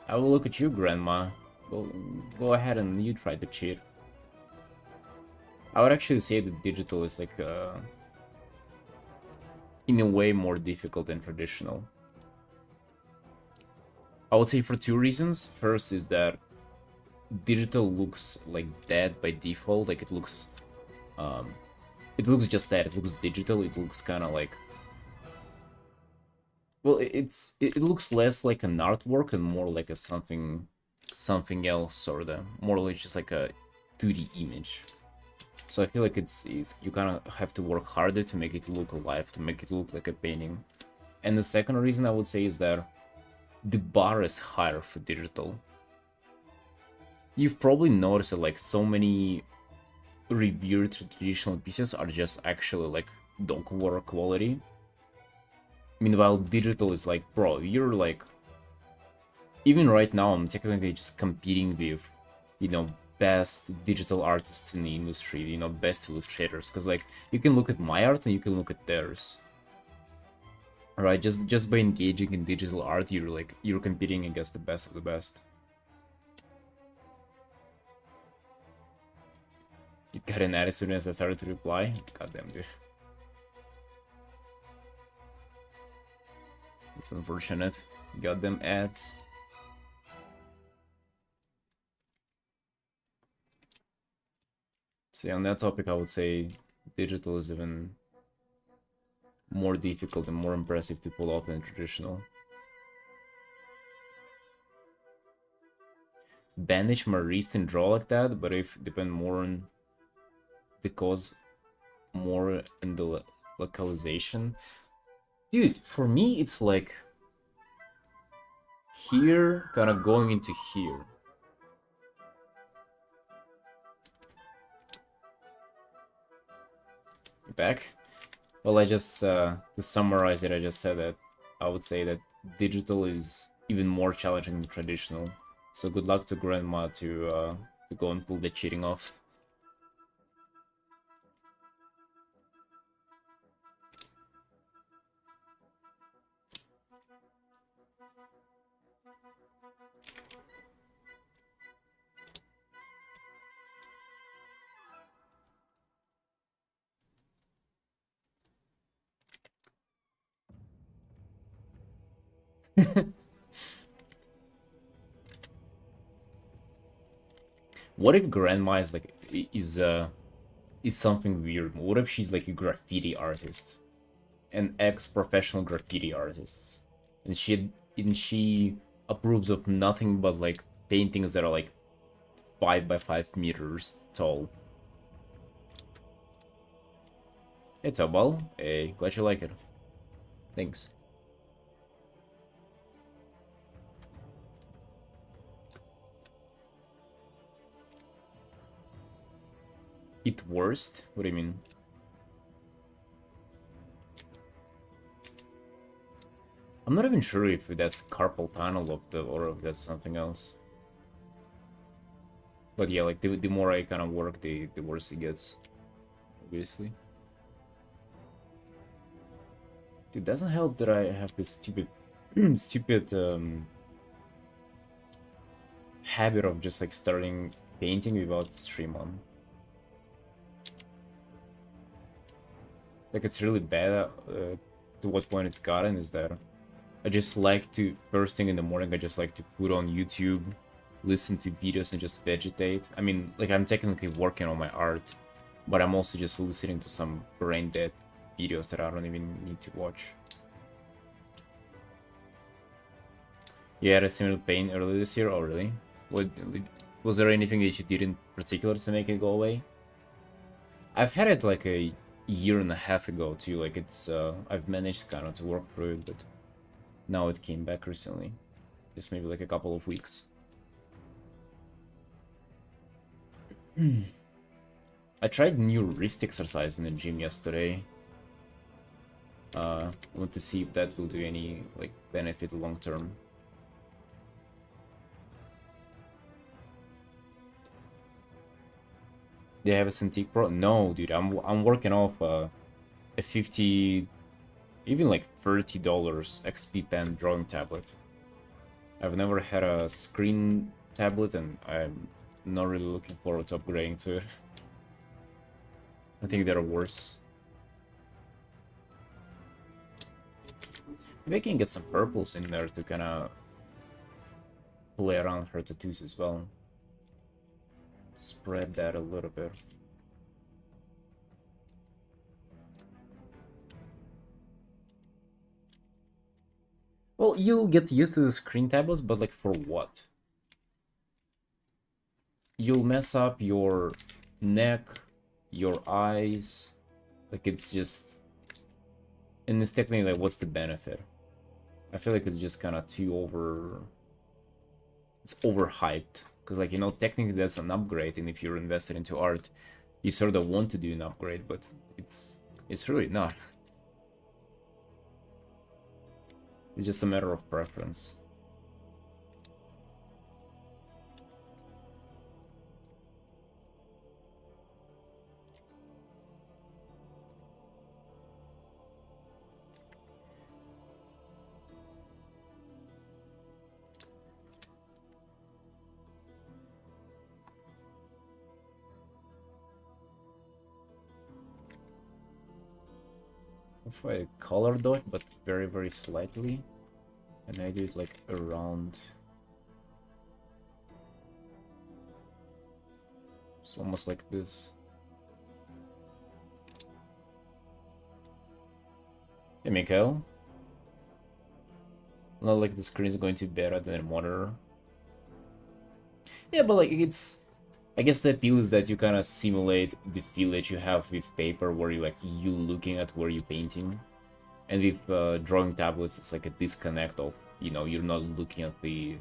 I will look at you, Grandma. Go ahead and you try to cheat. I would actually say that digital is like in a way more difficult than traditional. I would say for two reasons. First is that digital looks like dead by default. Like it looks just that. It looks digital. It looks kind of like, well, it looks less like an artwork and more like a something something else, sorta. More like just like a 2D image. So I feel like it's you kind of have to work harder to make it look alive, to make it look like a painting. And the second reason I would say is that the bar is higher for digital. You've probably noticed that like so many revered traditional pieces are just actually like dog water quality. Meanwhile, digital is like, bro, you're like, even right now, I'm technically just competing with, you know, best digital artists in the industry, you know, best illustrators. Because like, you can look at my art and you can look at theirs. Right? Just by engaging in digital art, you're competing against the best of the best. It got an attitude as I started to reply. Goddamn, dude. It's unfortunate. Goddamn ads. See, on that topic, I would say digital is even more difficult and more impressive to pull off than traditional. Banish Marist and draw like that, but if depend more on the cause, more in the localization. Dude, for me, it's like here, kind of going into here. Back? Well, I just, to summarize it, I just said that I would say that digital is even more challenging than traditional. So good luck to Grandma to go and pull the cheating off. What if Grandma is like is something weird? What if she's like a graffiti artist, an ex-professional graffiti artist, and she approves of nothing but like paintings that are like 5 by 5 meters tall? Hey Tobal, hey, glad you like it. Thanks. It worst? What do you mean? I'm not even sure if that's carpal tunnel or if that's something else. But yeah, like the more I kind of work, the worse it gets. Obviously. It doesn't help that I have this stupid, stupid habit of just like starting painting without stream on. Like it's really bad. To what point it's gotten is that I just like to first thing in the morning. I just like to put on YouTube, listen to videos, and just vegetate. I mean, like I'm technically working on my art, but I'm also just listening to some brain dead videos that I don't even need to watch. You had a similar pain earlier this year? Oh, really? What, was there anything that you did in particular to make it go away? I've had it like a year and a half ago too. Like it's, I've managed kind of to work through it, but now it came back recently. Just maybe like a couple of weeks. I tried new wrist exercise in the gym yesterday. I want to see if that will do any like benefit long term. They have a Cintiq Pro? No, dude. I'm working off a 50, even like $30 XP Pen drawing tablet. I've never had a screen tablet, and I'm not really looking forward to upgrading to it. I think they're worse. Maybe I can get some purples in there to kind of play around her tattoos as well. Spread that a little bit. Well, you'll get used to the screen tablets, but like for what? you'll mess up your neck, your eyes. Like, it's just... And it's technically, like, what's the benefit? I feel like it's just kind of too over... It's overhyped. Because, like, you know, technically that's an upgrade, and if you're invested into art, you sort of want to do an upgrade, but it's really not. It's just a matter of preference. If I color dot, but very, very slightly, and I do it like around... It's almost like this. Hey, Mikhail. Not like the screen is going to be better than a monitor. Yeah, but like it's... I guess the appeal is that you kind of simulate the feel that you have with paper, where you looking at where you're painting. And with drawing tablets, it's like a disconnect of, you know, you're not looking at the...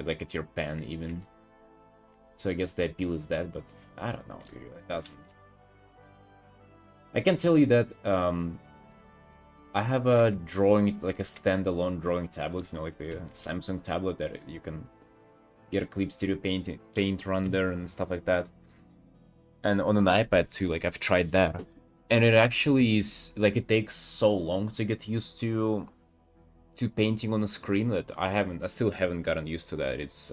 like at your pen even. So I guess the appeal is that, but I don't know, dude, it doesn't... I can tell you that I have a drawing, like a standalone drawing tablet, you know, like the Samsung tablet that you can get a Clip Studio paint run there and stuff like that. And on an iPad too, like I've tried that. And it actually is, like, it takes so long to get used to painting on a screen that I still haven't gotten used to that. It's,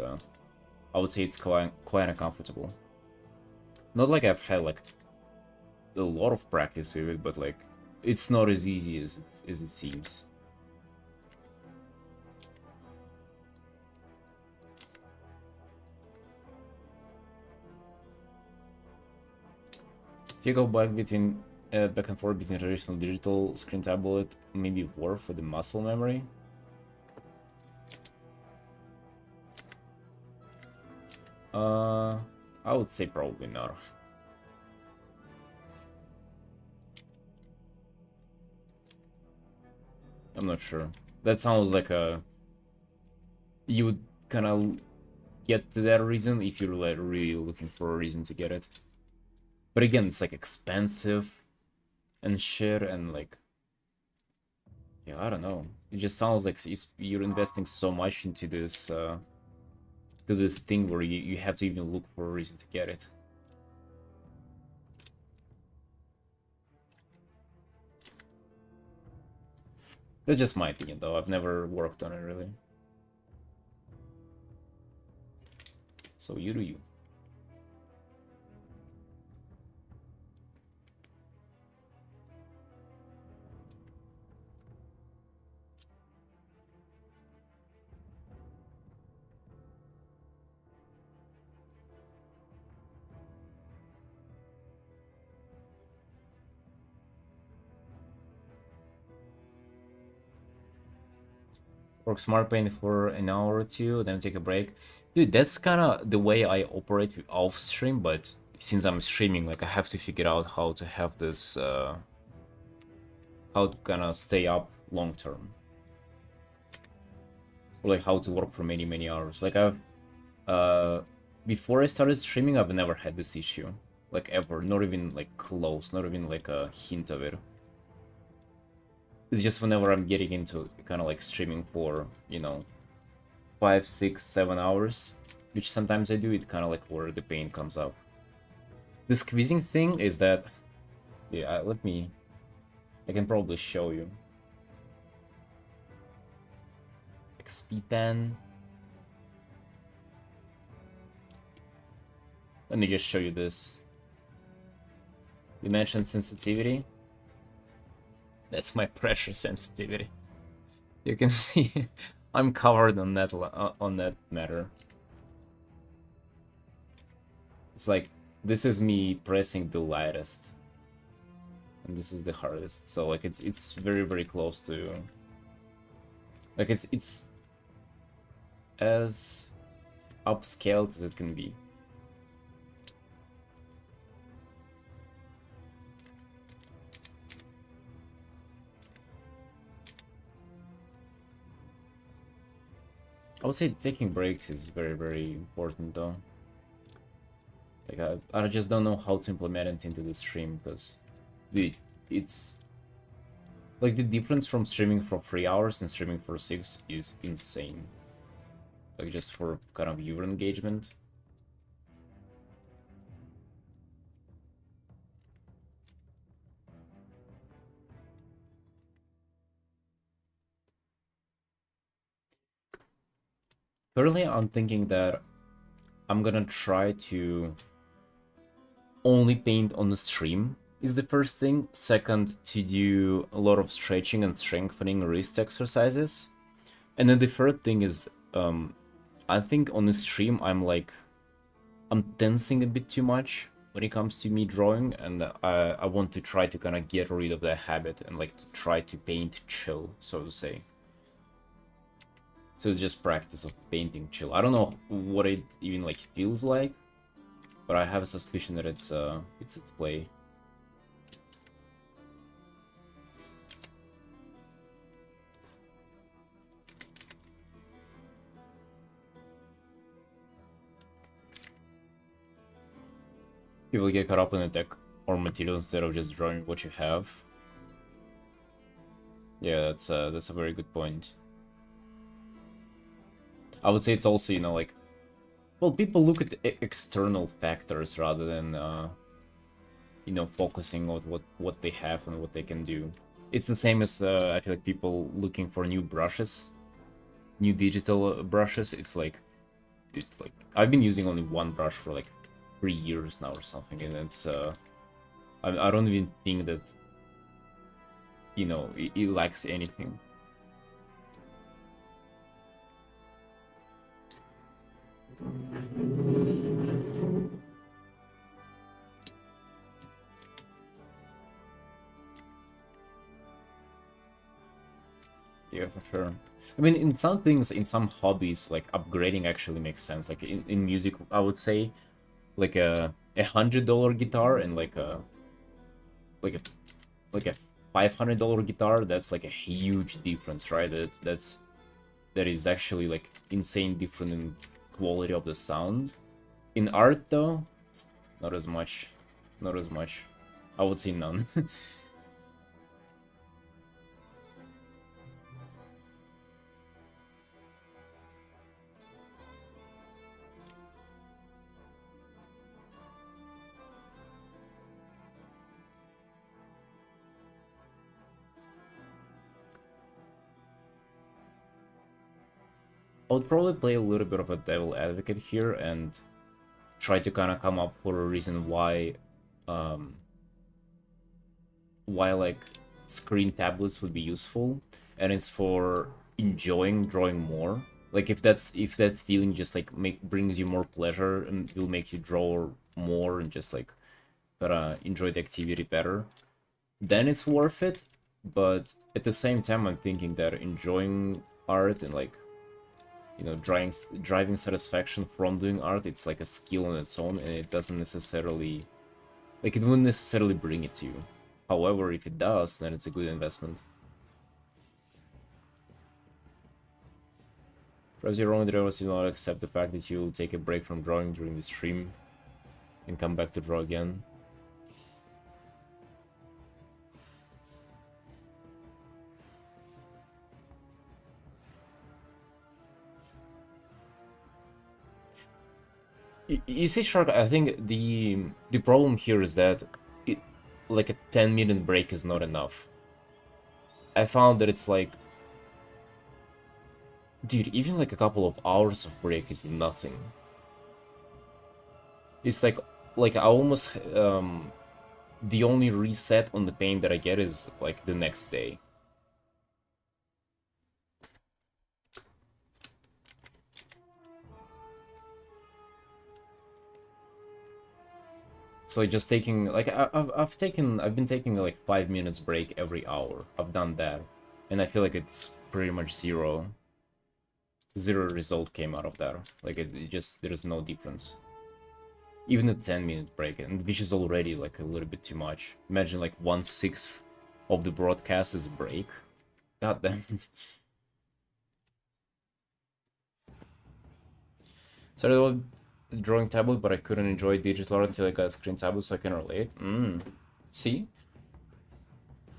I would say it's quite uncomfortable. Not like I've had, like, a lot of practice with it, but, like, it's not as easy as it seems. If you go back and forth between traditional digital screen tablet, maybe worth for the muscle memory. I would say probably not. I'm not sure. That sounds like you would kind of get to that reason if you're like really looking for a reason to get it. But again, it's like expensive and shit, and like, yeah, I don't know. It just sounds like you're investing so much into this thing where you have to even look for a reason to get it. That's just my opinion, though. I've never worked on it, really. So you do you. Work smart paint for an hour or two, then take a break. Dude, that's kind of the way I operate off stream, but since I'm streaming, like, I have to figure out how to have this, how to kind of stay up long term. Or like how to work for many, many hours. Like before I started streaming, I've never had this issue. Like ever, not even like close, not even like a hint of it. It's just whenever I'm getting into kind of like streaming for, you know, 5, 6, 7 hours, which sometimes I do, it kind of like where the pain comes up. The squeezing thing is that, yeah, I can probably show you. XP pen. Let me just show you this. Dimension sensitivity. That's my pressure sensitivity. You can see I'm covered on that matter. It's like, this is me pressing the lightest, and this is the hardest. So like it's very, very close to, like, it's as upscaled as it can be. I would say taking breaks is very, very important though. Like, I just don't know how to implement it into the stream, because it's like the difference from streaming for 3 hours and streaming for 6 is insane. Like, just for kind of viewer engagement. Currently, I'm thinking that I'm gonna try to only paint on the stream is the first thing. Second, to do a lot of stretching and strengthening wrist exercises. And then the third thing is, I think on the stream I'm tensing a bit too much when it comes to me drawing, and I want to try to kind of get rid of that habit and like to try to paint chill, so to say. So it's just practice of painting chill. I don't know what it even like feels like, but I have a suspicion that it's at play. People get caught up in the tech or material instead of just drawing what you have. Yeah, that's a very good point. I would say it's also, you know, like, well, people look at external factors rather than, you know, focusing on what they have and what they can do. It's the same as, I feel like people looking for new brushes, new digital brushes. It's like, dude, like, I've been using only one brush for like 3 years now or something, and it's, I don't even think that, you know, it lacks anything. Yeah, for sure. I mean, in some things, in some hobbies, like upgrading actually makes sense. Like in music, I would say, like a $100 guitar and like a $500 guitar. That's like a huge difference, right? That is actually like insane different in quality of the sound. In art, though, not as much. Not as much. I would say none. I would probably play a little bit of a devil advocate here and try to kind of come up for a reason why like screen tablets would be useful, and it's for enjoying drawing more. Like if that feeling just like brings you more pleasure and will make you draw more and just like gotta enjoy the activity better, then it's worth it. But at the same time, I'm thinking that enjoying art and like, you know, driving satisfaction from doing art, it's like a skill on its own, and it doesn't necessarily, like, it wouldn't necessarily bring it to you. However, if it does, then it's a good investment. Perhaps your own drawers will not accept the fact that you'll take a break from drawing during the stream and come back to draw again. You see, Shark, I think the problem here is that like a 10-minute break is not enough. I found that it's like, dude, even like a couple of hours of break is nothing. It's like I almost the only reset on the paint that I get is like the next day. So just taking like I've been taking like 5 minutes break every hour. I've done that, and I feel like it's pretty much zero zero result came out of that. Like it just, there's no difference. Even a 10-minute break, and which is already like a little bit too much. Imagine like 1/6 of the broadcast is a break. God damn. Started with the drawing tablet, but I couldn't enjoy digital art until I got a screen tablet, so I can relate. See?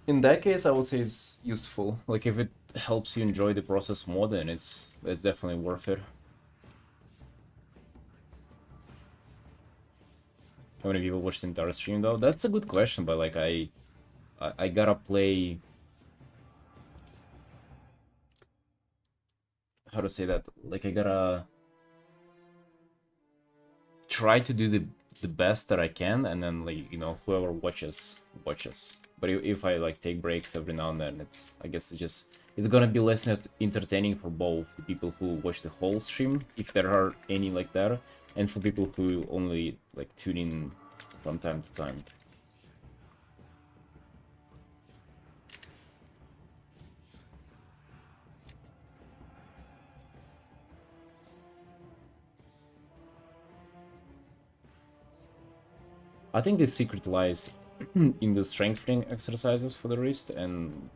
In that case, I would say it's useful. Like, if it helps you enjoy the process more, then it's definitely worth it. How many people watch the entire stream, though? That's a good question, but, like, I gotta play... How to say that? Like, I gotta... try to do the best that I can, and then, like, you know, whoever watches. But if I like take breaks every now and then, I guess it's gonna be less entertaining for both the people who watch the whole stream, if there are any like that, and for people who only like tune in from time to time. I think the secret lies in the strengthening exercises for the wrist and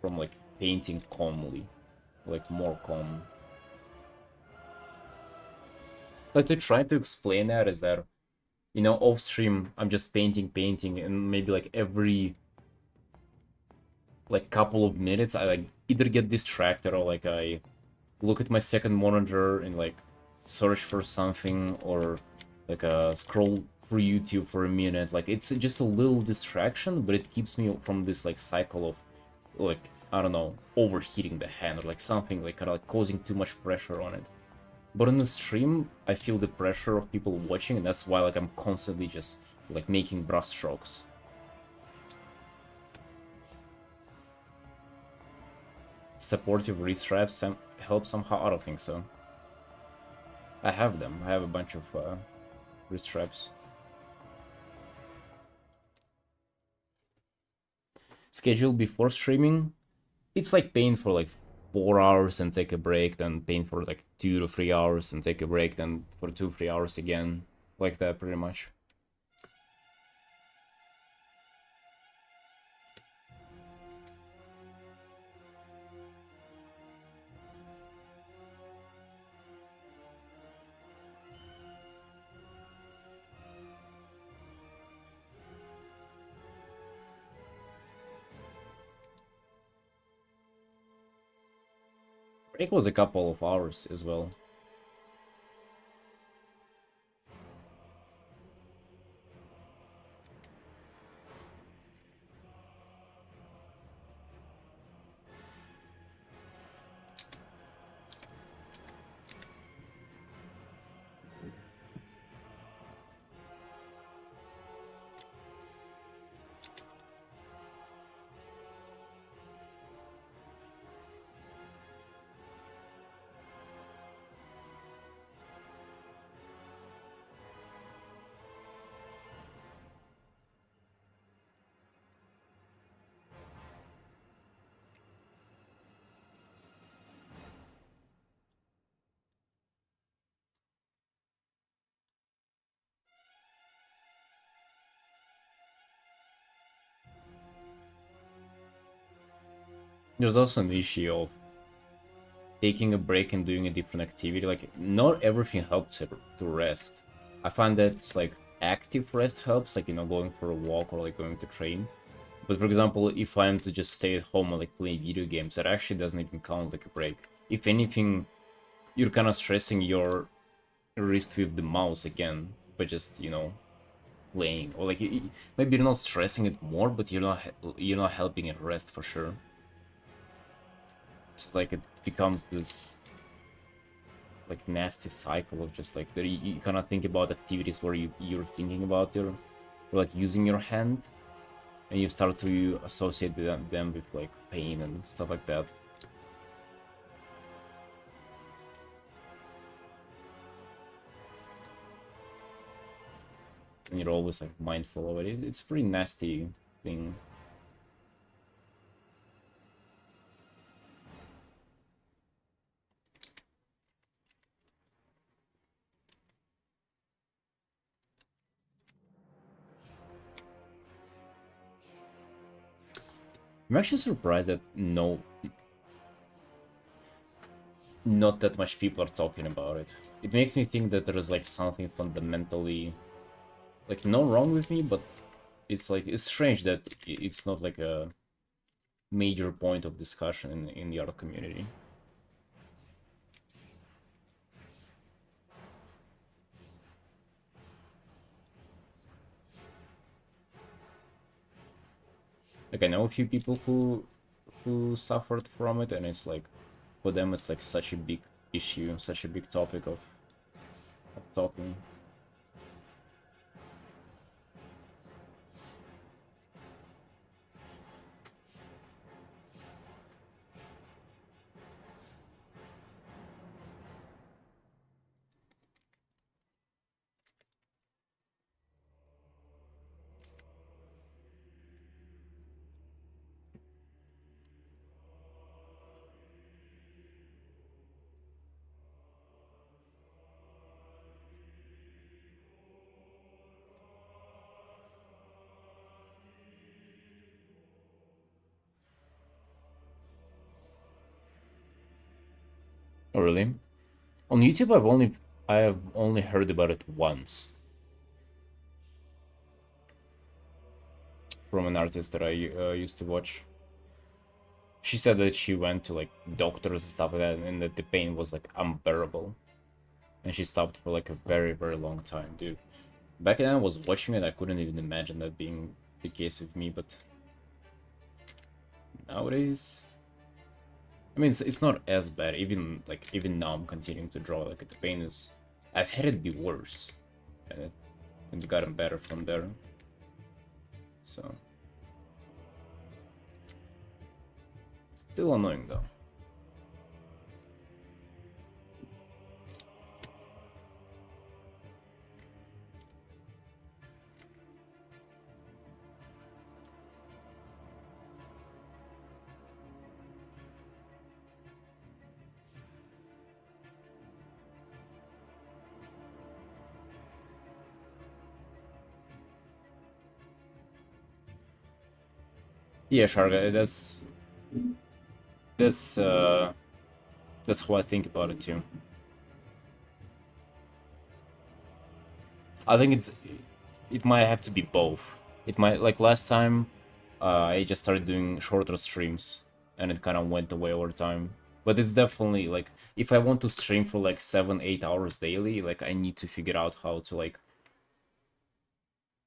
from like painting calmly, like more calm. Like to try to explain that is that, you know, off stream I'm just painting, and maybe like every like couple of minutes I like either get distracted or like I look at my second monitor and like search for something, or like scroll through YouTube for a minute. Like it's just a little distraction, but it keeps me from this like cycle of like, I don't know, overheating the hand or like something like kind of like causing too much pressure on it. But in the stream, I feel the pressure of people watching, and that's why like I'm constantly just like making brush strokes. Supportive wrist straps help somehow? I don't think so. I have them. I have a bunch of wrist straps. Schedule before streaming? It's like paint for like 4 hours and take a break, then paint for like 2 to 3 hours and take a break, then for 2-3 hours again. Like that, pretty much. Break was a couple of hours as well. There's also an issue of taking a break and doing a different activity. Like, not everything helps to rest. I find that like active rest helps, like, you know, going for a walk or like going to train. But for example, if I'm to just stay at home and like play video games, that actually doesn't even count like a break. If anything, you're kind of stressing your wrist with the mouse again, but just, you know, playing. Or like maybe you're not stressing it more, but you're not helping it rest for sure. Just like it becomes this like nasty cycle of just like you kind of think about activities where you're thinking about or like using your hand, and you start to associate them with like pain and stuff like that. And you're always like mindful of it. It's a pretty nasty thing. I'm actually surprised that not that much people are talking about it. It makes me think that there is like something fundamentally, like, not wrong with me, but it's like, it's strange that it's not like a major point of discussion in the art community. Like, I know a few people who suffered from it, and it's like, for them it's like such a big issue, such a big topic of talking. Oh, really? On YouTube, I have only heard about it once from an artist that I used to watch. She said that she went to like doctors and stuff like that, and that the pain was like unbearable, and she stopped for like a very, very long time, dude. Back then I was watching it, I couldn't even imagine that being the case with me, but nowadays, I mean, it's not as bad. Even now, I'm continuing to draw. Like, the pain is, I've had it be worse, and it's gotten better from there. So, still annoying though. Yeah, Shark, that's uh that's how I think about it too. I think it might have to be both. It might, like last time, I just started doing shorter streams, and it kind of went away over time. But it's definitely like, if I want to stream for like 7-8 hours daily, like I need to figure out how to like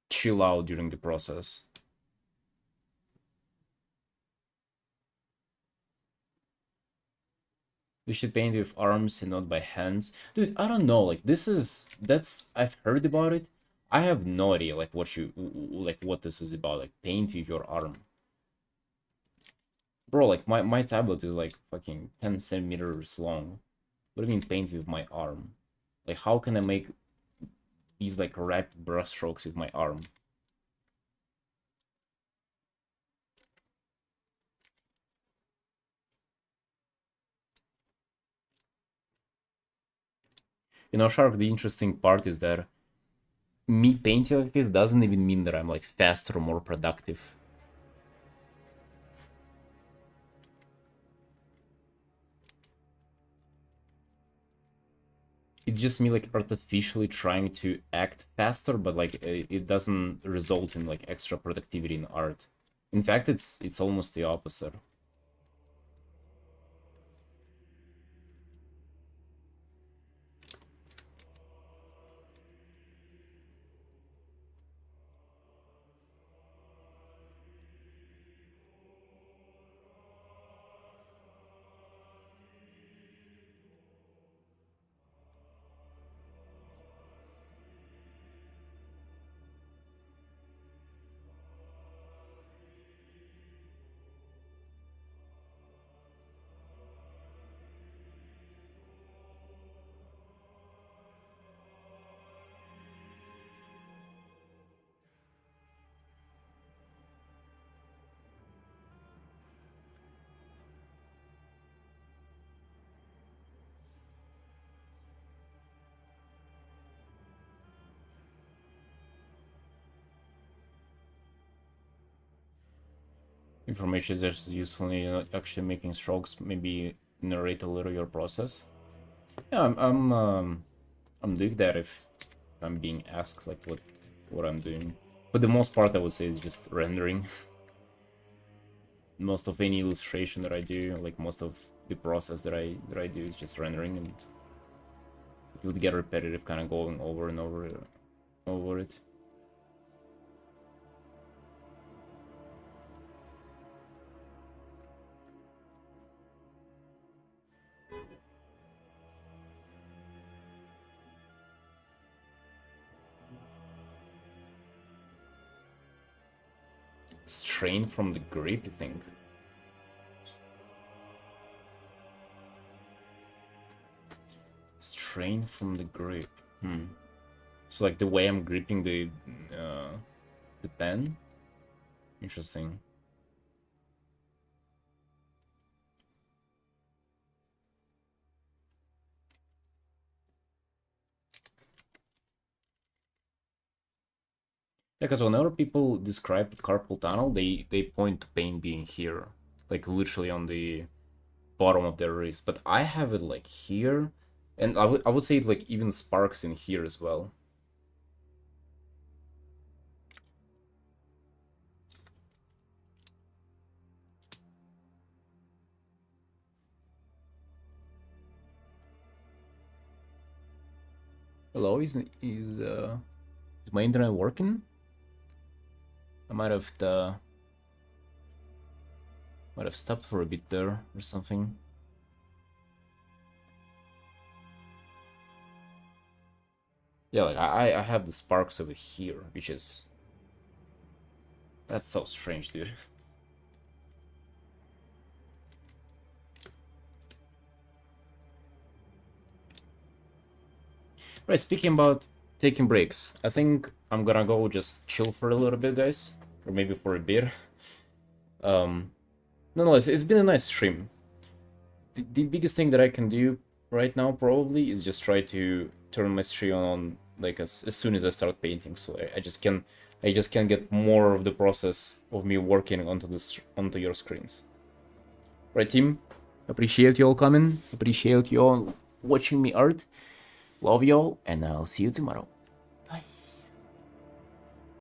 chill out during the process. We should paint with arms and not by hands. Dude, I don't know, like that's I've heard about it. I have no idea like what this is about, like paint with your arm. Bro, like my tablet is like fucking 10 centimeters long. What do you mean paint with my arm? Like, how can I make these like rapid brushstrokes with my arm? You know, Shark, the interesting part is that me painting like this doesn't even mean that I'm like faster or more productive. It's just me like artificially trying to act faster, but like it doesn't result in like extra productivity in art. In fact, it's almost the opposite. information is just useful in not actually making strokes. Maybe narrate a little your process. Yeah, I'm doing that if I'm being asked like what I'm doing. For the most part, I would say is just rendering. Most of any illustration that I do, like most of the process that I do is just rendering, and it would get repetitive, kind of going over and over it. Strain from the grape, you think? Strain from the grape. So like the way I'm gripping the pen. Interesting. Yeah, because whenever people describe carpal tunnel, they point to pain being here, like literally on the bottom of their wrist. But I have it like here, and I would say it like even sparks in here as well. Hello, is my internet working? I might have stopped for a bit there or something. Yeah, like I have the sparks over here, which is that's so strange, dude. Right, speaking about taking breaks, I think I'm gonna go just chill for a little bit, guys, or maybe for a bit. Nonetheless, it's been a nice stream. The biggest thing that I can do right now probably is just try to turn my stream on like as soon as I start painting, so I just can get more of the process of me working onto your screens. Right, team? Appreciate you all coming. Appreciate you all watching me art. Love y'all, and I'll see you tomorrow.